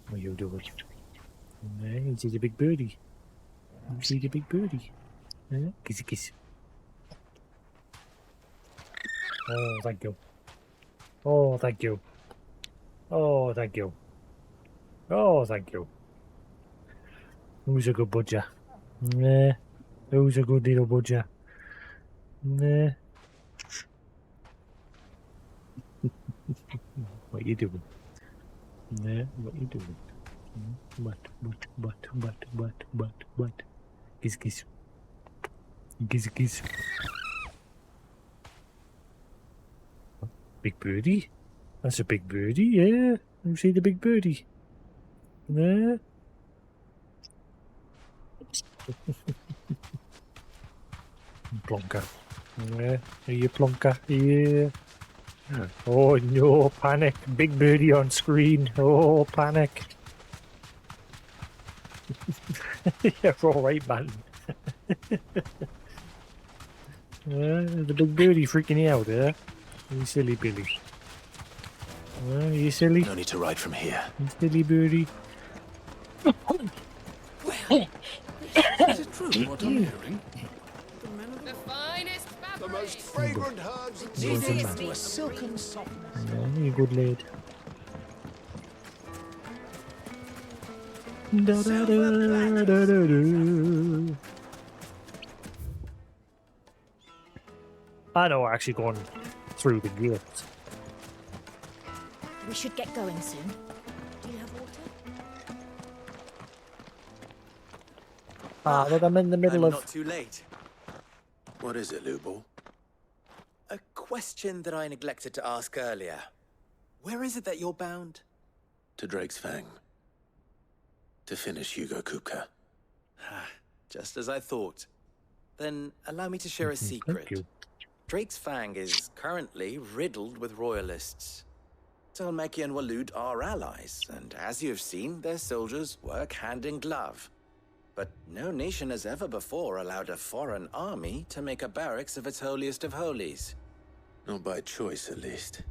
What are you doing? You see the big birdie? You see the big birdie? Kissy kiss. Oh, thank you. Oh, thank you. Oh, thank you. Oh, thank you. Who's a good butcher? Nah. Who's a good little butcher? Nah. What you doing? Nah, what you doing? What? Kiss, kiss. Kiss, kiss. Big birdie? That's a big birdie, yeah. You see the big birdie? Yeah. Plonker. Yeah. Are you plonker? Yeah. Oh no, panic. Big birdie on screen. Oh, panic. You're alright, man. The big birdie freaking you out, eh? You silly Billy. You silly? No need to ride from here. You silly birdie. Is it true what I'm hearing? The finest fabric. The most fragrant herbs and Leading to a silken softness. Yeah, you good lad. Da, da, da, da, da, da. I know we're actually going through the gate. We should get going soon. Do you have water? Look, I'm in the middle I'm of... not too late. What is it, Lubor? A question that I neglected to ask earlier. Where is it that you're bound? To Drake's Fang. To finish Hugo Kupka. Just as I thought. Then allow me to share a secret. Drake's Fang is currently riddled with royalists. Telmeki and Walud are allies, and as you have seen, their soldiers work hand in glove. But no nation has ever before allowed a foreign army to make a barracks of its holiest of holies. Not by choice, at least.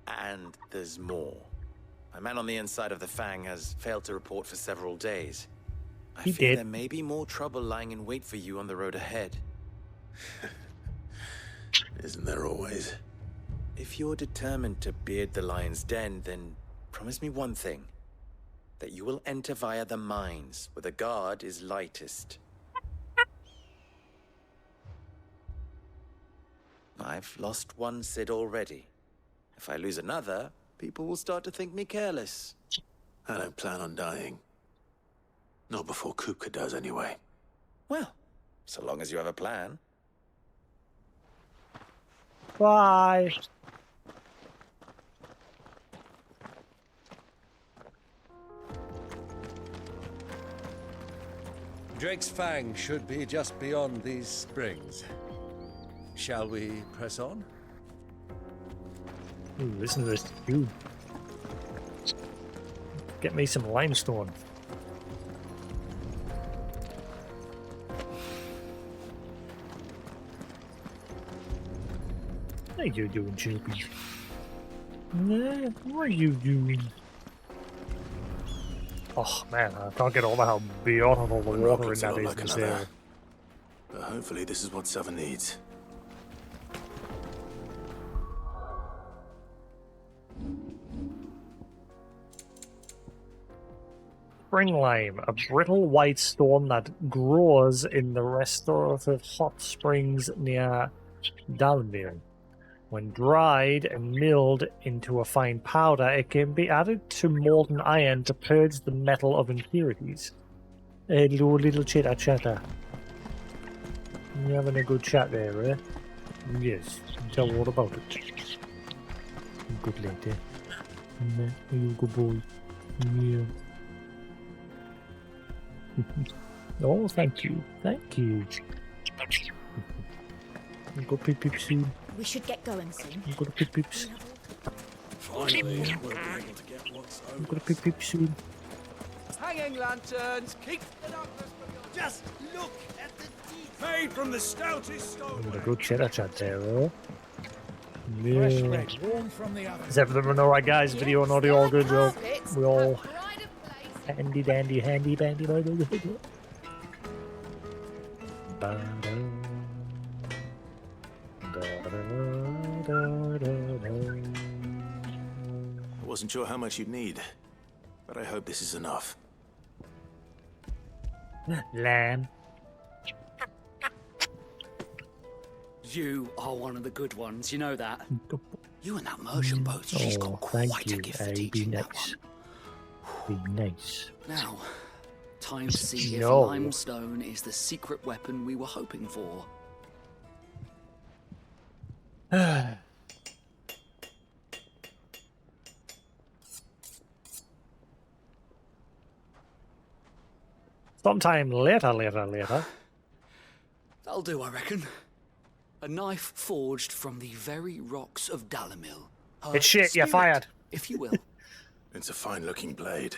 And there's more. A man on the inside of the Fang has failed to report for several days. I fear there may be more trouble lying in wait for you on the road ahead. Isn't there always? If you're determined to beard the lion's den, then promise me one thing. That you will enter via the mines, where the guard is lightest. I've lost one Cid already. If I lose another, people will start to think me careless. I don't plan on dying. Not before Kupka does, anyway. Well, so long as you have a plan. Bye. Drake's Fang should be just beyond these springs. Shall we press on? Ooh, listen to this dude. Get me some limestone. How you doing, Chippy? Nah, what are you doing? Oh man, I can't get over how beautiful the water in that is in this area. But hopefully this is what Southern needs. spring lime, a brittle white stone that grows in the restorative hot springs near Dalmir. When dried and milled into a fine powder, it can be added to molten iron to purge the metal of impurities. Hello, little chitter chatter. You having a good chat there, eh? Yes. Tell me all about it. Good lady. You good boy. Yeah. Oh, thank you. Thank you. Go peep peep soon. We should get going soon. Go to peep peeps. Finally, we'll be able to get what's owed. Go to peep peep soon. Hanging lanterns, keep the darkness from your... Just look at the teeth made from the stoutest I'm stone. gonna go chitter chat there, eh? Fresh Yeah. bread, warm from the oven. Is everything alright, guys? Video and audio all good? We all Pride of place. handy dandy, handy dandy. I wasn't sure how much you'd need, but I hope this is enough. Lamb. You are one of the good ones, you know that. You and that merchant boat, she's got thank quite you. a gift for Be teaching that nice. one. Be nice. Now, time to see if No. limestone is the secret weapon we were hoping for. Sometime later. That'll do, I reckon. A knife forged from the very rocks of Dalamil. Her It's shit, you're spirit, fired. If you will. It's a fine-looking blade.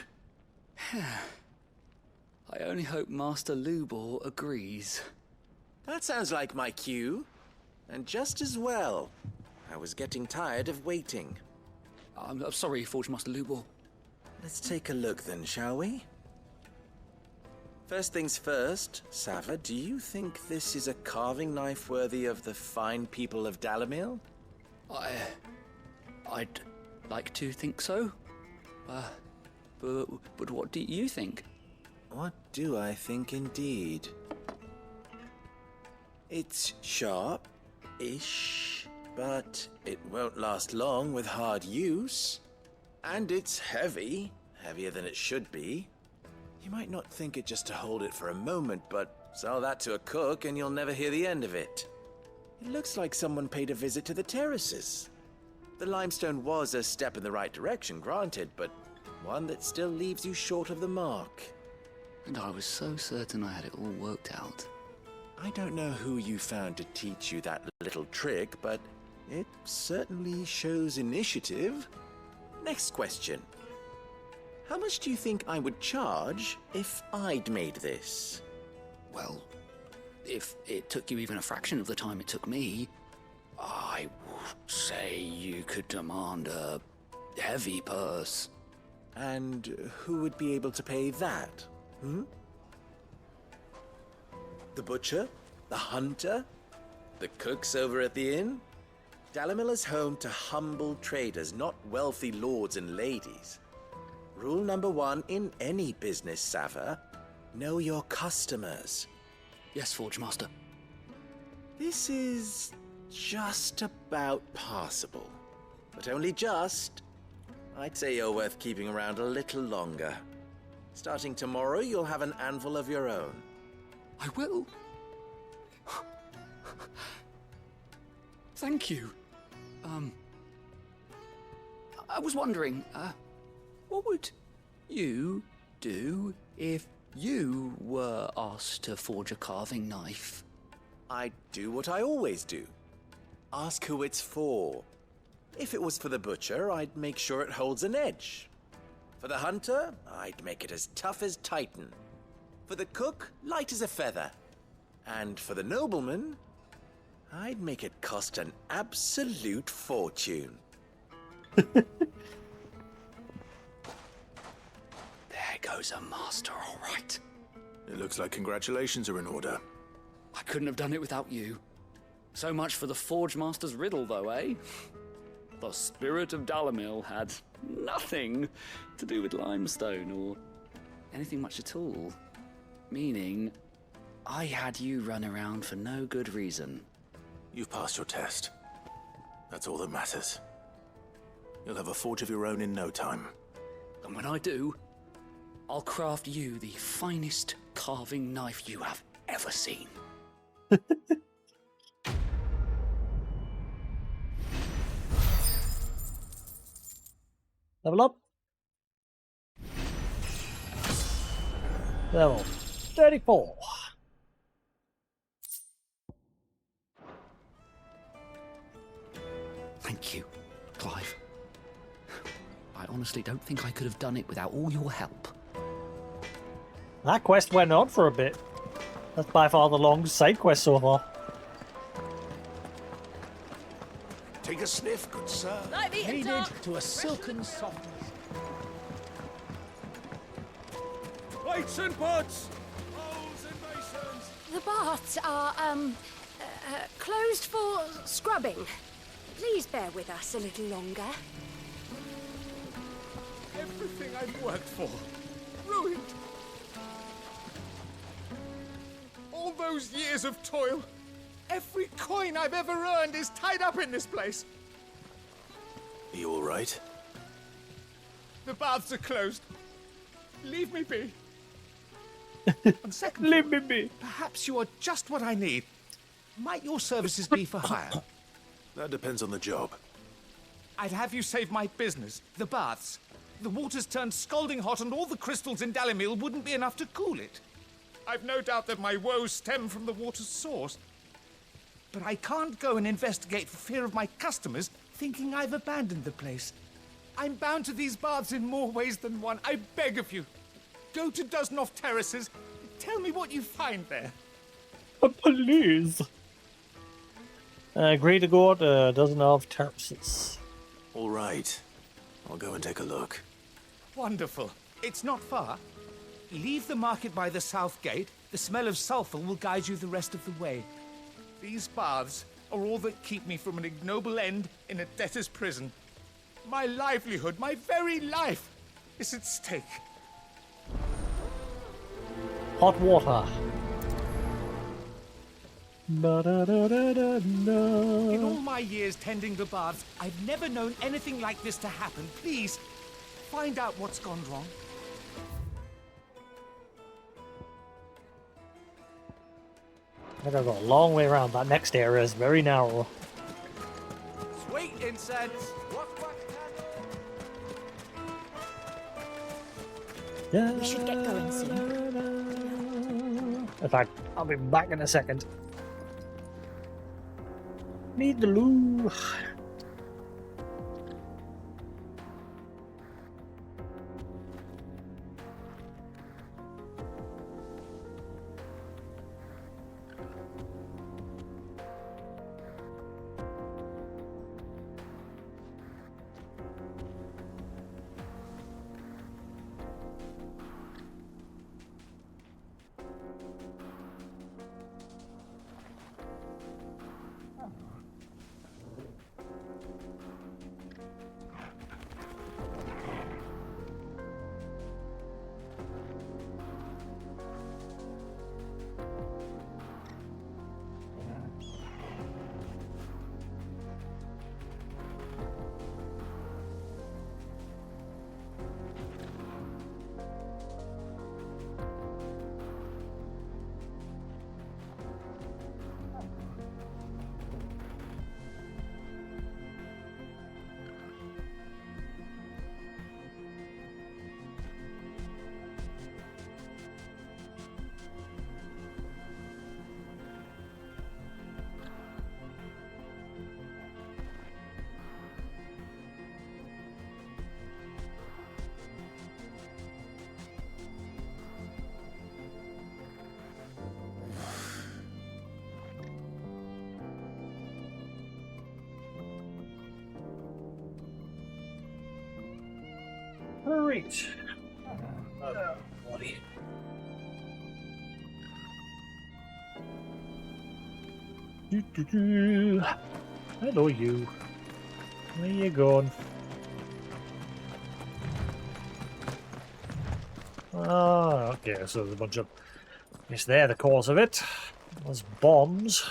I only hope Master Lubor agrees. That sounds like my cue. And just as well. I was getting tired of waiting. I'm sorry, Forge Master Lubor. Let's take a look then, shall we? First things first, Sava, do you think this is a carving knife worthy of the fine people of Dalamil? I'd like to think so. But what do you think? What do I think indeed? It's sharp-ish, but it won't last long with hard use. And it's heavy, heavier than it should be. You might not think it just to hold it for a moment, but sell that to a cook and you'll never hear the end of it. It looks like someone paid a visit to the terraces. The limestone was a step in the right direction, granted, but one that still leaves you short of the mark. And I was so certain I had it all worked out. I don't know who you found to teach you that little trick, but it certainly shows initiative. Next question. How much do you think I would charge if I'd made this? Well, if it took you even a fraction of the time it took me, I would say you could demand a heavy purse. And who would be able to pay that? The butcher? The hunter? The cooks over at the inn? Dalamil is home to humble traders, not wealthy lords and ladies. Rule number 1 in any business, Sava. Know your customers. Yes, Forge Master. This is just about passable. But only just. I'd say you're worth keeping around a little longer. Starting tomorrow, you'll have an anvil of your own. I will. Thank you. I was wondering, what would you do if you were asked to forge a carving knife? I'd do what I always do. Ask who it's for. If it was for the butcher, I'd make sure it holds an edge. For the hunter, I'd make it as tough as Titan. For the cook, light as a feather. And for the nobleman, I'd make it cost an absolute fortune. There goes a master, all right. It looks like congratulations are in order. I couldn't have done it without you. So much for the Forge Master's riddle, though, eh? The spirit of Dalamil had nothing to do with limestone or anything much at all. Meaning, I had you run around for no good reason. You've passed your test. That's all that matters. You'll have a forge of your own in no time. And when I do, I'll craft you the finest carving knife you have ever seen. Level up. Level 34. Thank you, Clive. I honestly don't think I could have done it without all your help. That quest went on for a bit. That's by far the longest side quest so far. Take a sniff, good sir. Kneaded to a silken softness. Plates and pots! Bowls and basins! The baths are, closed for scrubbing. Please bear with us a little longer. Everything I've worked for, ruined. All those years of toil, every coin I've ever earned is tied up in this place. Are you all right? The baths are closed. Leave me be. On second Leave thought, me be. Perhaps you are just what I need. Might your services be for hire? That depends on the job. I'd have you save my business, the baths. The water's turned scalding hot and all the crystals in Dalimil wouldn't be enough to cool it. I've no doubt that my woes stem from the water's source. But I can't go and investigate for fear of my customers thinking I've abandoned the place. I'm bound to these baths in more ways than one. I beg of you. Go to Dusnoff Terraces. Tell me what you find there. Please. Agree to go to Dusnoff Terraces. All right. I'll go and take a look. Wonderful. It's not far. Leave the market by the south gate. The smell of sulfur will guide you the rest of the way. These baths are all that keep me from an ignoble end in a debtor's prison. My livelihood, my very life, is at stake. Hot water. In all my years tending the baths, I've never known anything like this to happen. Please, find out what's gone wrong. I gotta go a long way around. That next area is very narrow. Sweet incense. We should get going soon. In fact, I'll be back in a second. Need the loo. Alright. Bloody. Hello, you. Where you going? Oh, okay, so there's a bunch of... Yes, they're the cause of it. There's bombs.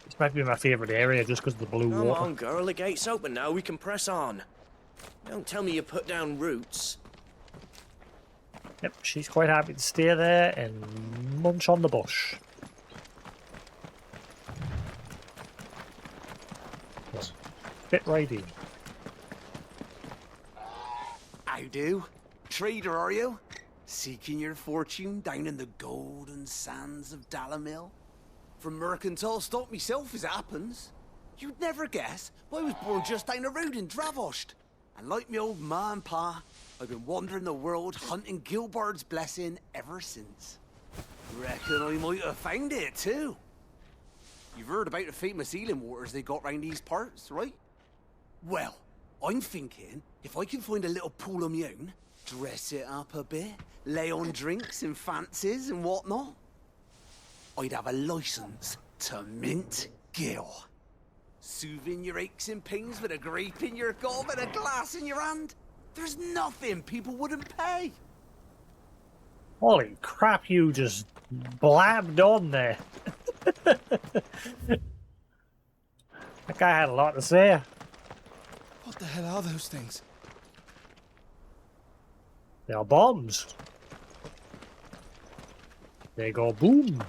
This might be my favourite area just because of the blue Come water. on, girl, the gate's open now. We can press on. Don't tell me you put down roots. Yep, she's quite happy to stay there and munch on the bush. Yes. Fit right in. How do? Trader, are you? Seeking your fortune down in the golden sands of Dalamil? From mercantile stock myself, as it happens. You'd never guess, but I was born just down the road in Dravost. And like me old ma and pa, I've been wandering the world hunting Gilbard's blessing ever since. Reckon I might have found it too. You've heard about the famous healing waters they got round these parts, right? Well, I'm thinking if I can find a little pool of my own, dress it up a bit, lay on drinks and fancies and whatnot, I'd have a license to mint Gil. Soothing your aches and pains with a grape in your gob and a glass in your hand. There's nothing people wouldn't pay. Holy crap, you just blabbed on there. That guy had a lot to say. What the hell are those things? They are bombs. They go boom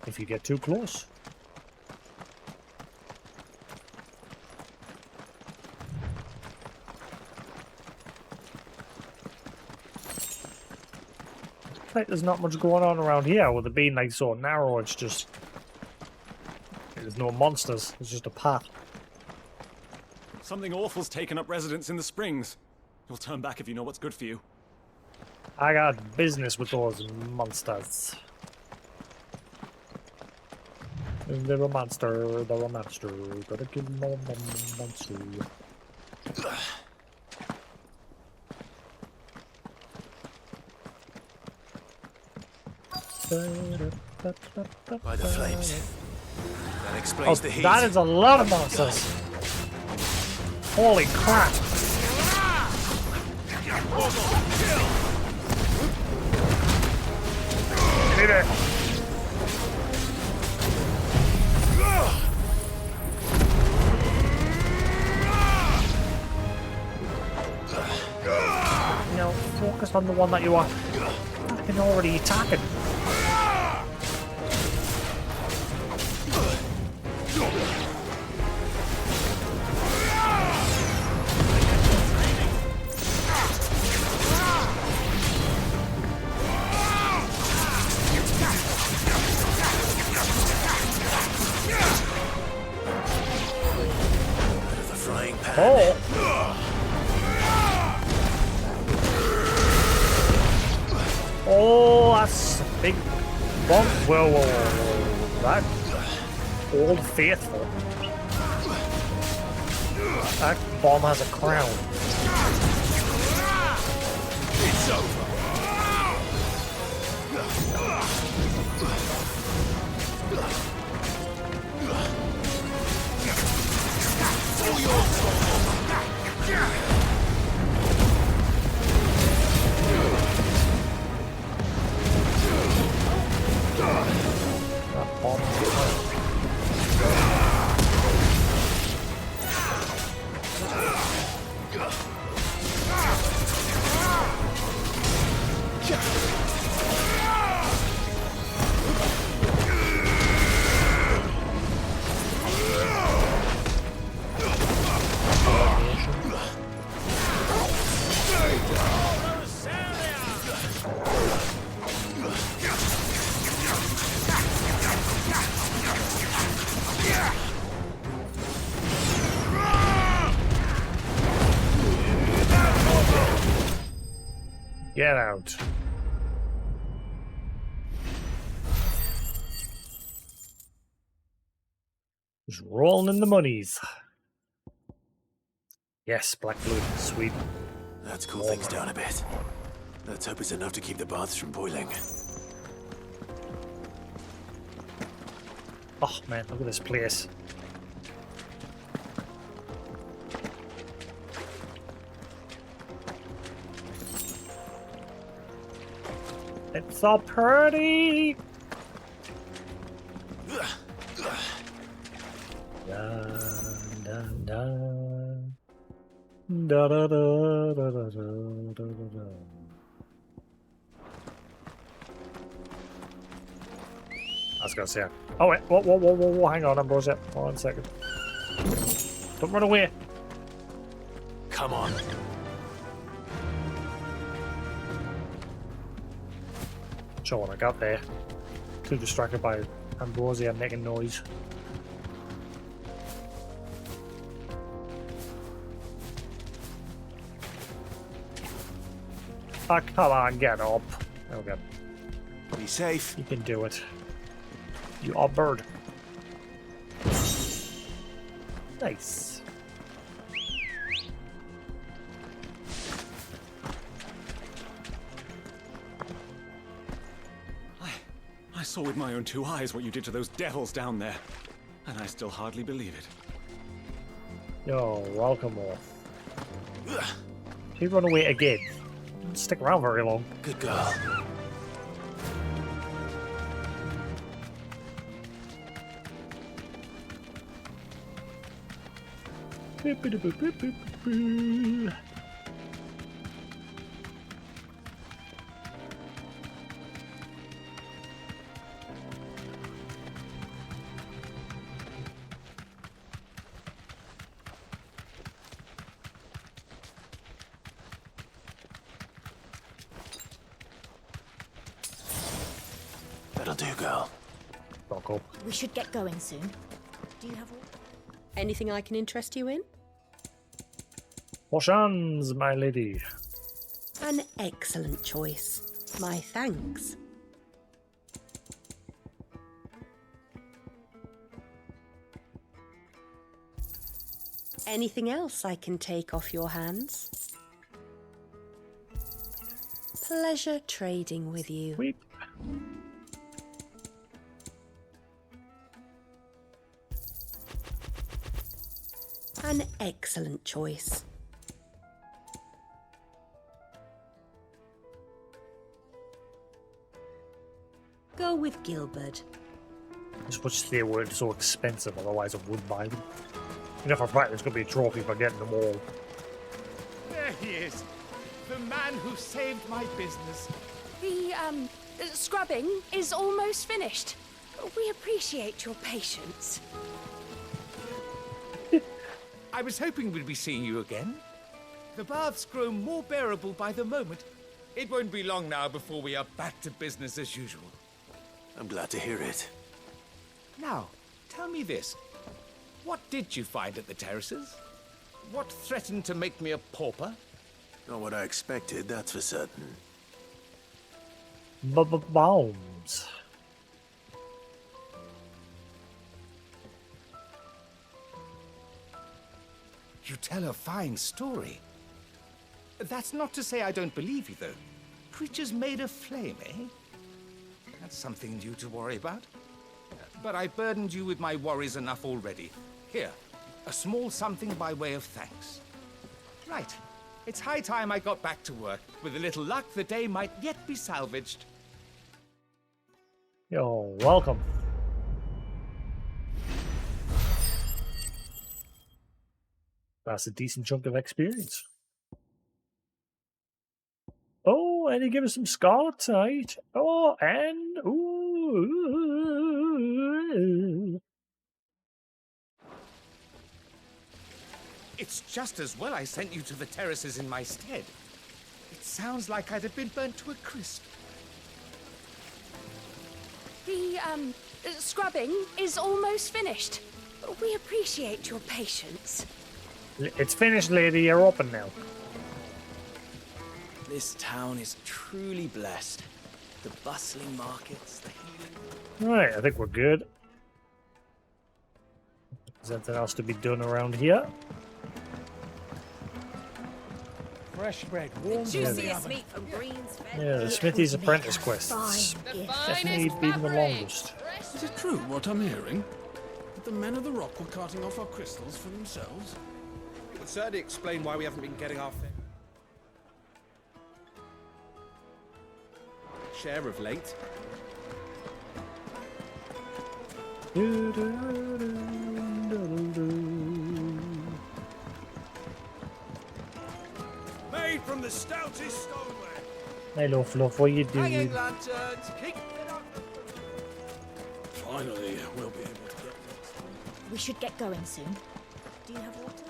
if you get too close. Like there's not much going on around here with it being like so narrow. It's just there's no monsters. It's just a path. Something awful's taken up residence in the springs. You'll turn back if you know what's good for you. I got business with those monsters. They're a monster. They're a monster. Gotta kill them all, monster. By the flames. That explains the heat. That is a lot of monsters. Holy crap. Give me that. No, focus on the one that you are fucking already attacking. Oh! Oh, that's a big bomb. Whoa, whoa, whoa, that Old Faithful. That bomb has a crown. It's over. All yours. That bomb. Get out. Just rolling in the monies. Yes, black fluid, sweet. Let's cool things down a bit. Let's hope it's enough to keep the baths from boiling. Oh man, look at this place. So pretty. Dun, dun, dun. Da, da, da, da, da, da, da, da. I was gonna say. Oh wait, whoa, hang on, Ambrosia. 1 second. Don't run away. Come on. Sure, when I got there, too distracted by Ambrosia making noise. Ah, come on, get up. Okay. Be safe. You can do it. You are bird. Nice. I saw with my own 2 eyes what you did to those devils down there, and I still hardly believe it. Yo, welcome all. She run away again. Didn't stick around very long. Good girl. That'll do, girl. Rock up. We should get going soon. Do you have all? Anything I can interest you in? Potions, my lady. An excellent choice. My thanks. Anything else I can take off your hands? Pleasure trading with you. Weep. An excellent choice. Go with Gilbert. Just wish they weren't so expensive, otherwise I would buy them. You know, for a fact, there's going to be a trophy for getting them all. There he is. The man who saved my business. The, scrubbing is almost finished. We appreciate your patience. I was hoping we'd be seeing you again. The baths grow more bearable by the moment. It won't be long now before we are back to business as usual. I'm glad to hear it. Now, tell me this. What did you find at the terraces? What threatened to make me a pauper? Not what I expected, that's for certain. Bombs. You tell a fine story. That's not to say I don't believe you, though. Creatures made of flame, eh? That's something new to worry about. But I burdened you with my worries enough already. Here, a small something by way of thanks. Right. It's high time I got back to work. With a little luck, the day might yet be salvaged. Yo, welcome. That's a decent chunk of experience. Oh, and he gave us some scarlet tonight. Oh, and ooh. It's just as well I sent you to the terraces in my stead. It sounds like I'd have been burnt to a crisp. The, scrubbing is almost finished. We appreciate your patience. It's finished, lady. You're open now. This town is truly blessed. The bustling markets, the healing... Right, I think we're good. Is there anything else to be done around here? Fresh bread, warm Juiciest meat from Green's. Yeah, the Smithy's apprentice quests. Definitely been the longest. Is it true what I'm hearing? That the men of the rock were carting off our crystals for themselves? It would certainly explain why we haven't been getting our share of late. Made from the stoutest stoneware. Hello, Fluff, what you Hanging doing? lanterns, keep it up. Finally, we'll be able to get We should get going soon. Do you have water?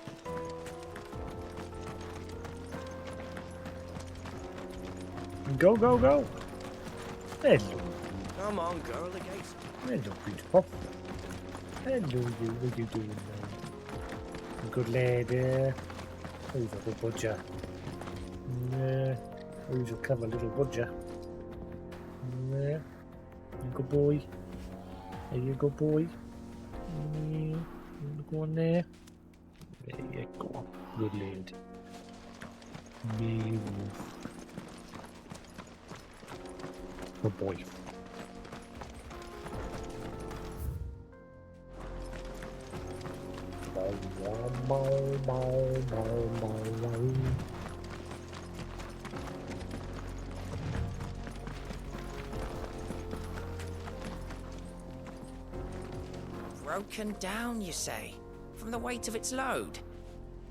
Go, go, go. Hello. Come on, girl, the gates. Hello, beautiful. Hello, you. What you doing now? Good lady. Who's a good butcher? Yeah. Who's a clever little butcher? Yeah. Good boy. Are you a good boy? Yeah. Go on there. There you go. Good lad. Yeah. Good boy. Broken down, you say? From the weight of its load?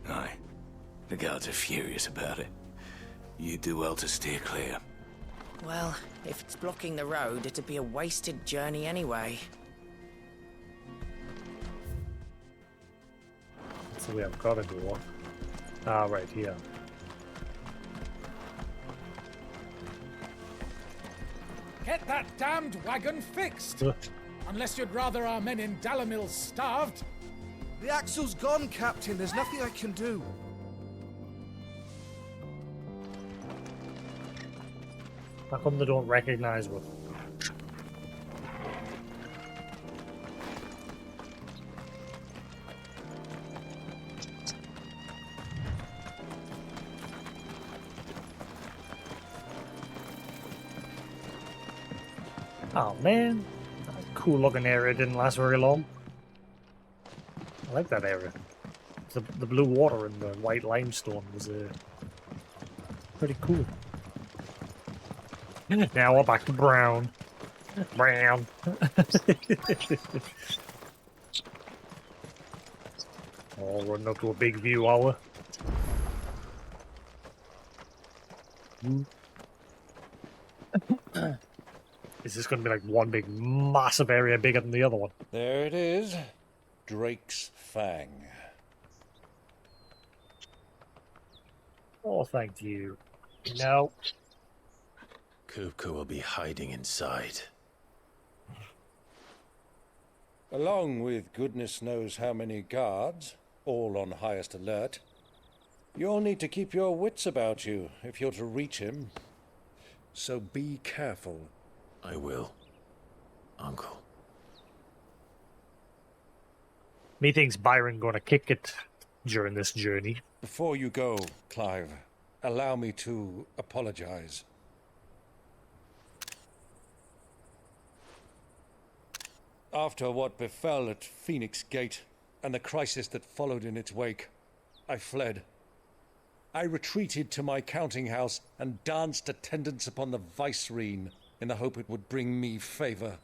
Aye. The guards are furious about it. You do well to steer clear. Well, if it's blocking the road, it'd be a wasted journey anyway. So we have got to go. Ah, right here. Get that damned wagon fixed! Unless you'd rather our men in Dalamil starved. The axle's gone, Captain. There's nothing I can do. How come they don't recognize one? Oh man, that cool looking area didn't last very long. I like that area. The blue water and the white limestone was pretty cool. Now we're back to brown. Brown. Oh, running up to a big view, are we? Is this going to be like one big, massive area bigger than the other one? There it is. Drake's Fang. Oh, thank you. No. Kupka will be hiding inside. Along with goodness knows how many guards, all on highest alert. You'll need to keep your wits about you if you're to reach him. So be careful. I will, Uncle. Methinks Byron gonna kick it during this journey. Before you go, Clive, allow me to apologize. After what befell at Phoenix Gate and the crisis that followed in its wake, I fled. I retreated to my counting house and danced attendance upon the vicereine in the hope it would bring me favor.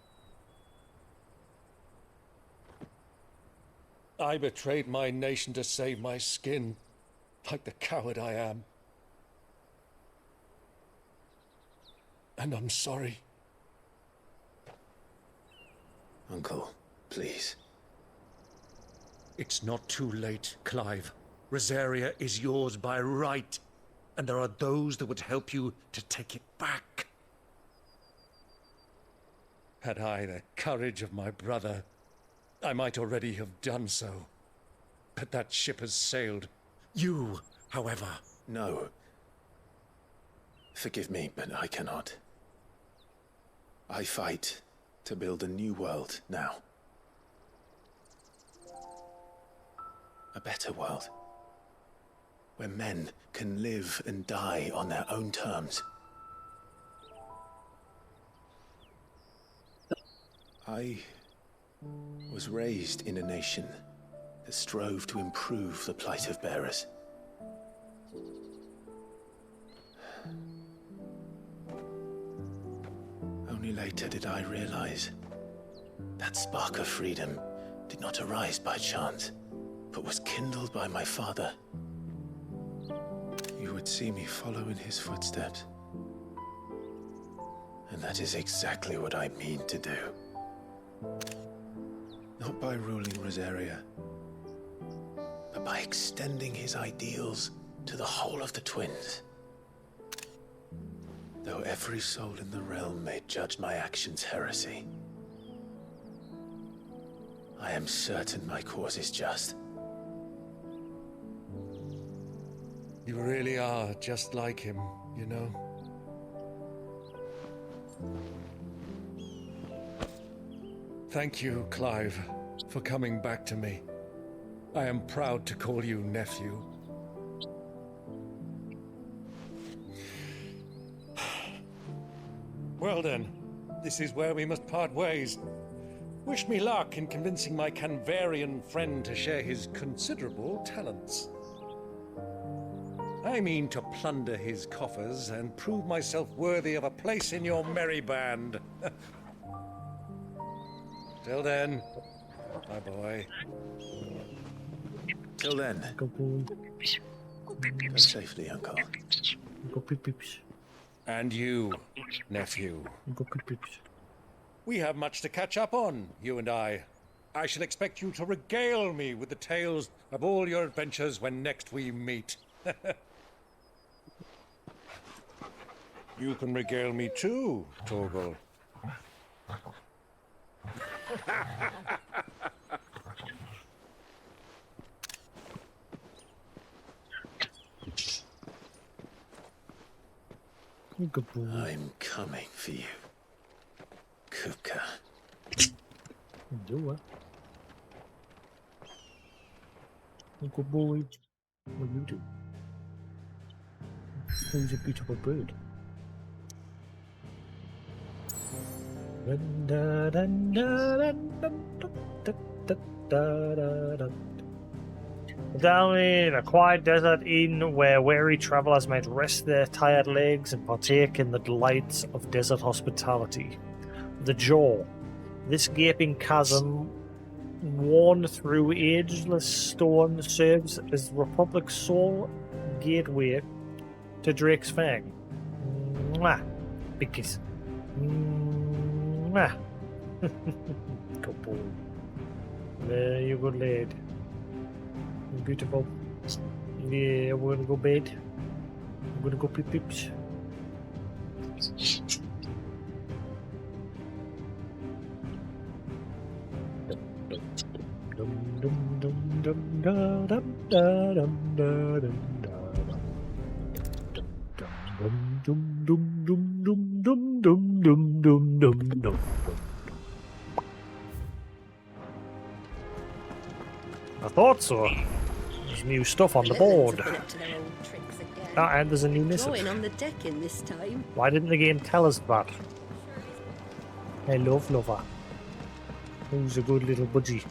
I betrayed my nation to save my skin, like the coward I am. And I'm sorry. Uncle, please. It's not too late, Clive. Rosaria is yours by right, and there are those that would help you to take it back. Had I the courage of my brother, I might already have done so. But that ship has sailed. You, however... No. Forgive me, but I cannot. I fight to build a new world now. A better world. Where men can live and die on their own terms. I was raised in a nation that strove to improve the plight of bearers. Only later did I realize that spark of freedom did not arise by chance, but was kindled by my father. You would see me follow in his footsteps. And that is exactly what I mean to do. Not by ruling Rosaria, but by extending his ideals to the whole of the twins. Though every soul in the realm may judge my actions heresy, I am certain my cause is just. You really are just like him, you know? Thank you, Clive, for coming back to me. I am proud to call you nephew. Well then, this is where we must part ways. Wish me luck in convincing my Canvarian friend to share his considerable talents. I mean to plunder his coffers and prove myself worthy of a place in your merry band. Till then, my boy. Till then. Go boy. Go safely, Uncle. Go peep peeps. And you, nephew. Go peep peeps. We have much to catch up on, you and I. I shall expect you to regale me with the tales of all your adventures when next we meet. You can regale me too, Torgal. I'm coming for you, Kupka. Do it. Good boy. What do you do? Who's a beautiful bird? Down in a quiet desert inn where weary travelers might rest their tired legs and partake in the delights of desert hospitality. The Jaw. This gaping chasm, worn through ageless stone, serves as the Republic's sole gateway to Drake's Fang. Mwah. Big kiss. Mwah. Good boy. There you go, lad. Beautiful. Yeah, we're gonna go bed. We're gonna go peep peeps. I thought so. There's new stuff on the board. And there's a new missive. Drawing on the deck in this time. Why didn't the game tell us that? I love Lover. Who's a good little budgie?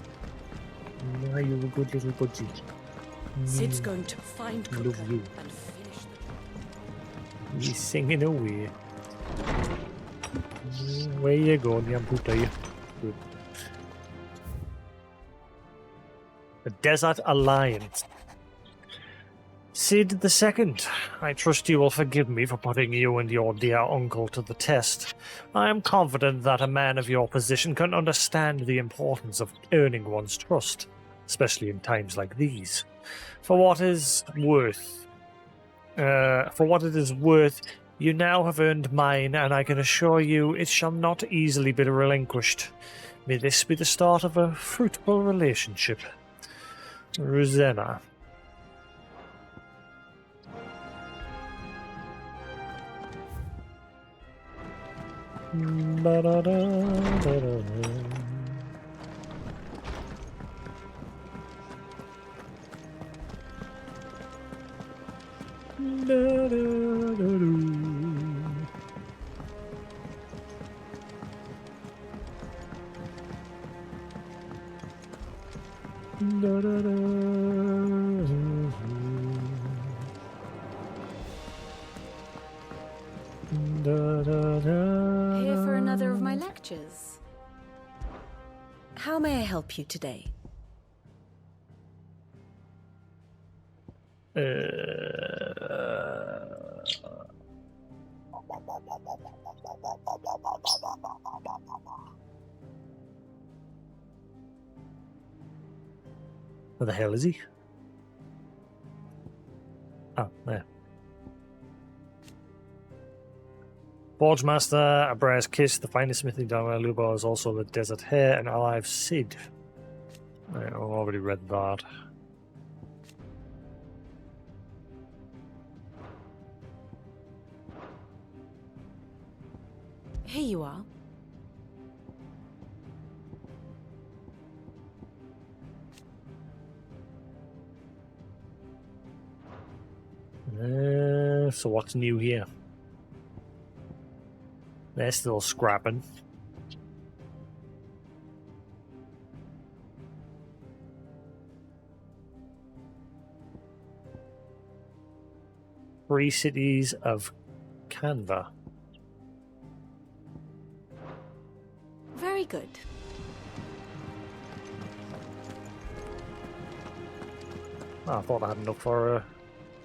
Are you a good little budgie? Sid's going to find Cooker love you. and finish the... He's singing away. Where you going, Yamputa? Good. The Desert Alliance. Sid II, I trust you will forgive me for putting you and your dear uncle to the test. I am confident that a man of your position can understand the importance of earning one's trust, especially in times like these. For what it is worth, you now have earned mine, and I can assure you it shall not easily be relinquished. May this be the start of a fruitful relationship. Rosanna. Here for another How may I help you today? Where the hell is he? Oh, there. Forge Master, a Briar's Kiss, the finest smithing down where Lubo is also the Desert Hare, and Alive Sid. I've already read that. Here you are. So what's new here? They're still scrapping. Three cities of Canva. Very good. I thought I had enough for a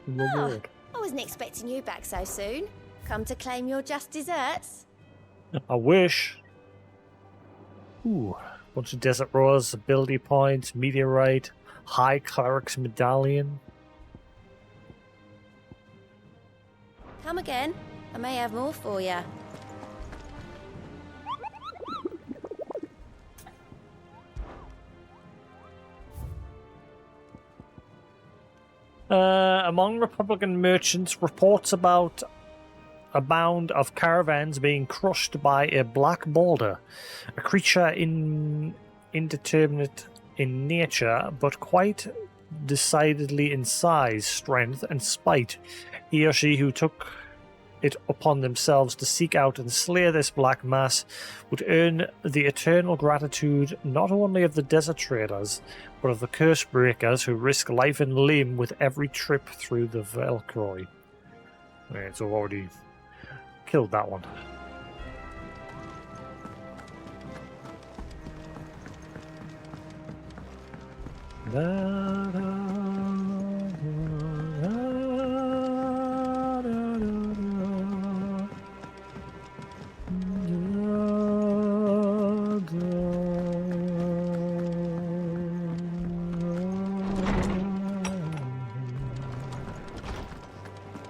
reward. I wasn't expecting you back so soon. Come to claim your just desserts? I wish. Ooh, bunch of desert rose, ability points, meteorite, high cleric's medallion. Come again. I may have more for you. Among Republican merchants, reports about a bound of caravans being crushed by a black boulder, a creature indeterminate in nature, but quite decidedly in size, strength, and spite. He or she who took it upon themselves to seek out and slay this black mass would earn the eternal gratitude not only of the desert traders, but of the curse breakers who risk life and limb with every trip through the Velcroy. Right, so I've already killed that one.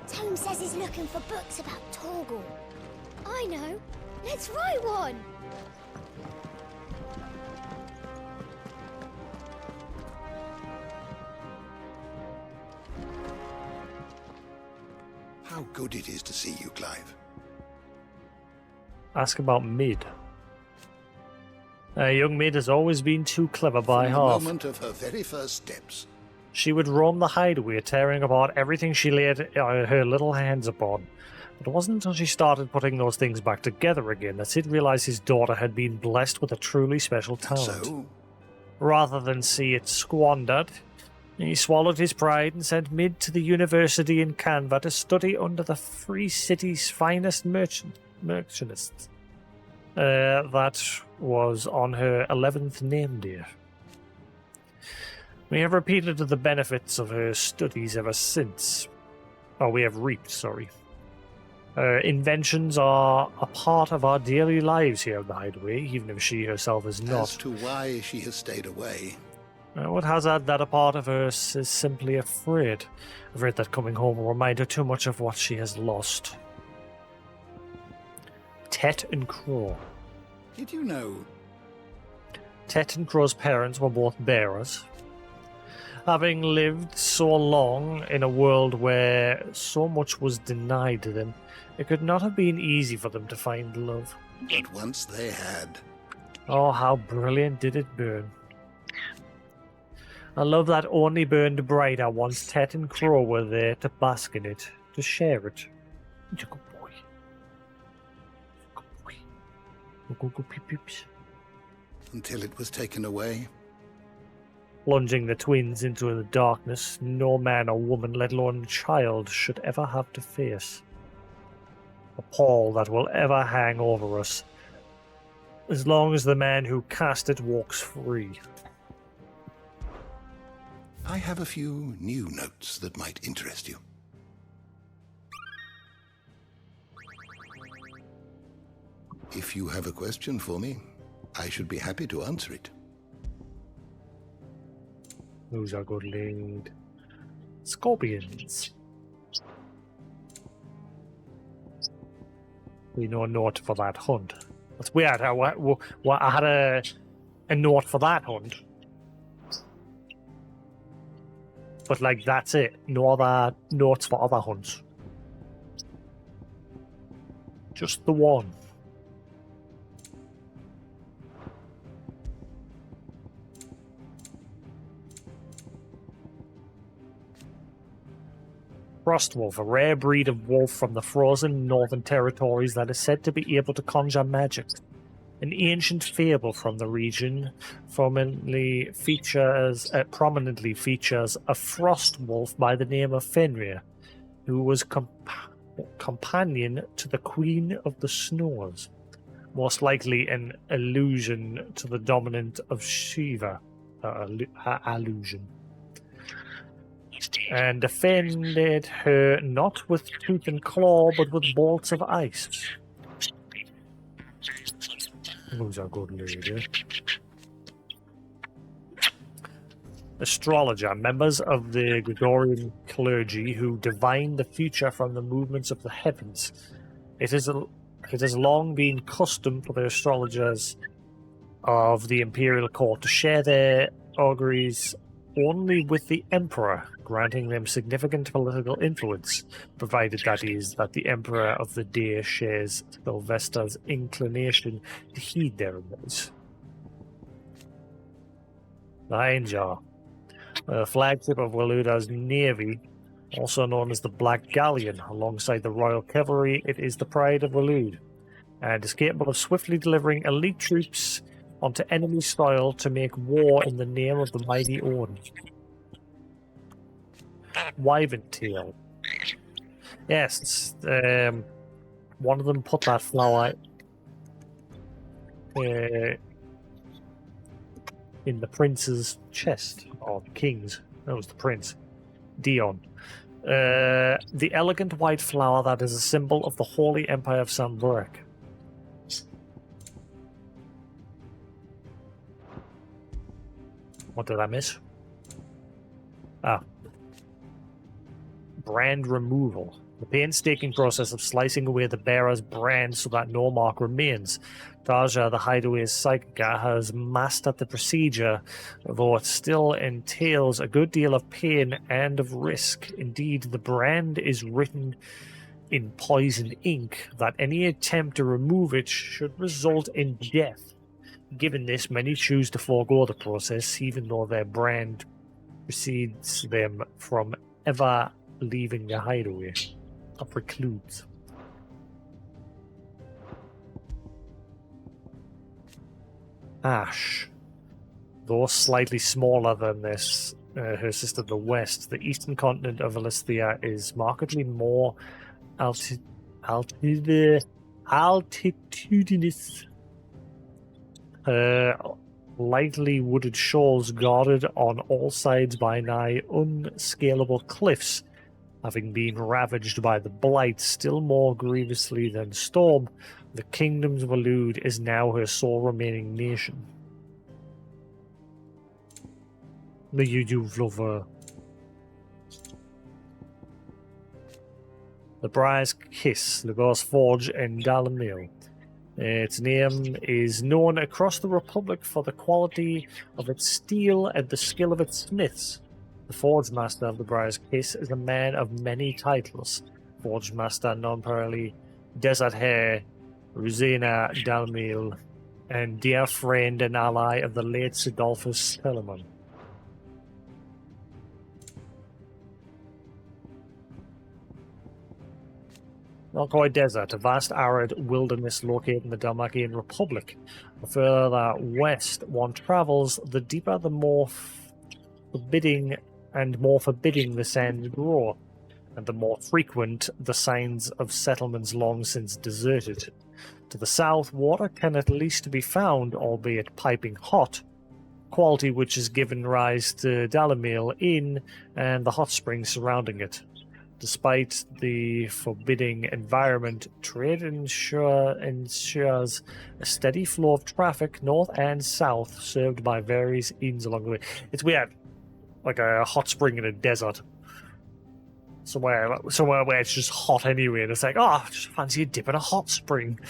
Tome says he's looking for books about Torgal. I know. Let's write one. How good it is to see you, Clive. Ask about Mid. Young Mid has always been too clever by From half. the moment of her very first steps. She would roam the hideaway, tearing apart everything she laid her little hands upon. But it wasn't until she started putting those things back together again that Sid realized his daughter had been blessed with a truly special talent. So? Rather than see it squandered, he swallowed his pride and sent Mid to the university in Canva to study under the Free City's finest merchantess. That was on her 11th name day. We have repeated the benefits of her studies ever since. Oh, we have reaped, sorry. Her inventions are a part of our daily lives here at the Hideaway, even if she herself is not. As to why she has stayed away. What has that a part of her is simply afraid. Afraid that coming home will remind her too much of what she has lost. Tet and Crow. Did you know? Tet and Crow's parents were both bearers. Having lived so long in a world where so much was denied to them, it could not have been easy for them to find love. But once they had. Oh, how brilliant did it burn. I love that only burned brighter once Tet and Crow were there to bask in it, to share it. You're a good boy. Good boy. Go, peep, peeps. Until it was taken away. Plunging the twins into the darkness no man or woman, let alone child, should ever have to face. A pall that will ever hang over us. as long as the man who cast it walks free. I have a few new notes that might interest you. If you have a question for me, I should be happy to answer it. Those are good lead. Scorpions. We know a note for that hunt. That's weird. I had a note for that hunt. But, like, that's it. No other notes for other hunts. Just the one. Frostwolf, a rare breed of wolf from the frozen northern territories that is said to be able to conjure magic. An ancient fable from the region prominently features a frost wolf by the name of Fenrir, who was companion to the Queen of the Snows, most likely an allusion to the dominant of Shiva, allusion, and defended her not with tooth and claw, but with bolts of ice. Who's a good lady? Astrologer, members of the Gregorian clergy who divine the future from the movements of the heavens. It has long been custom for the astrologers of the imperial court to share their auguries only with the emperor, granting them significant political influence, provided that is that the emperor of the day shares Sylvester's inclination to heed their advice. The Ainjar, the flagship of Waluda's navy, also known as the Black Galleon, alongside the Royal Cavalry, it is the pride of Walud, and is capable of swiftly delivering elite troops onto enemy soil to make war in the name of the mighty Odin. Wyvern Tail. Yes, one of them put that flower in the prince's chest, or the king's. That was the prince. Dion. The elegant white flower that is a symbol of the Holy Empire of Samburek. What did I miss? Brand removal. The painstaking process of slicing away the bearer's brand so that no mark remains. Daja, the hideaway's psychica, has mastered the procedure, though it still entails a good deal of pain and of risk. Indeed, the brand is written in poisoned ink that any attempt to remove it should result in death. Given this, many choose to forego the process, even though their brand precedes them from ever leaving the hideaway, or precludes. Ash. Though slightly smaller than this, her sister the West, the eastern continent of Alisthea is markedly more altitudinous. Lightly wooded shoals guarded on all sides by nigh unscalable cliffs, having been ravaged by the blight still more grievously than storm, the kingdom's Walud is now her sole remaining nation. The you lover. The Briar's Kiss, Lagos Forge, and Dalamil. Its name is known across the Republic for the quality of its steel and the skill of its smiths. The Forge Master of the Briar's Kiss is a man of many titles. Forge Master Nonparally, Desert Hare, Rosina Dalmil, and dear friend and ally of the late Sidolphus Telemon. Alkoi Desert, a vast arid wilderness located in the Dalmatian Republic. The further west one travels, the deeper the more forbidding the sands grow, and the more frequent the signs of settlements long since deserted. To the south, water can at least be found, albeit piping hot, quality which has given rise to Dalimil Inn and the hot springs surrounding it. Despite the forbidding environment, trade ensures a steady flow of traffic north and south, served by various inns along the way. It's weird, like a hot spring in a desert. Somewhere where it's just hot anyway, and it's like, oh, I just fancy a dip in a hot spring.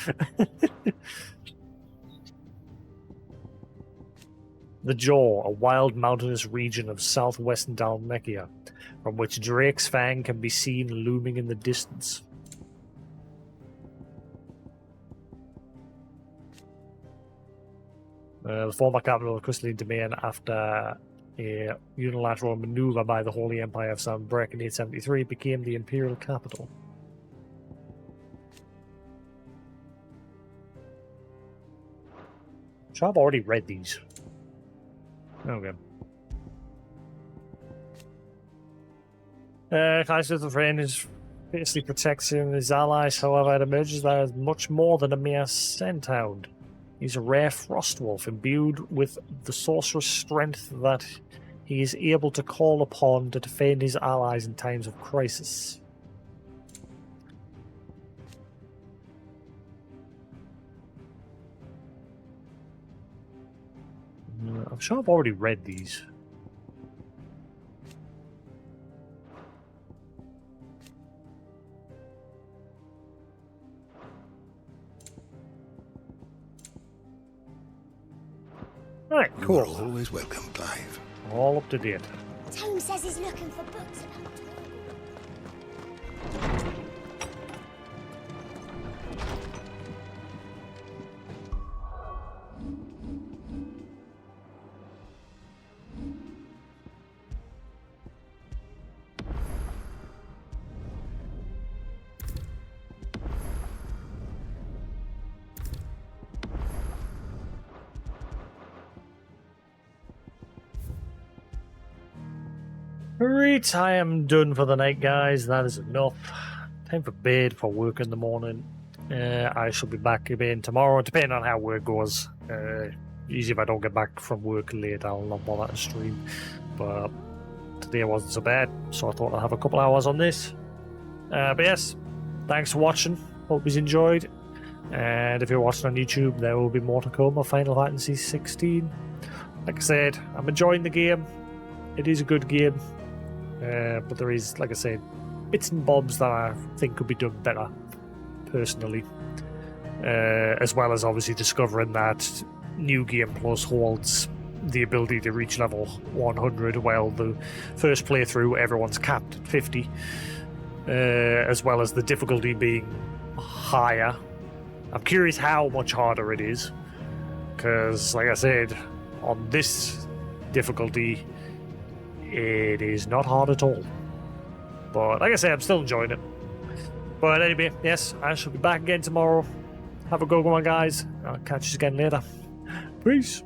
The Jaw, a wild mountainous region of southwestern Dalmekia, from which Drake's Fang can be seen looming in the distance. The former capital of Crystalline Domain, after a unilateral maneuver by the Holy Empire of Sanbreque in 873, became the imperial capital. So I've already read these. Okay. Kaiser the Friend is fiercely protecting his allies, however, it emerges that is much more than a mere scent-hound. He's a rare frost wolf, imbued with the sorcerous strength that he is able to call upon to defend his allies in times of crisis. I'm sure I've already read these. Alright, cool. You're always welcome, Clive. All up to date. Tome says he's looking for books about Right, I am done for the night, guys. That is enough. Time for bed, for work in the morning. I shall be back again tomorrow, depending on how work goes. Usually if I don't get back from work late, I'll not bother to stream. But today wasn't so bad, so I thought I'd have a couple hours on this. But yes, thanks for watching. Hope you enjoyed. And if you're watching on YouTube, there will be more to come of Final Fantasy 16. Like I said, I'm enjoying the game. It is a good game. But there is, like I said, bits and bobs that I think could be done better, personally. As well as obviously discovering that New Game Plus holds the ability to reach level 100, while the first playthrough everyone's capped at 50. As well as the difficulty being higher. I'm curious how much harder it is, because, like I said, on this difficulty, it is not hard at all. But like I said, I'm still enjoying it. But anyway, yes, I shall be back again tomorrow. Have a good one, guys. I'll catch you again later. Peace.